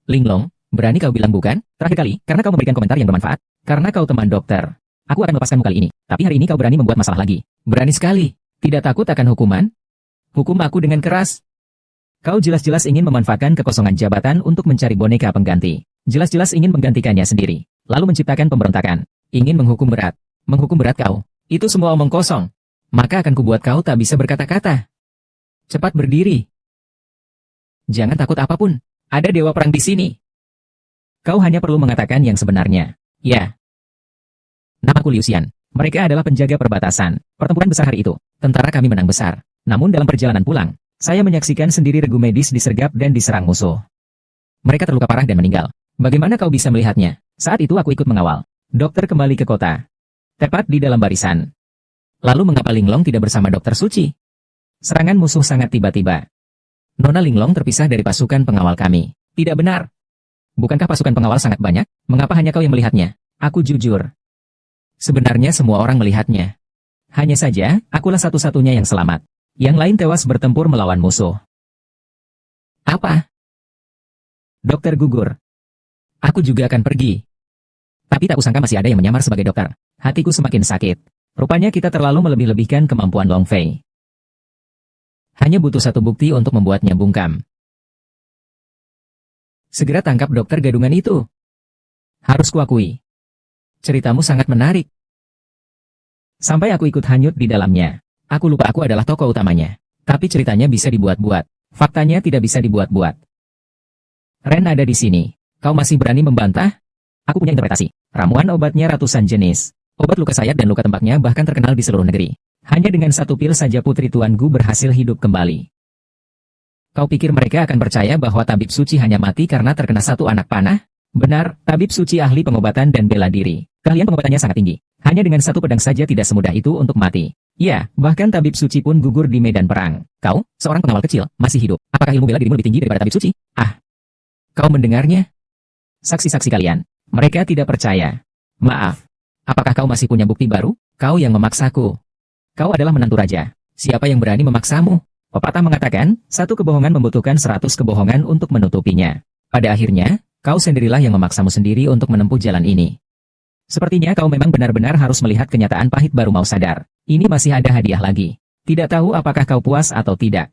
Linglong, berani kau bilang bukan? Terakhir kali, karena kau memberikan komentar yang bermanfaat. Karena kau teman dokter. Aku akan melepaskanmu kali ini. Tapi hari ini kau berani membuat masalah lagi. Berani sekali. Tidak takut akan hukuman? Hukum aku dengan keras. Kau jelas-jelas ingin memanfaatkan kekosongan jabatan untuk mencari boneka pengganti. Jelas-jelas ingin menggantikannya sendiri. Lalu menciptakan pemberontakan. Ingin menghukum berat. Menghukum berat kau. Itu semua omong kosong. Maka akan kubuat kau tak bisa berkata-kata. Cepat berdiri. Jangan takut apapun. Ada Dewa Perang di sini. Kau hanya perlu mengatakan yang sebenarnya. Ya. Namaku Liu Xian. Mereka adalah penjaga perbatasan. Pertempuran besar hari itu. Tentara kami menang besar. Namun dalam perjalanan pulang, saya menyaksikan sendiri regu medis disergap dan diserang musuh. Mereka terluka parah dan meninggal. Bagaimana kau bisa melihatnya? Saat itu aku ikut mengawal. Dokter kembali ke kota. Tepat di dalam barisan. Lalu mengapa Linglong tidak bersama Dokter Suci? Serangan musuh sangat tiba-tiba. Nona Linglong terpisah dari pasukan pengawal kami. Tidak benar. Bukankah pasukan pengawal sangat banyak? Mengapa hanya kau yang melihatnya? Aku jujur. Sebenarnya semua orang melihatnya. Hanya saja, akulah satu-satunya yang selamat. Yang lain tewas bertempur melawan musuh. Apa? Dokter gugur. Aku juga akan pergi. Tapi tak kusangka masih ada yang menyamar sebagai dokter. Hatiku semakin sakit. Rupanya kita terlalu melebih-lebihkan kemampuan Long Fei. Hanya butuh satu bukti untuk membuatnya bungkam. Segera tangkap dokter gadungan itu. Harus kuakui. Ceritamu sangat menarik. Sampai aku ikut hanyut di dalamnya. Aku lupa aku adalah tokoh utamanya. Tapi ceritanya bisa dibuat-buat. Faktanya tidak bisa dibuat-buat. Ren ada di sini. Kau masih berani membantah? Aku punya interpretasi. Ramuan obatnya ratusan jenis. Obat luka sayat dan luka tembaknya bahkan terkenal di seluruh negeri. Hanya dengan satu pil saja Putri Tuan Gu berhasil hidup kembali. Kau pikir mereka akan percaya bahwa tabib suci hanya mati karena terkena satu anak panah? Benar, tabib suci ahli pengobatan dan bela diri. Keahlian pengobatannya sangat tinggi. Hanya dengan satu pedang saja tidak semudah itu untuk mati. Ya, bahkan tabib suci pun gugur di medan perang. Kau, seorang pengawal kecil, masih hidup. Apakah ilmu bela dirimu lebih tinggi daripada tabib suci? Ah, kau mendengarnya? Saksi-saksi kalian, mereka tidak percaya. Maaf, apakah kau masih punya bukti baru? Kau yang memaksaku. Kau adalah menantu raja. Siapa yang berani memaksamu? Pepatah mengatakan, satu kebohongan membutuhkan 100 kebohongan untuk menutupinya. Pada akhirnya, kau sendirilah yang memaksamu sendiri untuk menempuh jalan ini. Sepertinya kau memang benar-benar harus melihat kenyataan pahit baru mau sadar. Ini masih ada hadiah lagi. Tidak tahu apakah kau puas atau tidak.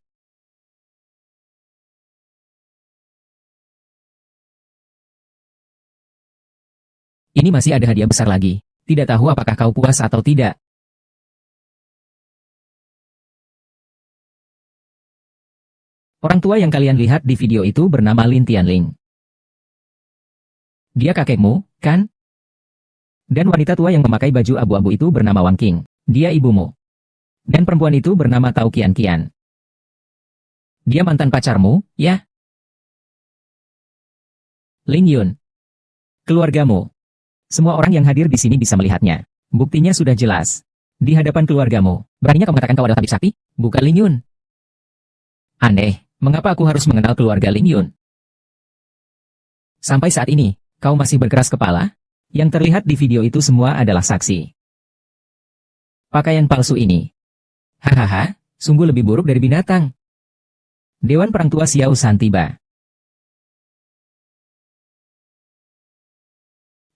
Ini masih ada hadiah besar lagi. Tidak tahu apakah kau puas atau tidak. Orang tua yang kalian lihat di video itu bernama Lin Tianling. Dia kakekmu, kan? Dan wanita tua yang memakai baju abu-abu itu bernama Wang Qing. Dia ibumu. Dan perempuan itu bernama Tao Qian Qian. Dia mantan pacarmu, ya? Ling Yun. Keluargamu. Semua orang yang hadir di sini bisa melihatnya. Buktinya sudah jelas. Di hadapan keluargamu. Beraninya kau mengatakan kau adalah tabib sakti? Bukan Ling Yun. Aneh, mengapa aku harus mengenal keluarga Ling Yun? Sampai saat ini, kau masih berkeras kepala? Yang terlihat di video itu semua adalah saksi. Pakaian palsu ini. Hahaha, sungguh lebih buruk dari binatang. Dewan Perang Tua Xiao San tiba.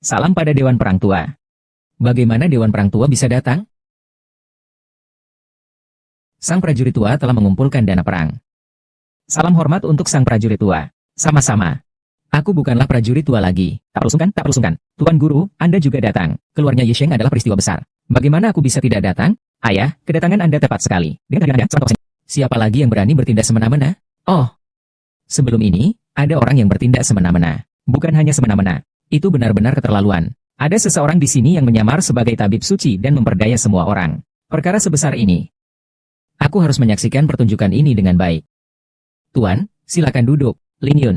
Salam pada Dewan Perang Tua. Bagaimana Dewan Perang Tua bisa datang? Sang prajurit tua telah mengumpulkan dana perang. Salam hormat untuk sang prajurit tua. Sama-sama. Aku bukanlah prajurit tua lagi. Tak perlu sungkan, tak perlu sungkan. Tuan Guru, Anda juga datang. Keluarnya Yisheng adalah peristiwa besar. Bagaimana aku bisa tidak datang? Ayah, kedatangan Anda tepat sekali. Dengan kehadiran Anda, siapa lagi yang berani bertindak semena-mena? Oh, sebelum ini, ada orang yang bertindak semena-mena. Bukan hanya semena-mena. Itu benar-benar keterlaluan. Ada seseorang di sini yang menyamar sebagai tabib suci dan memperdaya semua orang. Perkara sebesar ini. Aku harus menyaksikan pertunjukan ini dengan baik. Tuan, silakan duduk, Ling Yun.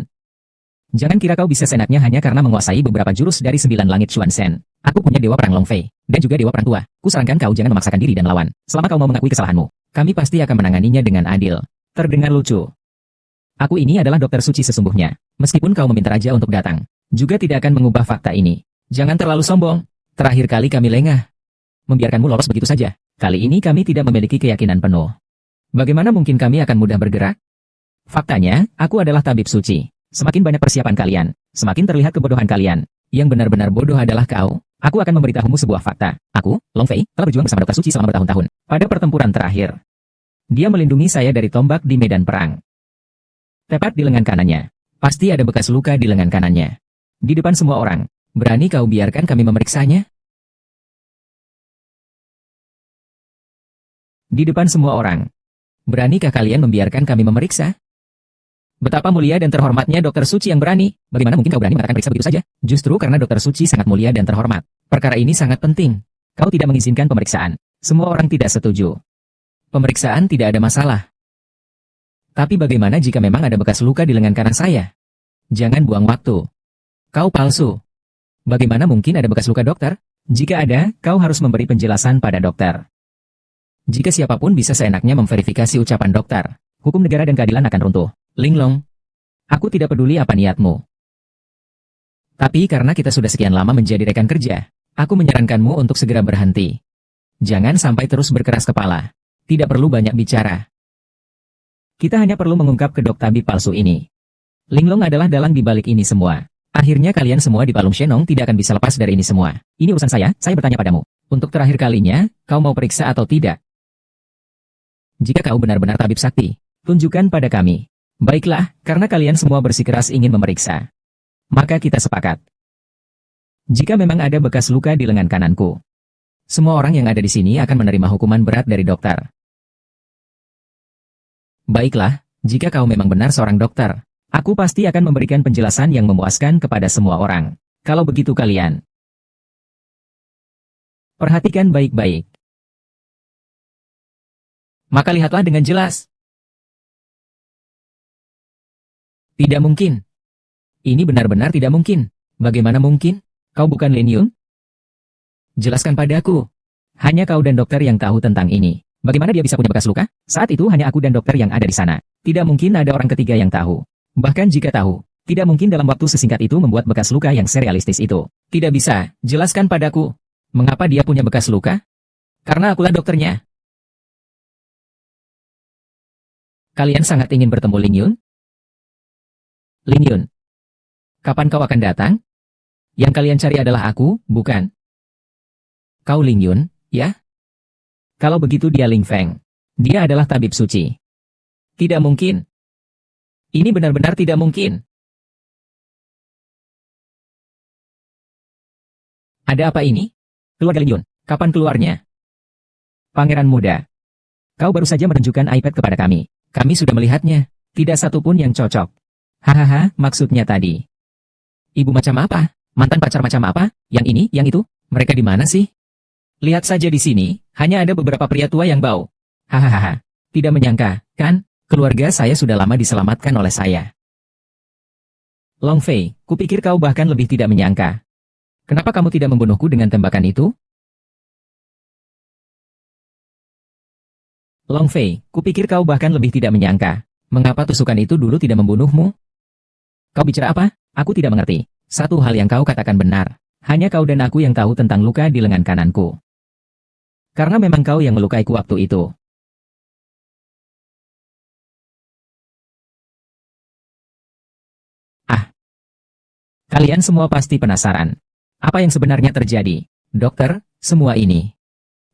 Jangan kira kau bisa seenaknya hanya karena menguasai beberapa jurus dari 9 langit Xuan Shen. Aku punya dewa perang Long Fei, dan juga dewa perang tua. Kusarankan kau jangan memaksakan diri dan melawan. Selama kau mau mengakui kesalahanmu, kami pasti akan menanganinya dengan adil. Terdengar lucu. Aku ini adalah dokter suci sesungguhnya. Meskipun kau meminta raja untuk datang, juga tidak akan mengubah fakta ini. Jangan terlalu sombong. Terakhir kali kami lengah. Membiarkanmu lolos begitu saja. Kali ini kami tidak memiliki keyakinan penuh. Bagaimana mungkin kami akan mudah bergerak? Faktanya, aku adalah tabib suci. Semakin banyak persiapan kalian, semakin terlihat kebodohan kalian. Yang benar-benar bodoh adalah kau. Aku akan memberitahumu sebuah fakta. Aku, Long Fei, telah berjuang bersama dokter suci selama bertahun-tahun. Pada pertempuran terakhir, dia melindungi saya dari tombak di medan perang. Tepat di lengan kanannya. Pasti ada bekas luka di lengan kanannya. Di depan semua orang. Berani kau biarkan kami memeriksanya? Di depan semua orang. Beranikah kalian membiarkan kami memeriksa? Betapa mulia dan terhormatnya dokter suci yang berani. Bagaimana mungkin kau berani mengatakan periksa begitu saja? Justru karena dokter suci sangat mulia dan terhormat. Perkara ini sangat penting. Kau tidak mengizinkan pemeriksaan. Semua orang tidak setuju. Pemeriksaan tidak ada masalah. Tapi bagaimana jika memang ada bekas luka di lengan kanan saya? Jangan buang waktu. Kau palsu. Bagaimana mungkin ada bekas luka dokter? Jika ada, kau harus memberi penjelasan pada dokter. Jika siapapun bisa seenaknya memverifikasi ucapan dokter, hukum negara dan keadilan akan runtuh. Linglong, aku tidak peduli apa niatmu. Tapi karena kita sudah sekian lama menjadi rekan kerja, aku menyarankanmu untuk segera berhenti. Jangan sampai terus berkeras kepala. Tidak perlu banyak bicara. Kita hanya perlu mengungkap kedok tabib palsu ini. Linglong adalah dalang di balik ini semua. Akhirnya kalian semua di Palung Shenong tidak akan bisa lepas dari ini semua. Ini urusan saya bertanya padamu. Untuk terakhir kalinya, kau mau periksa atau tidak? Jika kau benar-benar tabib sakti, tunjukkan pada kami. Baiklah, karena kalian semua bersikeras ingin memeriksa. Maka kita sepakat. Jika memang ada bekas luka di lengan kananku, semua orang yang ada di sini akan menerima hukuman berat dari dokter. Baiklah, jika kau memang benar seorang dokter, aku pasti akan memberikan penjelasan yang memuaskan kepada semua orang. Kalau begitu kalian perhatikan baik-baik. Maka lihatlah dengan jelas. Tidak mungkin. Ini benar-benar tidak mungkin. Bagaimana mungkin? Kau bukan Lin Yun? Jelaskan padaku. Hanya kau dan dokter yang tahu tentang ini. Bagaimana dia bisa punya bekas luka? Saat itu hanya aku dan dokter yang ada di sana. Tidak mungkin ada orang ketiga yang tahu. Bahkan jika tahu, tidak mungkin dalam waktu sesingkat itu membuat bekas luka yang surrealistis itu. Tidak bisa. Jelaskan padaku. Mengapa dia punya bekas luka? Karena akulah dokternya. Kalian sangat ingin bertemu Lin Yun? Lin Yun, kapan kau akan datang? Yang kalian cari adalah aku, bukan? Kau Lin Yun, ya? Kalau begitu dia Ling Feng. Dia adalah tabib suci. Tidak mungkin. Ini benar-benar tidak mungkin. Ada apa ini? Keluarga Lin Yun, kapan keluarnya? Pangeran muda. Kau baru saja menunjukkan iPad kepada kami. Kami sudah melihatnya. Tidak satu pun yang cocok. Hahaha, maksudnya tadi. Ibu macam apa? Mantan pacar macam apa? Yang ini, yang itu? Mereka di mana sih? Lihat saja di sini, hanya ada beberapa pria tua yang bau. Hahaha, tidak menyangka, kan? Keluarga saya sudah lama diselamatkan oleh saya. Long Fei, kupikir kau bahkan lebih tidak menyangka. Kenapa kamu tidak membunuhku dengan tembakan itu? Long Fei, kupikir kau bahkan lebih tidak menyangka. Mengapa tusukan itu dulu tidak membunuhmu? Kau bicara apa? Aku tidak mengerti. Satu hal yang kau katakan benar. Hanya kau dan aku yang tahu tentang luka di lengan kananku. Karena memang kau yang melukaiku waktu itu. Ah. Kalian semua pasti penasaran. Apa yang sebenarnya terjadi? Dokter, semua ini.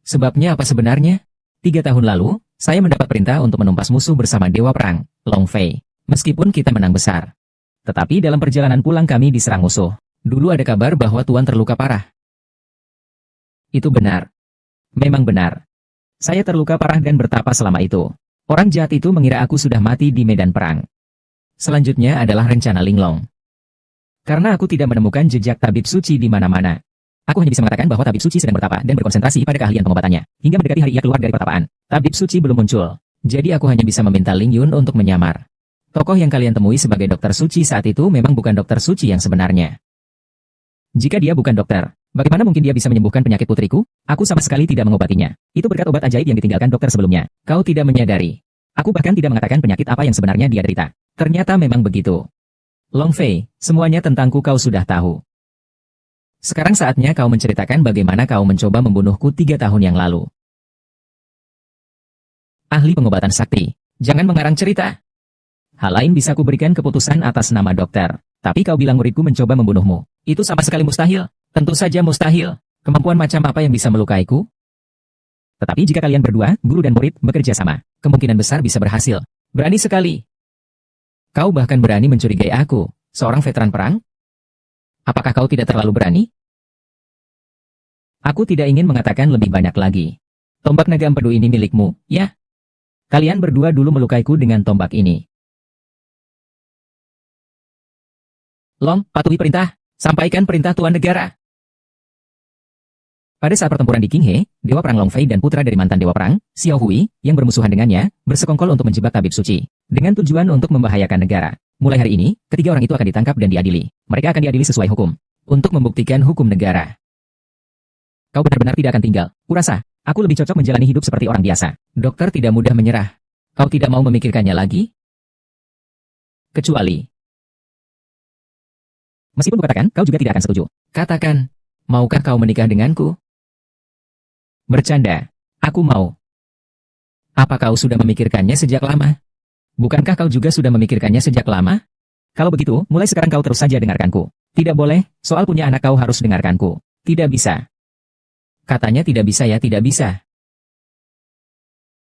Sebabnya apa sebenarnya? 3 tahun lalu, saya mendapat perintah untuk menumpas musuh bersama Dewa Perang, Long Fei. Meskipun kita menang besar. Tetapi dalam perjalanan pulang kami diserang musuh. Dulu ada kabar bahwa Tuan terluka parah. Itu benar. Memang benar. Saya terluka parah dan bertapa selama itu. Orang jahat itu mengira aku sudah mati di medan perang. Selanjutnya adalah rencana Linglong. Karena aku tidak menemukan jejak tabib suci di mana-mana. Aku hanya bisa mengatakan bahwa tabib suci sedang bertapa dan berkonsentrasi pada keahlian pengobatannya. Hingga mendekati hari ia keluar dari pertapaan. Tabib suci belum muncul. Jadi aku hanya bisa meminta Ling Yun untuk menyamar. Tokoh yang kalian temui sebagai dokter suci saat itu memang bukan dokter suci yang sebenarnya. Jika dia bukan dokter, bagaimana mungkin dia bisa menyembuhkan penyakit putriku? Aku sama sekali tidak mengobatinya. Itu berkat obat ajaib yang ditinggalkan dokter sebelumnya. Kau tidak menyadari. Aku bahkan tidak mengatakan penyakit apa yang sebenarnya dia derita. Ternyata memang begitu. Long Fei, semuanya tentangku kau sudah tahu. Sekarang saatnya kau menceritakan bagaimana kau mencoba membunuhku 3 tahun yang lalu. Ahli pengobatan sakti, jangan mengarang cerita. Hal lain bisa kuberikan keputusan atas nama dokter. Tapi kau bilang muridku mencoba membunuhmu. Itu sama sekali mustahil. Tentu saja mustahil. Kemampuan macam apa yang bisa melukaiku? Tetapi jika kalian berdua, guru dan murid, bekerja sama, kemungkinan besar bisa berhasil. Berani sekali. Kau bahkan berani mencurigai aku, seorang veteran perang? Apakah kau tidak terlalu berani? Aku tidak ingin mengatakan lebih banyak lagi. Tombak naga empedu ini milikmu, ya? Kalian berdua dulu melukaiku dengan tombak ini. Long, patuhi perintah. Sampaikan perintah Tuan Negara. Pada saat pertempuran di Qinghe, Dewa Perang Long Fei dan putra dari mantan Dewa Perang, Xiao Hui, yang bermusuhan dengannya, bersekongkol untuk menjebak tabib suci, dengan tujuan untuk membahayakan negara. Mulai hari ini, ketiga orang itu akan ditangkap dan diadili. Mereka akan diadili sesuai hukum, untuk membuktikan hukum negara. Kau benar-benar tidak akan tinggal. Kurasa, aku lebih cocok menjalani hidup seperti orang biasa. Dokter tidak mudah menyerah. Kau tidak mau memikirkannya lagi? Kecuali meskipun kukatakan, kau juga tidak akan setuju. Katakan, maukah kau menikah denganku? Bercanda. Aku mau. Apa kau sudah memikirkannya sejak lama? Bukankah kau juga sudah memikirkannya sejak lama? Kalau begitu, mulai sekarang kau terus saja dengarkanku. Tidak boleh, soal punya anak kau harus dengarkanku. Tidak bisa. Katanya tidak bisa ya, tidak bisa.